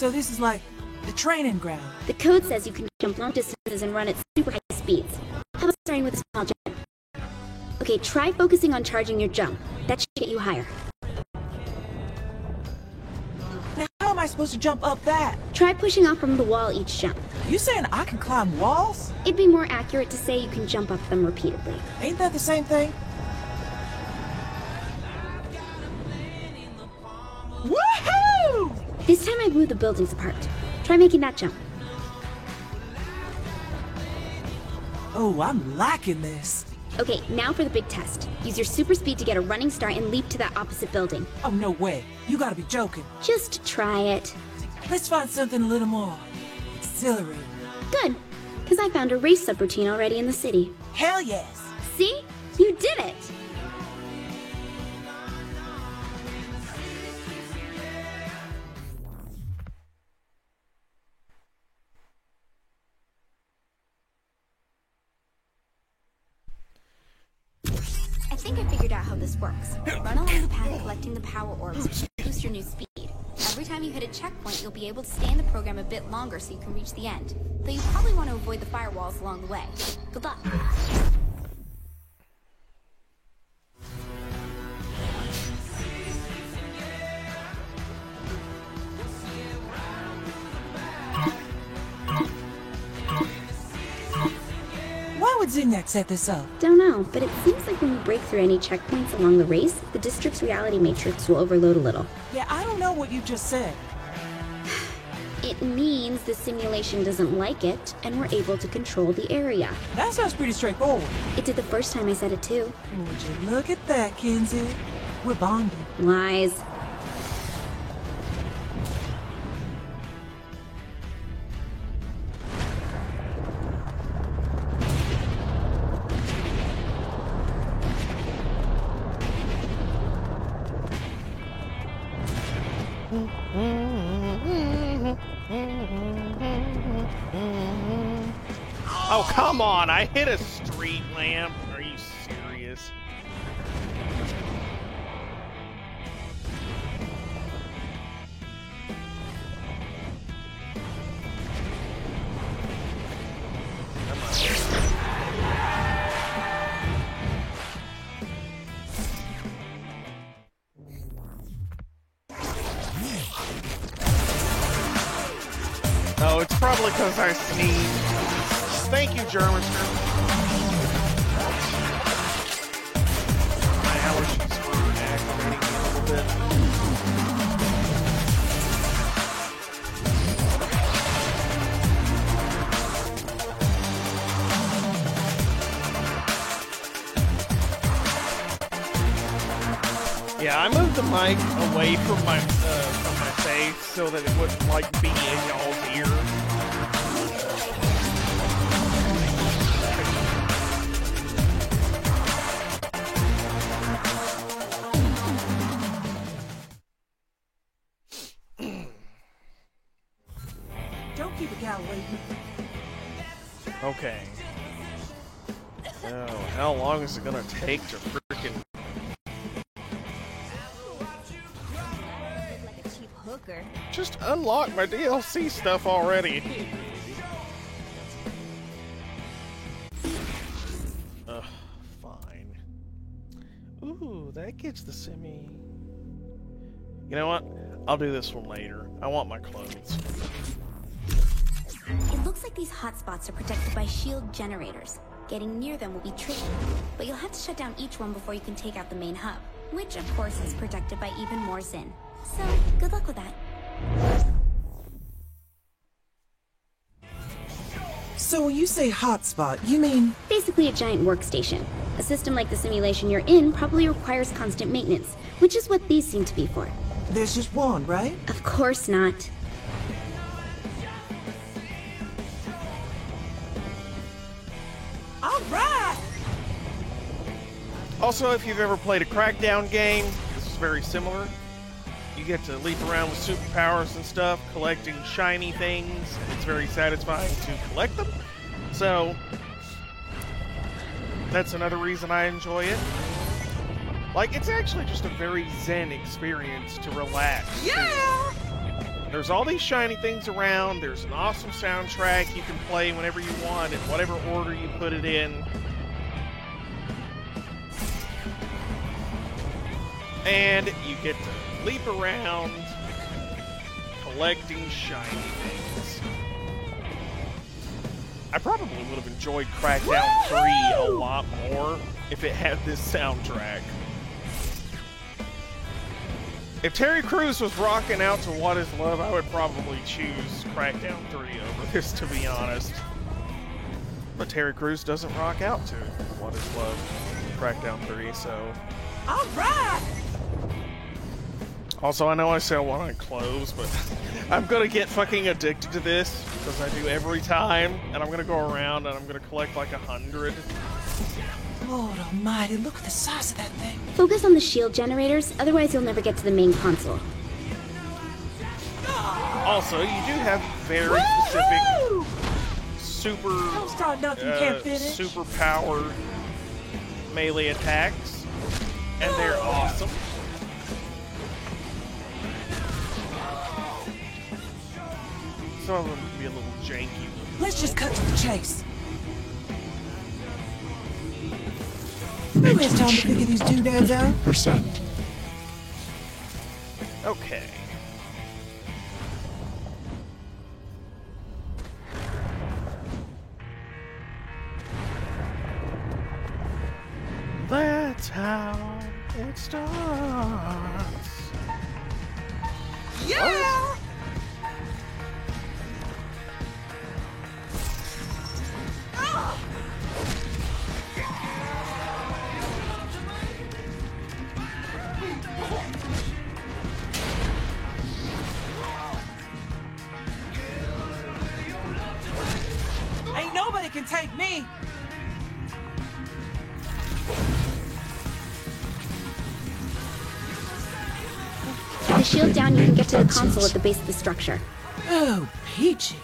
So this is like the training ground. The code says you can jump long distances and run at super high speeds. How about starting with a small jump? Okay, try focusing on charging your jump. That should get you higher. Now, how am I supposed to jump up that? Try pushing off from the wall each jump. You saying I can climb walls? It'd be more accurate to say you can jump up them repeatedly. Ain't that the same thing? Woohoo! This time I blew the buildings apart. Try making that jump. Oh, I'm liking this. Okay, now for the big test. Use your super speed to get a running start and leap to that opposite building. Oh, no way. You gotta be joking. Just try it. Let's find something a little more exhilarating. Good, because I found a race subroutine already in the city. Hell yes. See? You did it! I think I figured out how this works. Run along the path collecting the power orbs, which boost your new speed. Every time you hit a checkpoint, you'll be able to stay in the program a bit longer so you can reach the end. Though you probably want to avoid the firewalls along the way. Good luck. Why would Zinyak set this up? Don't know, but it seems like when you break through any checkpoints along the race, the district's reality matrix will overload a little. Yeah, I don't know what you just said. It means the simulation doesn't like it, and we're able to control the area. That sounds pretty straightforward. It did the first time I said it too. Would you look at that, Kinzie? We're bonded. Lies. Oh, come on! I hit a street lamp. Are you serious? Oh, it's probably because I sneezed. Thank you, Germister. My allergies were aggravating me a little bit. Yeah, I moved the mic away from my face so that it wouldn't like be in y'all's ear. Don't keep a cow waiting. Okay. Oh, how long is it gonna take to freaking... Just unlock my DLC stuff already. Ugh, fine. Ooh, that gets the semi... You know what? I'll do this one later. I want my clothes. It looks like these hotspots are protected by shield generators. Getting near them will be tricky, but you'll have to shut down each one before you can take out the main hub, which of course is protected by even more Zin. So, good luck with that. So when you say hotspot, you mean... Basically a giant workstation. A system like the simulation you're in probably requires constant maintenance, which is what these seem to be for. There's just one, right? Of course not. Alright! Also, if you've ever played a Crackdown game, this is very similar. You get to leap around with superpowers and stuff, collecting shiny things. It's very satisfying to collect them. So, that's another reason I enjoy it. Like, it's actually just a very zen experience to relax. Yeah! There's all these shiny things around. There's an awesome soundtrack you can play whenever you want, in whatever order you put it in. And you get to leap around collecting shiny things. I probably would have enjoyed Crackdown 3 a lot more if it had this soundtrack. If Terry Crews was rocking out to What Is Love, I would probably choose Crackdown 3 over this, to be honest. But Terry Crews doesn't rock out to What Is Love, Crackdown 3, so... Alright! Also, I know I say I want to close, but I'm gonna get fucking addicted to this, because I do every time, and I'm gonna go around and I'm gonna collect like 100. Lord almighty, look at the size of that thing. Focus on the shield generators, otherwise you'll never get to the main console. Also, you do have very specific, super, Don't start nothing you can't finish. super powered melee attacks, and they're awesome. Some of them can be a little janky. Let's just cut to the chase. Who has time to figure these doodads out? %. Okay. That's how it starts. Yeah! Ain't nobody can take me. With the shield down, you can get to the console at the base of the structure. Oh, peachy.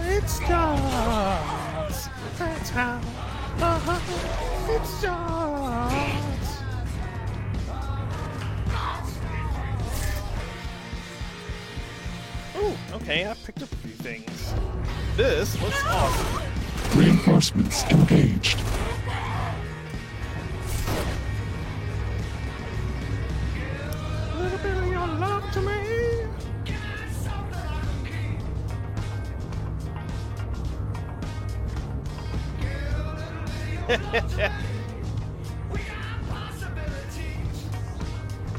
It starts. That's how it starts. Oh, okay, I picked up a few things. This looks awesome. Reinforcements engaged. A little bit of your love to me.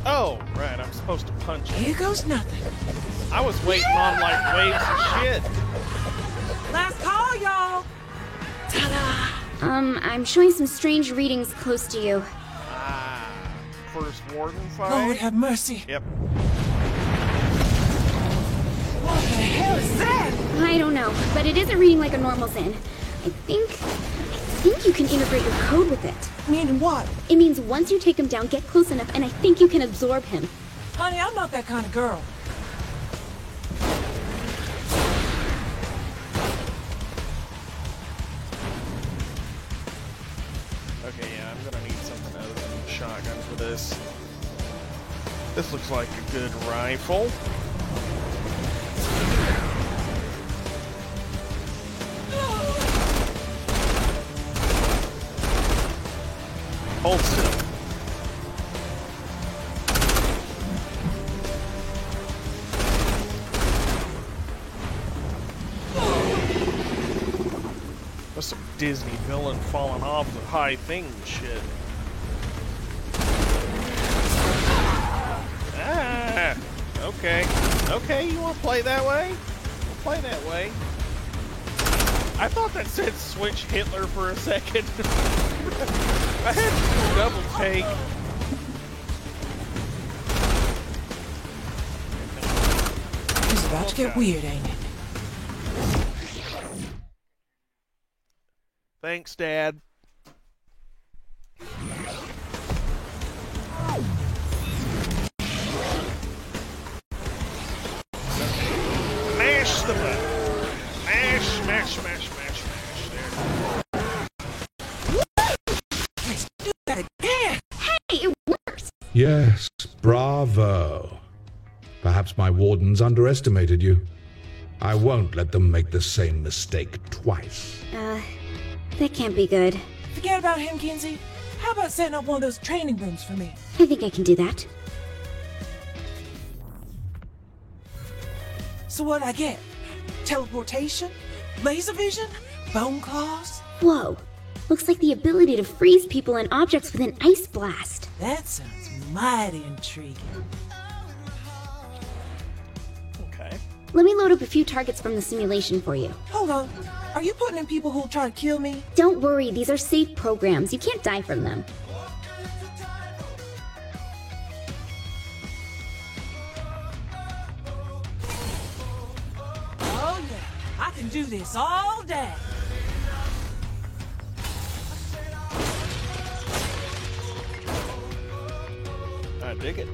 Oh, right, I'm supposed to punch it. Here goes nothing. I was waiting on like waves of shit. Last call, y'all. Ta-da! I'm showing some strange readings close to you. Ah, first warden fight? Lord have mercy. Yep. What the hell is that? I don't know, but it isn't reading like a normal Zen. I think you can integrate your code with it. Meaning what? It means once you take him down, get close enough, and I think you can absorb him. Honey, I'm not that kind of girl. Okay, yeah, I'm gonna need something other than a shotgun for this. This looks like a good rifle. Hold still. That's some Disney villain falling off the high thing shit. Ah, okay. Okay, you want to play that way? We'll play that way. I thought that said switch Hitler for a second. I had to double take. It's about to get weird, ain't it? Thanks, Dad. Man, do that again! Hey, it works! Yes, bravo. Perhaps my wardens underestimated you. I won't let them make the same mistake twice. That can't be good. Forget about him, Kinsey. How about setting up one of those training rooms for me? I think I can do that. So what'd I get? Teleportation? Laser vision? Bone claws? Whoa. Looks like the ability to freeze people and objects with an ice blast. That sounds mighty intriguing. Okay. Let me load up a few targets from the simulation for you. Hold on. Are you putting in people who'll try to kill me? Don't worry, these are safe programs. You can't die from them. Oh yeah, I can do this all day. I dig it.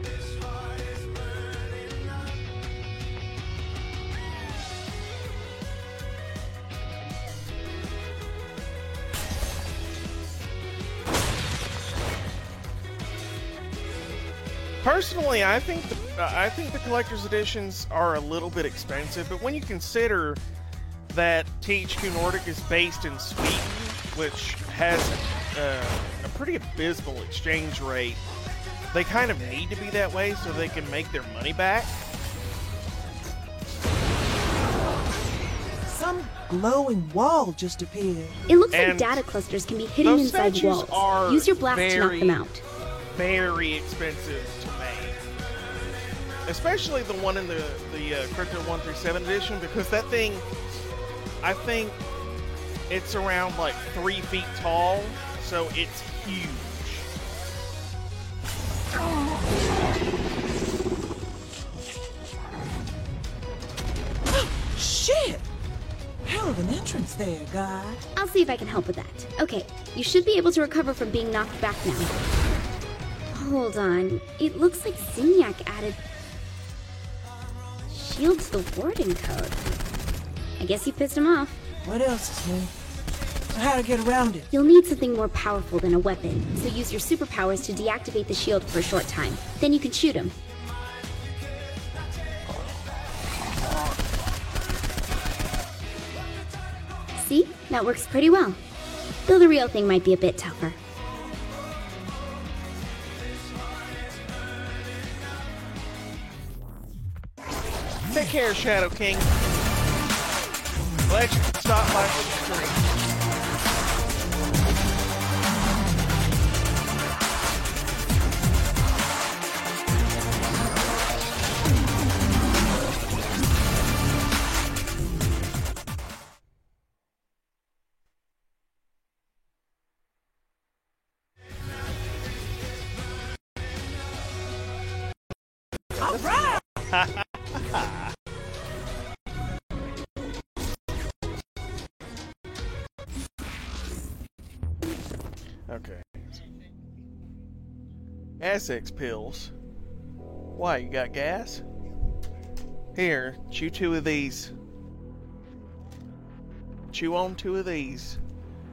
Personally, I think the collector's editions are a little bit expensive, but when you consider that THQ Nordic is based in Sweden, which has a pretty abysmal exchange rate, they kind of need to be that way so they can make their money back. Some glowing wall just appeared. It looks like data clusters can be hidden inside walls. Use your blast to knock them out. Very expensive to make, especially the one in the Crypto 137 edition, because that thing, I think it's around like 3 feet tall, so it's huge. Shit! Hell of an entrance there, guy. I'll see if I can help with that. Okay, you should be able to recover from being knocked back now. Hold on. It looks like Zinyak added shield to the warden code. I guess you pissed him off. What else is new? So how to get around it? You'll need something more powerful than a weapon, so use your superpowers to deactivate the shield for a short time. Then you can shoot him. See? That works pretty well. Though the real thing might be a bit tougher. Take care, Shadow King. Glad you could stop by for the stream. All right! Okay. Essex pills. Why, you got gas? Here, chew 2 of these. Chew on 2 of these.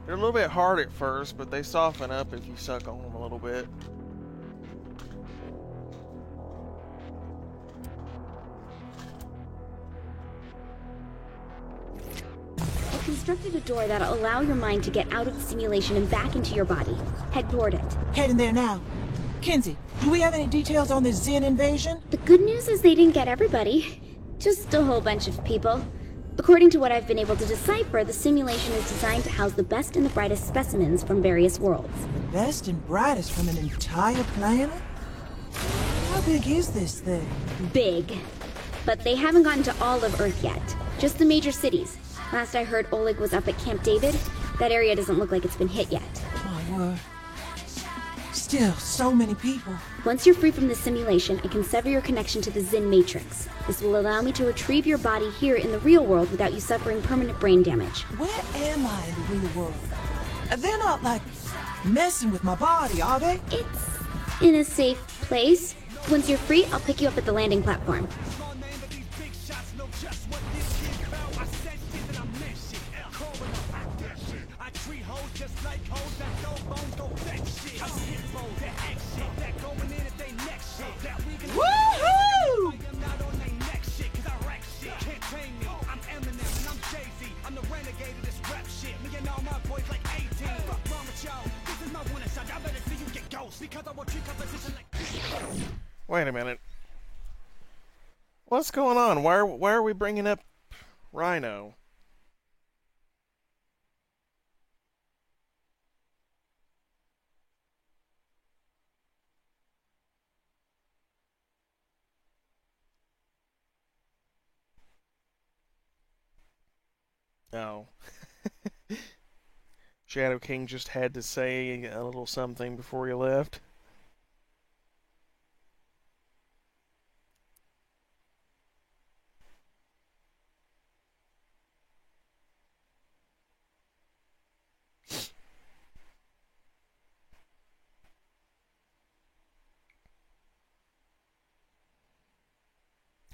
They're a little bit hard at first, but they soften up if you suck on them a little bit. I've constructed a door that'll allow your mind to get out of the simulation and back into your body. Head toward it. Heading there now. Kinsey, do we have any details on this Zen invasion? The good news is they didn't get everybody. Just a whole bunch of people. According to what I've been able to decipher, the simulation is designed to house the best and the brightest specimens from various worlds. The best and brightest from an entire planet? How big is this thing? Big. But they haven't gotten to all of Earth yet. Just the major cities. Last I heard, Oleg was up at Camp David. That area doesn't look like it's been hit yet. My word. Still, so many people. Once you're free from the simulation, I can sever your connection to the Zen Matrix. This will allow me to retrieve your body here in the real world without you suffering permanent brain damage. Where am I in the real world? They're not, like, messing with my body, are they? It's in a safe place. Once you're free, I'll pick you up at the landing platform. Woohoo! Wait a minute. What's going on? Why are we bringing up Rhino? Oh. Shadow King just had to say a little something before he left.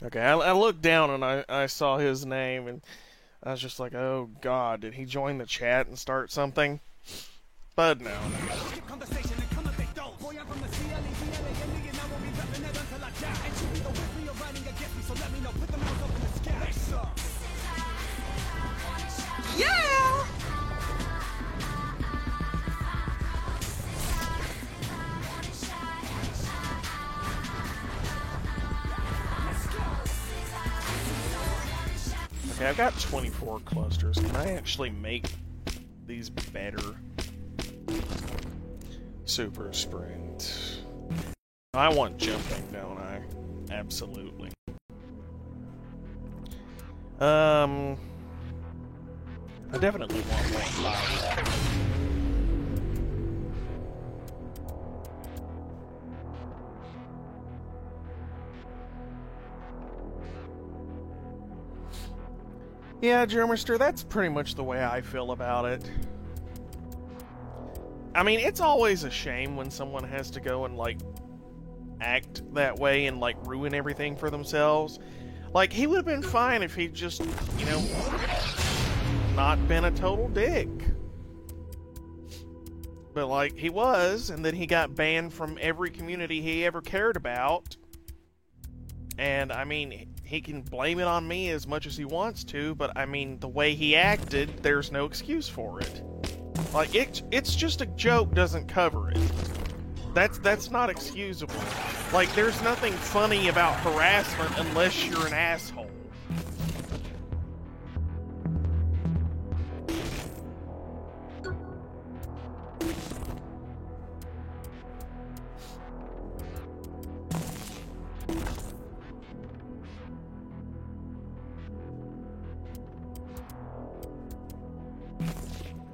Okay, I looked down and I saw his name and I was just like, oh god, did he join the chat and start something? But no. Yeah! Okay, I've got 24 clusters. Can I actually make these better? Super sprint. I want jumping, don't I? Absolutely. I definitely want more fire. Yeah, Germister, that's pretty much the way I feel about it. I mean, it's always a shame when someone has to go and, like, act that way and, like, ruin everything for themselves. Like, he would have been fine if he'd just, you know, not been a total dick. But, like, he was, and then he got banned from every community he ever cared about. And, I mean, he can blame it on me as much as he wants to, but, I mean, the way he acted, there's no excuse for it. Like, it's just a joke doesn't cover it. That's not excusable. Like, there's nothing funny about harassment unless you're an asshole.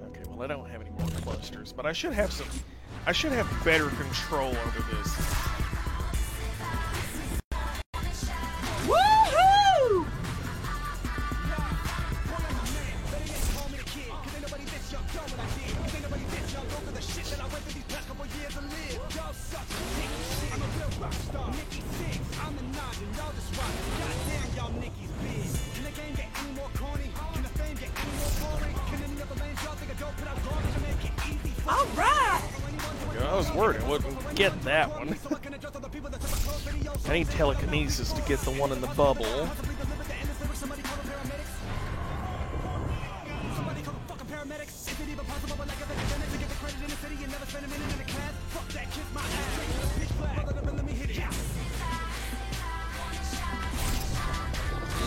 Okay, well, I don't have any more clusters, but I should have some... I should have better control over this. Woohoo! All right. I was worried I wouldn't get that one. I need telekinesis to get the one in the bubble.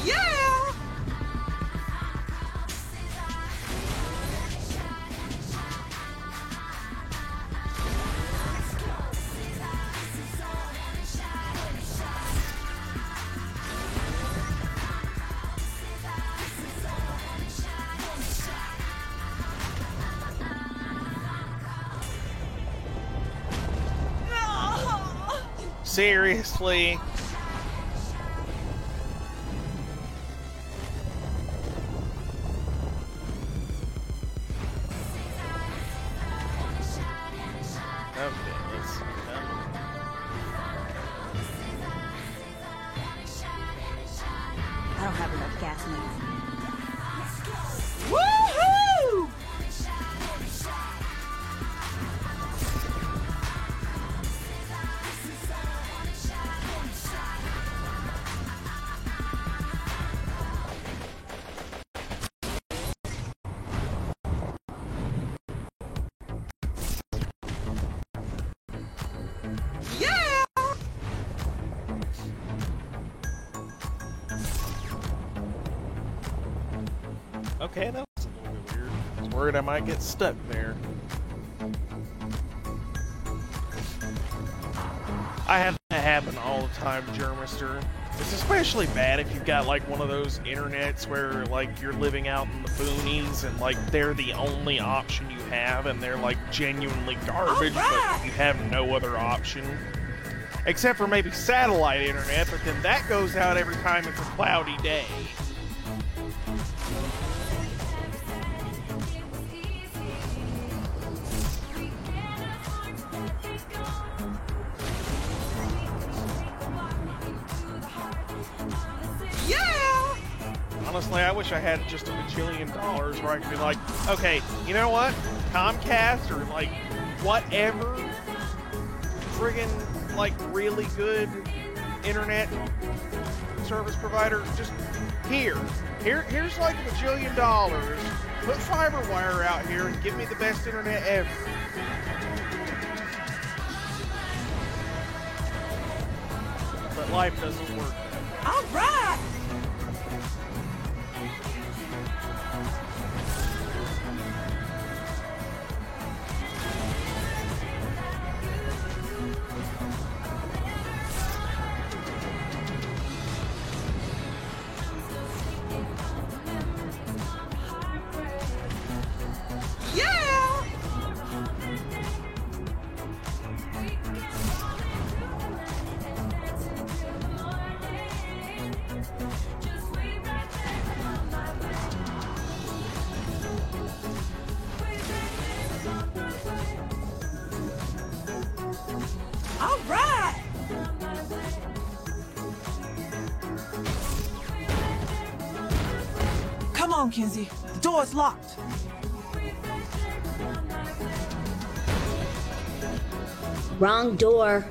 Yeah! Seriously? I don't have enough gas now. Woohoo! Okay, that was a little bit weird. I was worried I might get stuck there. I have that happen all the time, Germister. It's especially bad if you've got like one of those internets where like you're living out in the boonies and like they're the only option you have and they're like genuinely garbage, but you have no other option. Except for maybe satellite internet, but then that goes out every time it's a cloudy day. Yeah! Honestly, I wish I had just $1 bajillion where I could be like, okay, you know what? Comcast or like whatever friggin' like really good internet service provider, just here's like $1 bajillion. Put fiber wire out here and give me the best internet ever. But life doesn't work. All right. All right. Come on, Kinsey. The door's locked. Wrong door.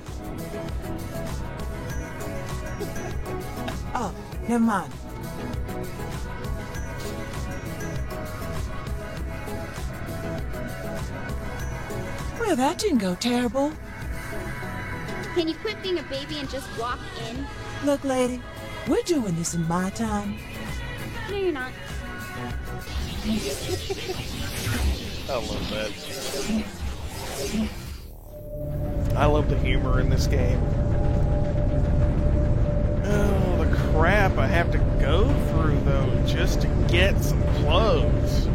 Oh, never mind. Well, that didn't go terrible. Can you quit being a baby and just walk in? Look, lady, we're doing this in my time. No, you're not. I love that. I love the humor in this game. Oh, the crap I have to go through, though, just to get some clothes.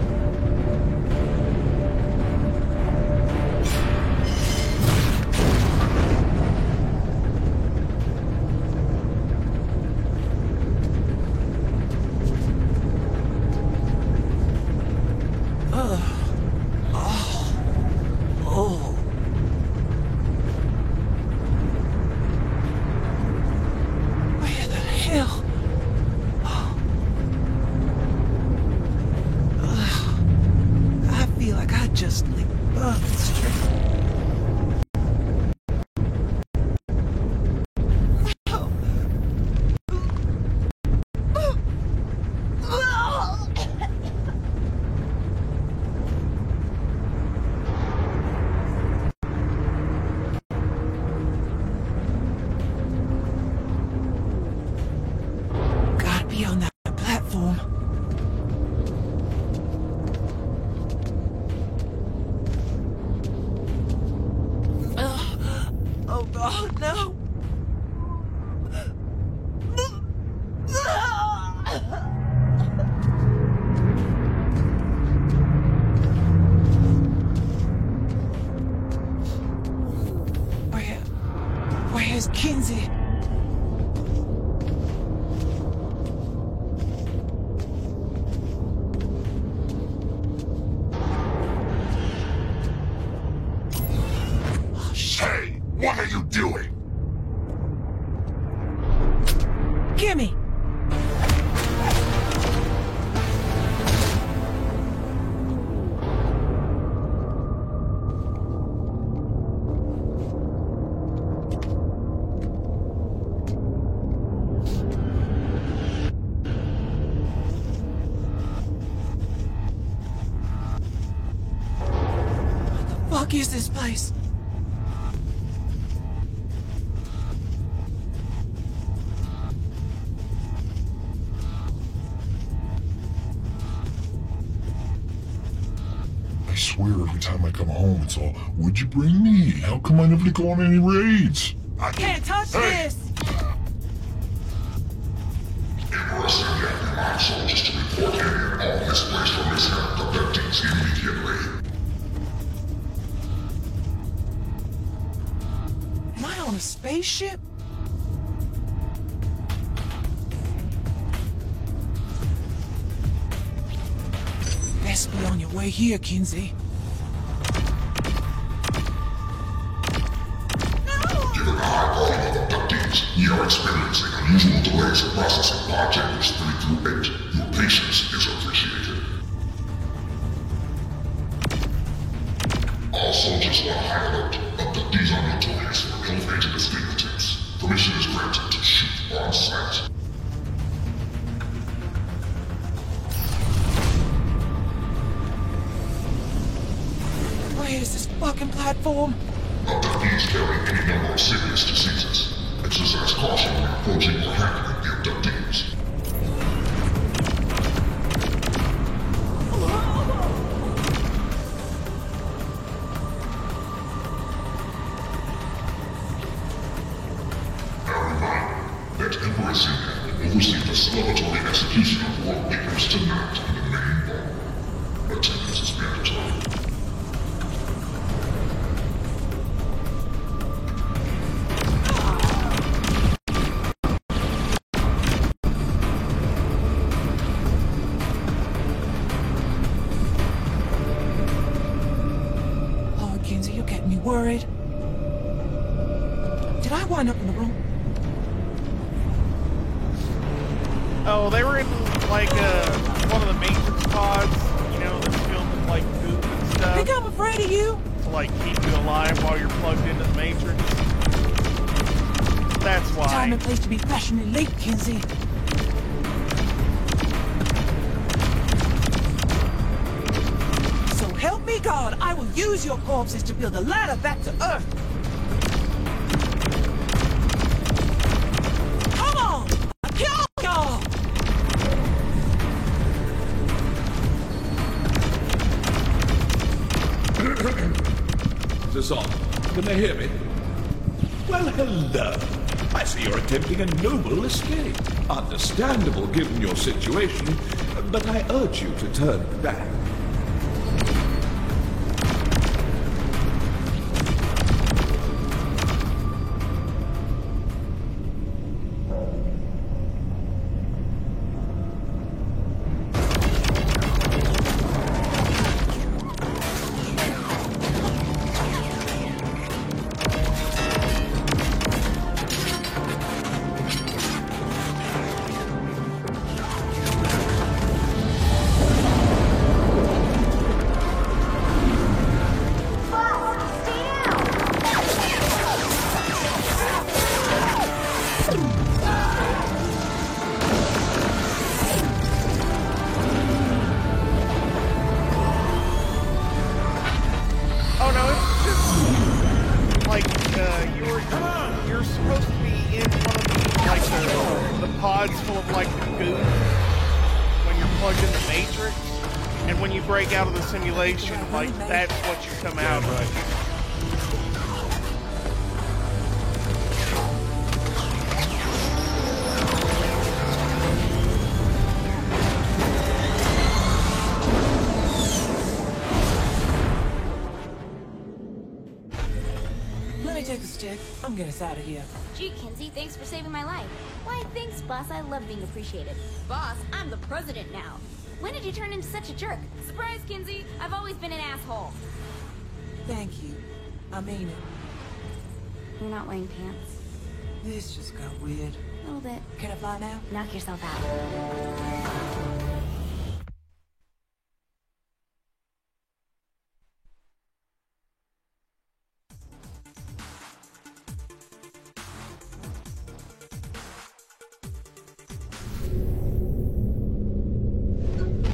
Where's Kinsey? Hey, what are you doing? Gimme! What is this place? swear every time I come home it's all, "What'd you bring me? How come I never go on any raids?" I can't touch this! Interesting Captain Line soldiers to report any and all misplaced or mishandled abductees immediately. Am I on a spaceship? Best be on your way here, Kinsey. Given the high volume of abductees, you are experiencing unusual delays in processing pod chambers 3 through 8. Your patience is appreciated. All soldiers on high alert. Abductees are notorious for elevated escape attempts. Permission is granted to shoot on sight. Where is this fucking platform? Abductees carry any number of serious diseases. Exercise caution when approaching or handling the abductees. A reminder that Emperor Zinga will oversee the celebratory execution of world leaders tonight in the main ball. Attendance is mandatory. Worried. Did I wind up in the room? Oh, they were in like one of the Matrix pods, you know, that's filled with like goop and stuff. Think I'm afraid of you? To like keep you alive while you're plugged into the Matrix. That's why. Time and place to be fashionably late, Kinsey. Help me God, I will use your corpses to build a ladder back to Earth. Come on! I'll kill y'all! Is this on? Can they hear me? Well, hello. I see you're attempting a noble escape. Understandable given your situation, but I urge you to turn back. Like, that's what you come out of. Let me take a stick. I'm getting us out of here. Gee, Kinsey, thanks for saving my life. Why, thanks, boss. I love being appreciated. Boss, I'm the president now. When did you turn into such a jerk? Surprise, Kinsey! I've always been an asshole. Thank you. I mean it. You're not wearing pants. This just got weird. A little bit. Can I fly now? Knock yourself out.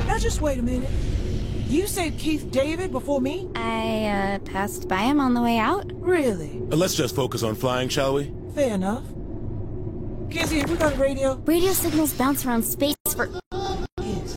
Now just wait a minute. You saved Keith David before me? I, passed by him on the way out. Really? Let's just focus on flying, shall we? Fair enough. Kinsey, have we got a radio? Radio signals bounce around space for... Yes.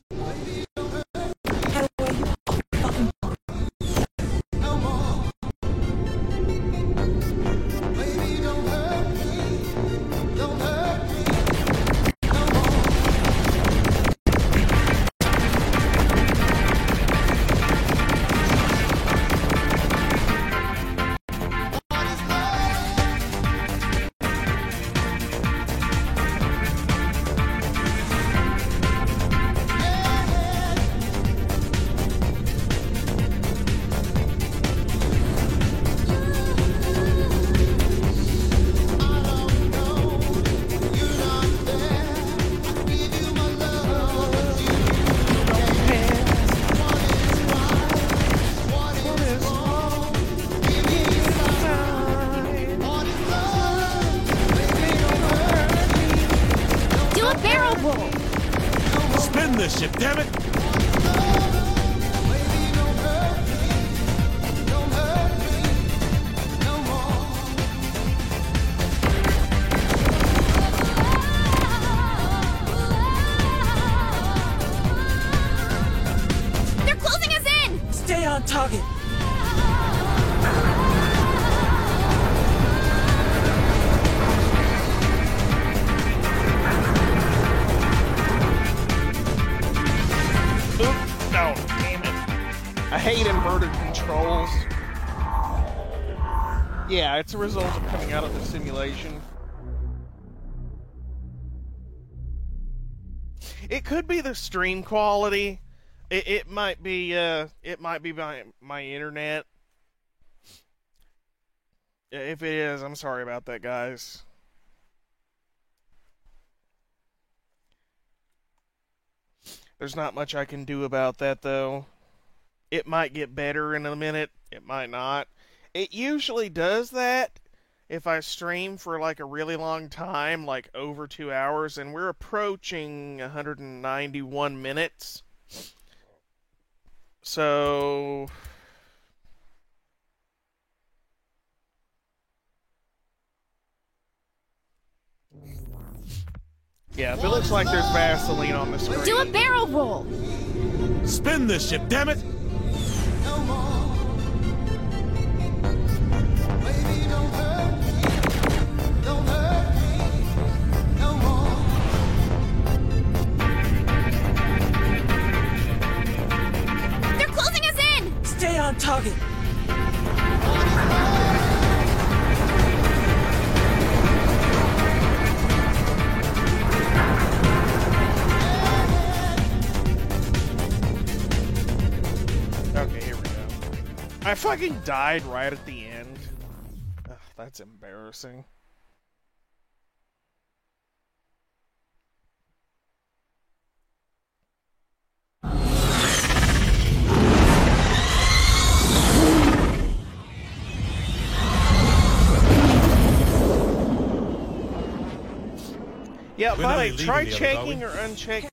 this ship, damn it! They're closing us in! Stay on target. No, damn it. I hate inverted controls. Yeah, it's a result of coming out of the simulation. It could be the stream quality. It might be my internet. If it is, I'm sorry about that, guys. There's not much I can do about that, though. It might get better in a minute. It might not. It usually does that if I stream for like a really long time, like over 2 hours, and we're approaching 191 minutes. So... yeah, if it looks like there's Vaseline on the screen. Do a barrel roll! Spin this ship, damn it! They're closing us in! Stay on target. Okay, here we go. I fucking died right at the end. Ugh, that's embarrassing. Yeah, by the way, try checking or unchecking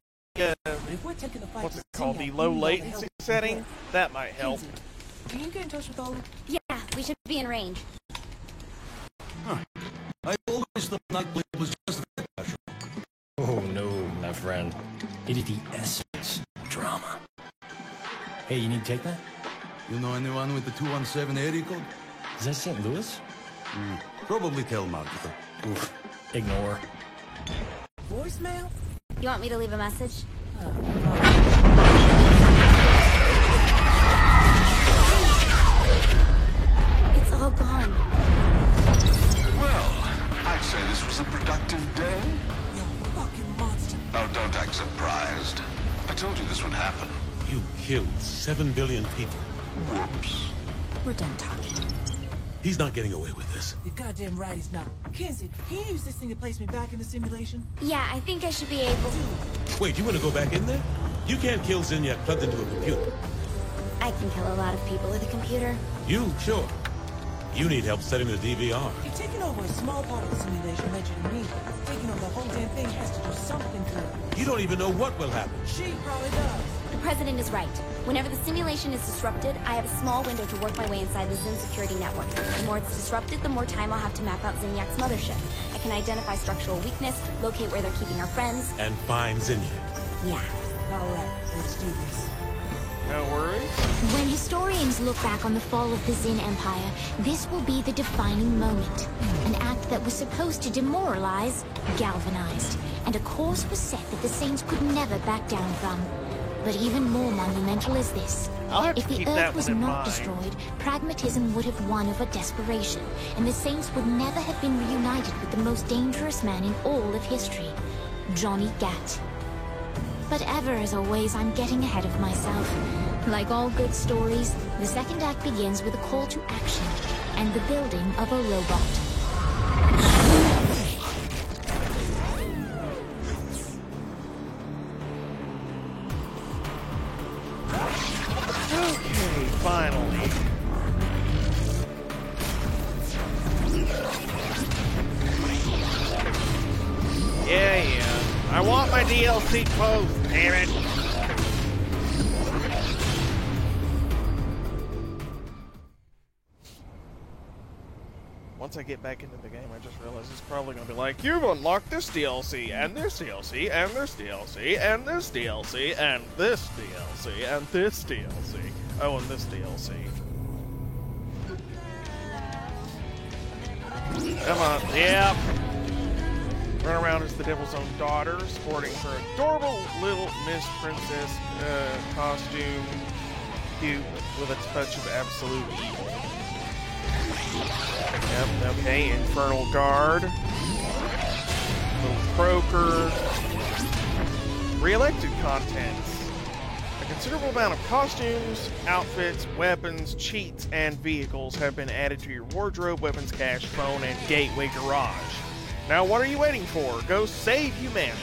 what's it called, the low latency setting. That might help. Can you get in touch with Oleg? Yeah, we should be in range. Huh. I always thought Nightblade was just that special. Oh no, my friend. It is the essence of drama. Hey, you need to take that? You know anyone with the 217 area code? Is that St. Louis? Probably telemarketer. Oof. Ignore. Voicemail? You want me to leave a message? It's all gone. Well, I'd say this was a productive day. You fucking monster. Now, don't act surprised. I told you this would happen. You killed 7 billion people. Whoops. We're done talking. He's not getting away with this. You're goddamn right he's not. Kenzie, can you use this thing to place me back in the simulation? Yeah, I think I should be able to. Wait, you want to go back in there? You can't kill Zinyak plugged into a computer. I can kill a lot of people with a computer. You? Sure. You need help setting the DVR. You're taking over a small part of the simulation mentioned to me. Taking over the whole damn thing has to do something to it. You don't even know what will happen. She probably does. The president is right. Whenever the simulation is disrupted, I have a small window to work my way inside the Zin security network. The more it's disrupted, the more time I'll have to map out Zinyak's mothership. I can identify structural weakness, locate where they're keeping our friends. And find Zinyak. Yeah. Alright, let's do this. No worries. When historians look back on the fall of the Zin Empire, this will be the defining moment. An act that was supposed to demoralize, galvanized, and a course was set that the Saints could never back down from. But even more monumental is this. If the Earth was not destroyed, pragmatism would have won over desperation, and the Saints would never have been reunited with the most dangerous man in all of history, Johnny Gat. But ever as always, I'm getting ahead of myself. Like all good stories, the second act begins with a call to action and the building of a robot. Okay, finally. Yeah. I want my DLC post, damn it. once I get back into the game, I just realized it's probably going to be like, you've unlocked this DLC, and this DLC, and this DLC, and this DLC, and this DLC, and this DLC. Oh, and this DLC. Come on, yep. Run around as the Devil's Own daughter, sporting her adorable little Miss Princess costume, cute with a touch of absolute evil. Yep, okay, Infernal Guard. Little Croaker. Re-elected contents. A considerable amount of costumes, outfits, weapons, cheats, and vehicles have been added to your wardrobe, weapons cache, phone, and gateway garage. Now what are you waiting for? Go save humanity.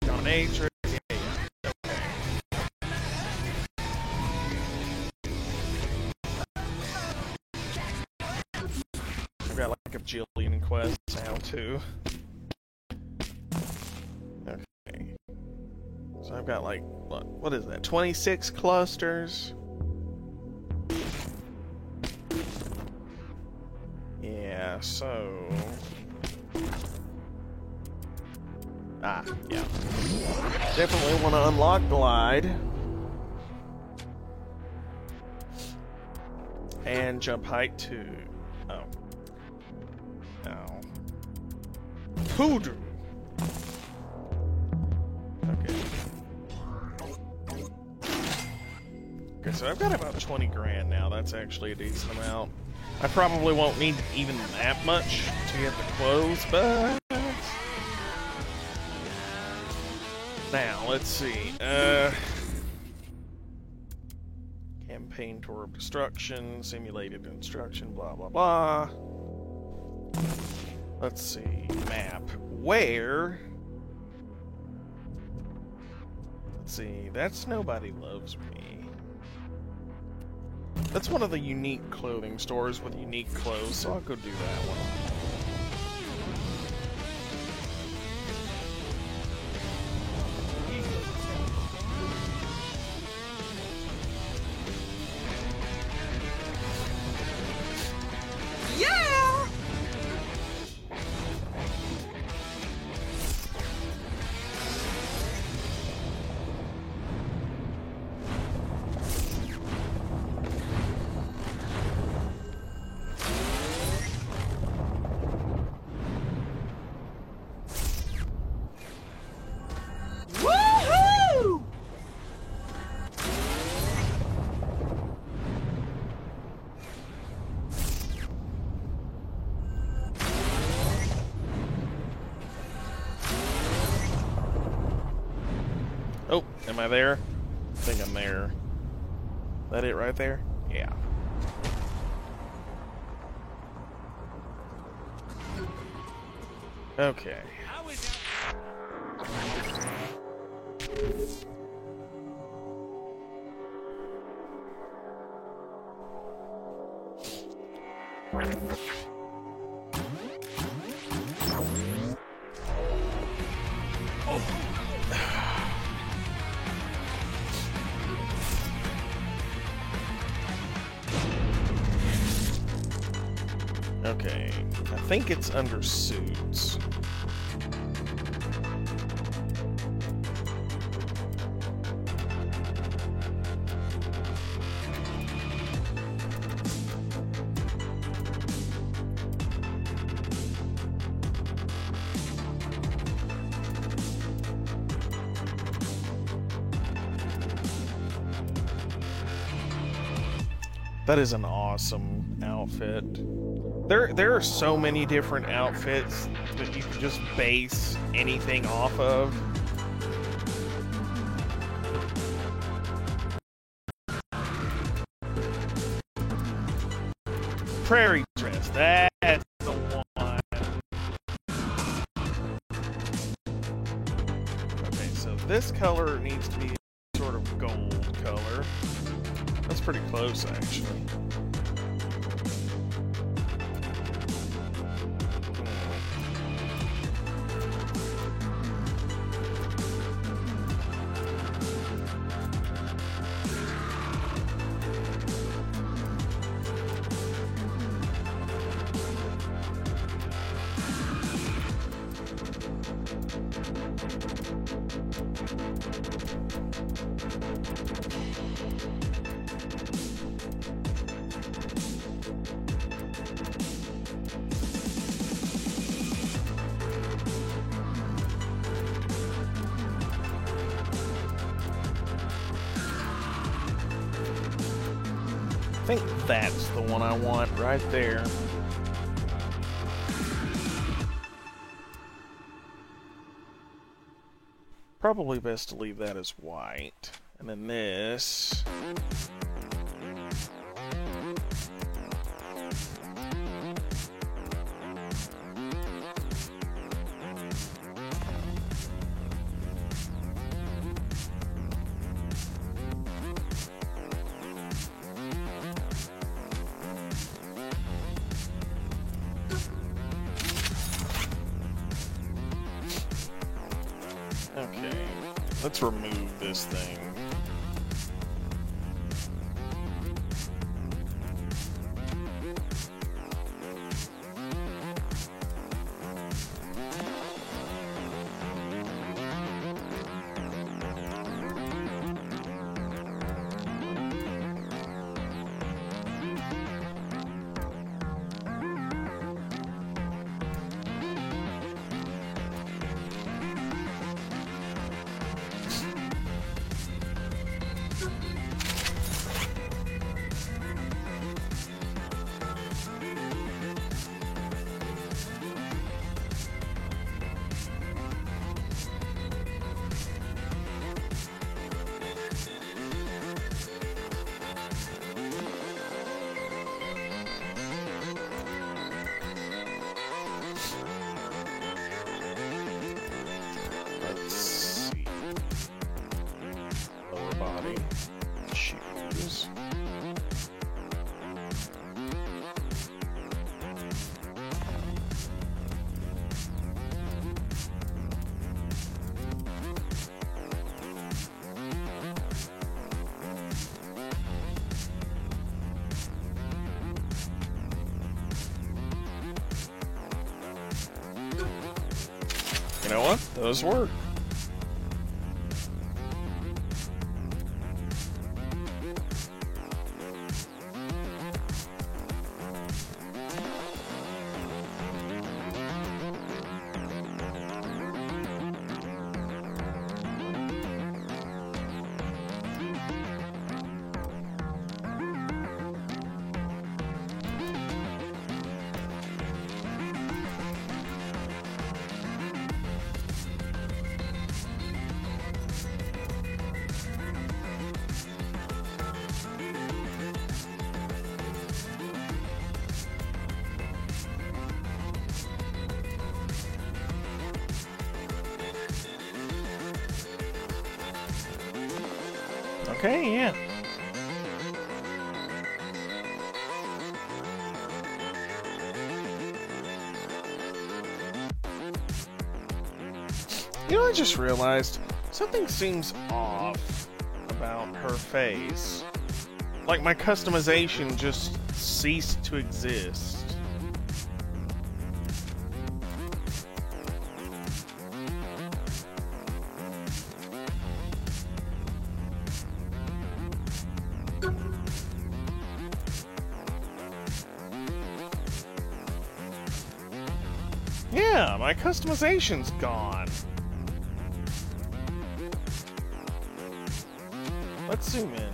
Dominatrix. I've got like a bajillion quests now too. Okay. So I've got like, what is that? 26 clusters? Yeah, so... Ah, yeah. Definitely want to unlock Glide. And jump height too. Oh. No. Hoodoo! Okay. Okay, so I've got about 20 grand now. That's actually a decent amount. I probably won't need even that much to get the clothes, but... Now, let's see. Campaign Tour of Destruction, Simulated Instruction, blah, blah, blah. Let's see. Map. Where? Let's see. That's Nobody Loves Me. That's one of the unique clothing stores with unique clothes, so I'll go do that one. Yeah! Woohoo! Oh, am I there? I think I'm there. That it right there? Yeah. Okay. Okay, I think it's under suits. That is an awesome outfit. There are so many different outfits that you can just base anything off of. Prairie dress, that's the one. Okay, so this color needs to be sort of gold color. That's pretty close, actually. think that's the one I want right there. Probably best to leave that as white. And then this... Okay, let's remove this thing. You know what? Those work. Okay, yeah. You know, I just realized something seems off about her face. Like my customization just ceased to exist. Yeah, my customization's gone. Let's zoom in.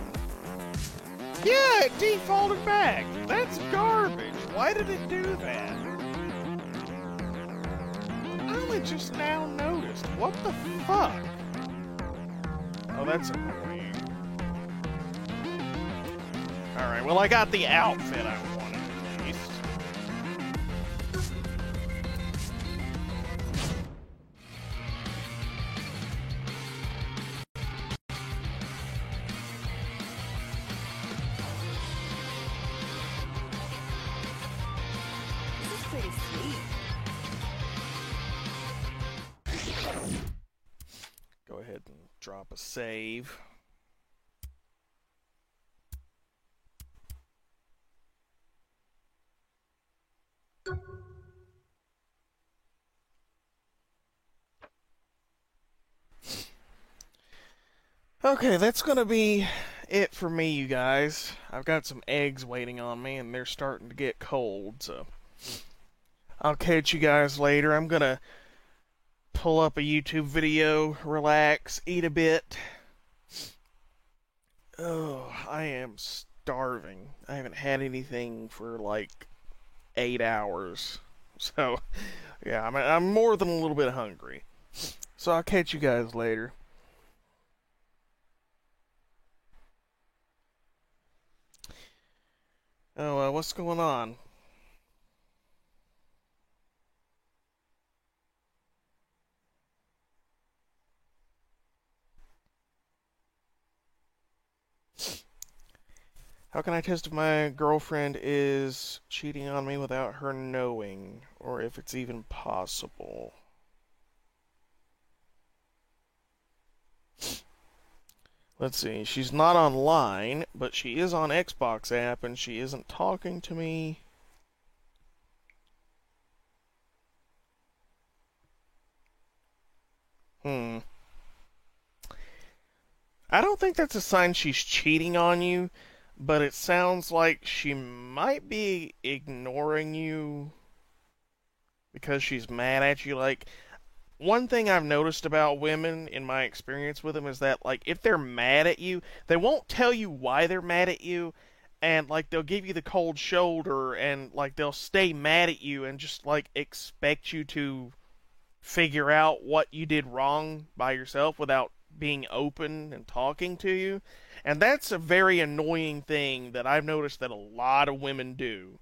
Yeah, it defaulted back. That's garbage. Why did it do that? I only just now noticed. What the fuck? Oh, that's annoying. Alright, well, I got the outfit I wanted at least. Pretty sweet. Go ahead and drop a save. Okay, that's gonna be it for me, you guys. I've got some eggs waiting on me, and they're starting to get cold, so I'll catch you guys later. I'm gonna pull up a YouTube video, relax, eat a bit. Oh, I am starving. starving. I haven't had anything for like 8 hours. So, yeah, I'm more than a little bit hungry. So I'll catch you guys later. Oh, what's going on? How can I test if my girlfriend is cheating on me without her knowing, or if it's even possible? Let's see, she's not online, but she is on Xbox app, and she isn't talking to me. I don't think that's a sign she's cheating on you, but it sounds like she might be ignoring you because she's mad at you. Like, one thing I've noticed about women in my experience with them is that, like, if they're mad at you, they won't tell you why they're mad at you, and, like, they'll give you the cold shoulder, and, like, they'll stay mad at you and just, like, expect you to figure out what you did wrong by yourself without being open and talking to you. And that's a very annoying thing that I've noticed that a lot of women do.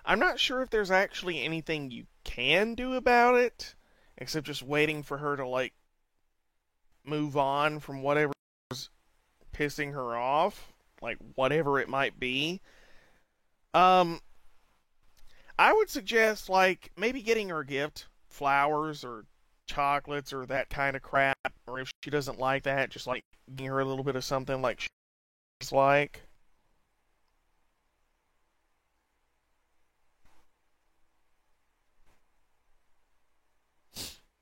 I'm not sure if there's actually anything you can do about it, except just waiting for her to, like, move on from whatever's pissing her off, like, whatever it might be. I would suggest, like, maybe getting her a gift, flowers or chocolates or that kind of crap, or if she doesn't like that, just, like, giving her a little bit of something like she's like.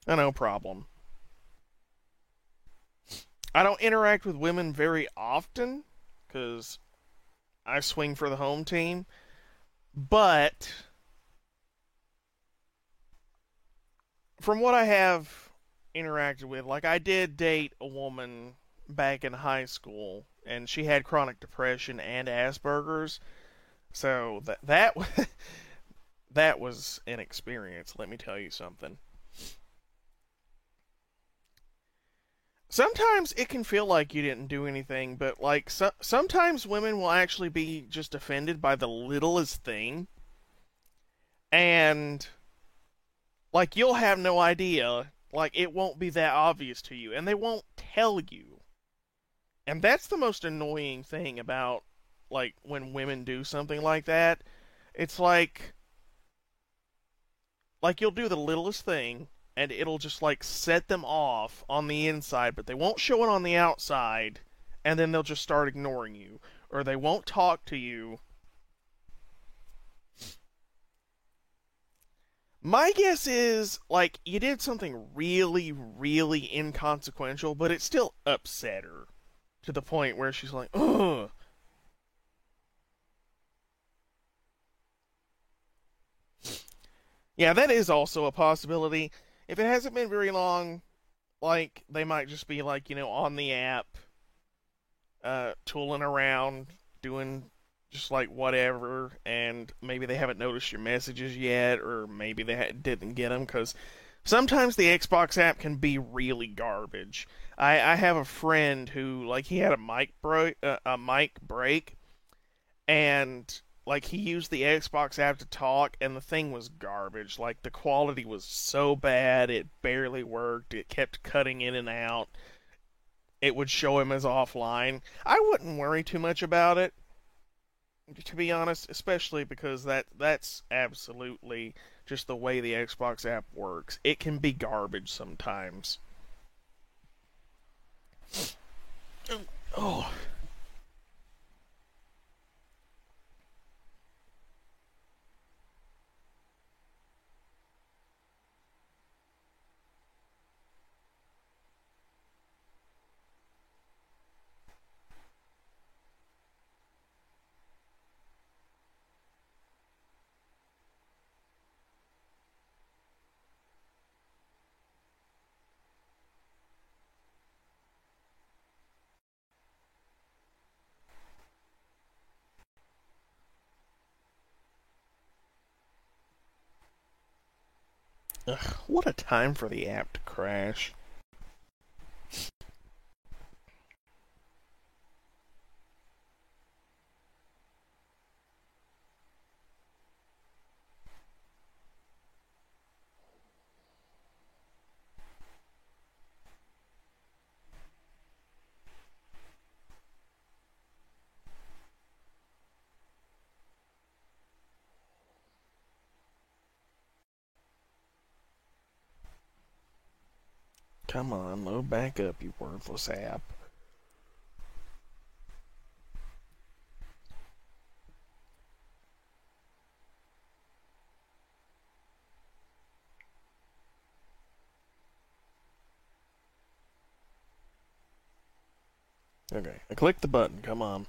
No problem. I don't interact with women very often, because I swing for the home team, but from what I have interacted with, like, I did date a woman back in high school, and she had chronic depression and Asperger's, so that that was an experience, let me tell you something. Sometimes it can feel like you didn't do anything, but, like, sometimes women will actually be just offended by the littlest thing. And, like, you'll have no idea. Like, it won't be that obvious to you, and they won't tell you. And that's the most annoying thing about, like, when women do something like that. It's like you'll do the littlest thing, and it'll just, like, set them off on the inside, but they won't show it on the outside, and then they'll just start ignoring you, or they won't talk to you. My guess is, like, you did something really, really inconsequential, but it still upset her to the point where she's like, ugh. Yeah, that is also a possibility. If it hasn't been very long, like, they might just be, like, on the app, tooling around, doing just, like, whatever, and maybe they haven't noticed your messages yet, or maybe they didn't get them, because sometimes the Xbox app can be really garbage. I have a friend who, like, he had a mic break, and, like, he used the Xbox app to talk, and the thing was garbage. Like, the quality was so bad, it barely worked. It kept cutting in and out. It would show him as offline. I wouldn't worry too much about it, to be honest, especially because that's absolutely just the way the Xbox app works. It can be garbage sometimes. Oh. Ugh, what a time for the app to crash. Come on, load back up, you worthless app. Okay, I clicked the button, come on.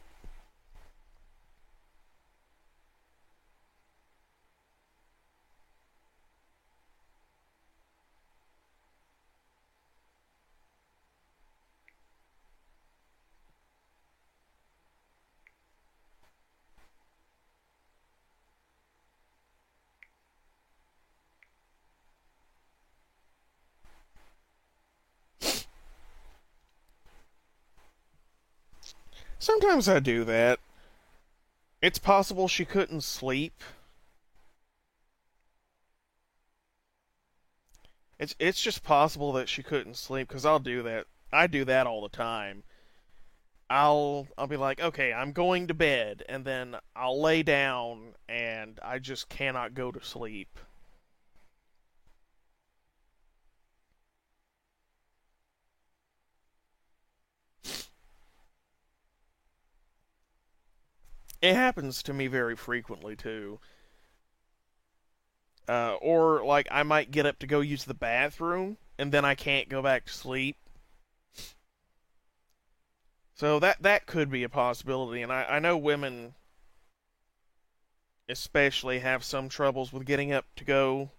Sometimes I do that. It's possible she couldn't sleep. It's just possible that she couldn't sleep, because I'll do that. I do that all the time. I'll be like, okay, I'm going to bed, and then I'll lay down, and I just cannot go to sleep. It happens to me very frequently, too. Or, like, I might get up to go use the bathroom, and then I can't go back to sleep. So that could be a possibility, and I know women especially have some troubles with getting up to go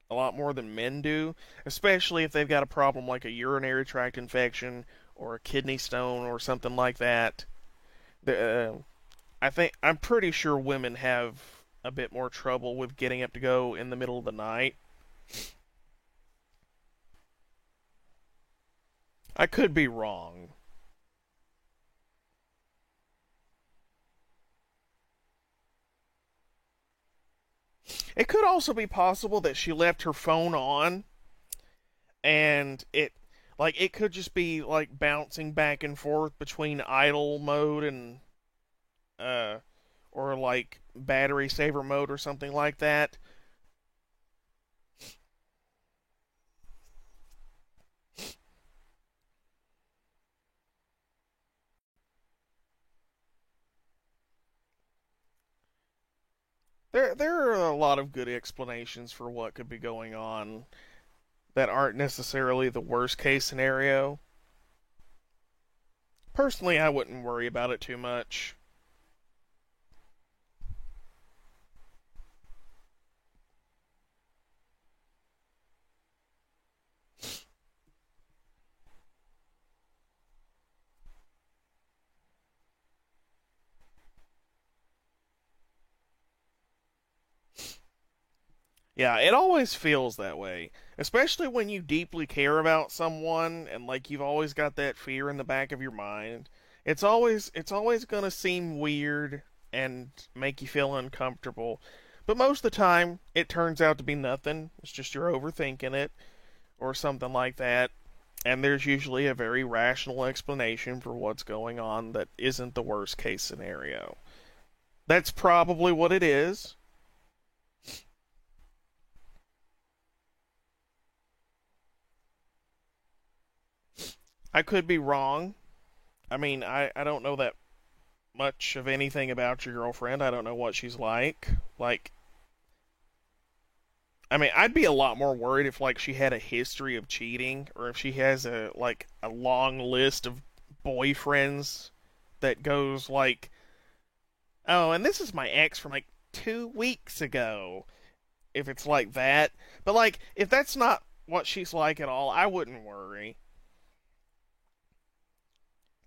a lot more than men do, especially if they've got a problem like a urinary tract infection or a kidney stone or something like that. I'm pretty sure women have a bit more trouble with getting up to go in the middle of the night. I could be wrong. It could also be possible that she left her phone on, and it could just be like bouncing back and forth between idle mode and or like battery saver mode or something like that. There are a lot of good explanations for what could be going on that aren't necessarily the worst case scenario. Personally, I wouldn't worry about it too much. Yeah, it always feels that way. Especially when you deeply care about someone and like you've always got that fear in the back of your mind. It's always going to seem weird and make you feel uncomfortable. But most of the time it turns out to be nothing. It's just you're overthinking it or something like that. And there's usually a very rational explanation for what's going on that isn't the worst case scenario. That's probably what it is. I could be wrong. I mean, I don't know that much of anything about your girlfriend. I don't know what she's like. Like, I mean, I'd be a lot more worried if, like, she had a history of cheating, or if she has a long list of boyfriends that goes, like, oh, and this is my ex from, like, 2 weeks ago. If it's like that. But, like, if that's not what she's like at all, I wouldn't worry.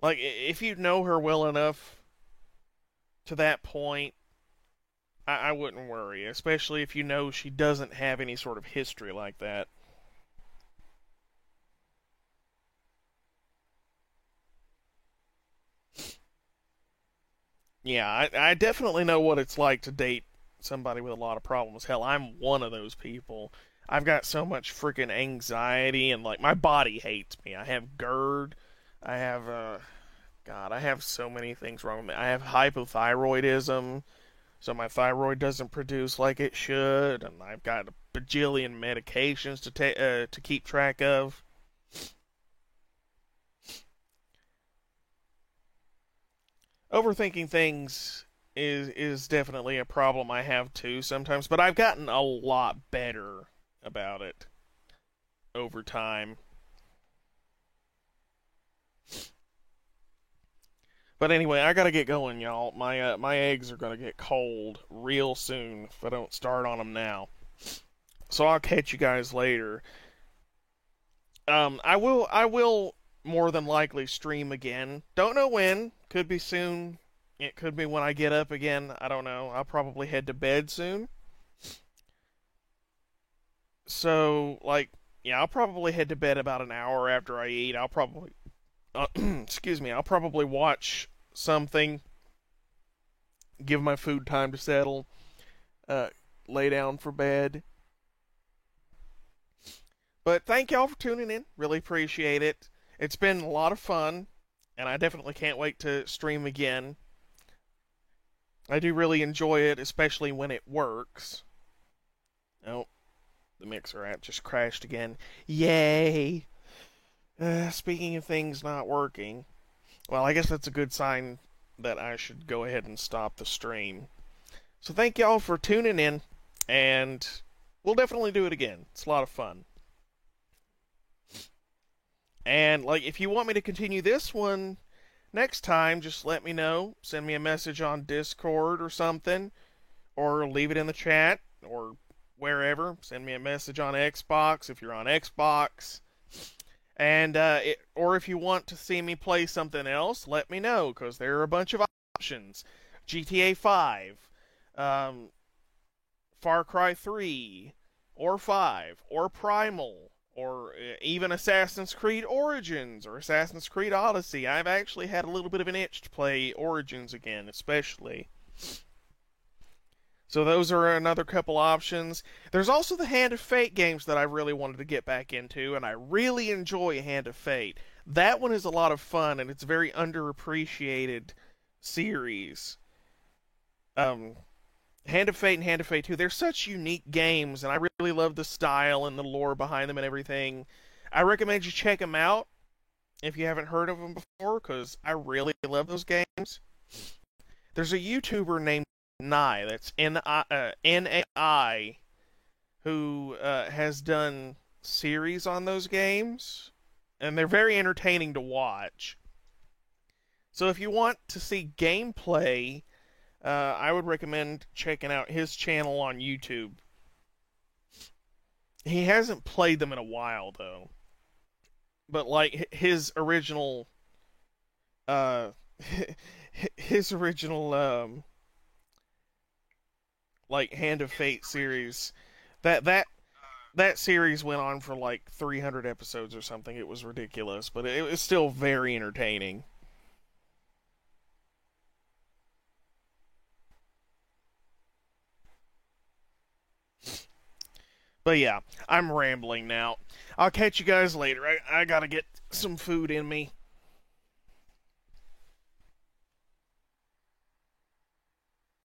Like, if you know her well enough to that point, I wouldn't worry, especially if you know she doesn't have any sort of history like that. Yeah, I definitely know what it's like to date somebody with a lot of problems. Hell, I'm one of those people. I've got so much freaking anxiety, and like my body hates me. I have GERD. I have God, I have so many things wrong with me. I have hypothyroidism, so my thyroid doesn't produce like it should, and I've got a bajillion medications to keep track of. Overthinking things is definitely a problem I have too sometimes, but I've gotten a lot better about it over time. But anyway, I gotta get going, y'all. My eggs are gonna get cold real soon if I don't start on them now. So I'll catch you guys later. I will more than likely stream again. Don't know when. Could be soon. It could be when I get up again. I don't know. I'll probably head to bed soon. So, like, yeah, I'll probably head to bed about an hour after I eat. I'll probably, excuse me, I'll probably watch something, give my food time to settle, lay down for bed. But thank y'all for tuning in. Really appreciate it. It's been a lot of fun, and I definitely can't wait to stream again. I do really enjoy it, especially when it works. Oh, the Mixer app just crashed again. Yay! Speaking of things not working, well, I guess that's a good sign that I should go ahead and stop the stream. So thank y'all for tuning in, and we'll definitely do it again. It's a lot of fun. And, like, if you want me to continue this one next time, just let me know. Send me a message on Discord or something. Or leave it in the chat. Or wherever. Send me a message on Xbox if you're on Xbox. And, or if you want to see me play something else, let me know. Because there are a bunch of options. GTA 5. Far Cry 3. Or 5. Or Primal. Or even Assassin's Creed Origins, or Assassin's Creed Odyssey. I've actually had a little bit of an itch to play Origins again, especially. So those are another couple options. There's also the Hand of Fate games that I really wanted to get back into, and I really enjoy Hand of Fate. That one is a lot of fun, and it's a very underappreciated series. Hand of Fate and Hand of Fate 2, they're such unique games, and I really love the style and the lore behind them and everything. I recommend you check them out if you haven't heard of them before, because I really love those games. There's a YouTuber named Nai, that's N-A-I, who has done series on those games, and they're very entertaining to watch. So if you want to see gameplay, I would recommend checking out his channel on YouTube. He hasn't played them in a while, though. But, like, his original, like, Hand of Fate series, that series went on for, like, 300 episodes or something. It was ridiculous, but it was still very entertaining. But yeah, I'm rambling now. I'll catch you guys later. I gotta get some food in me.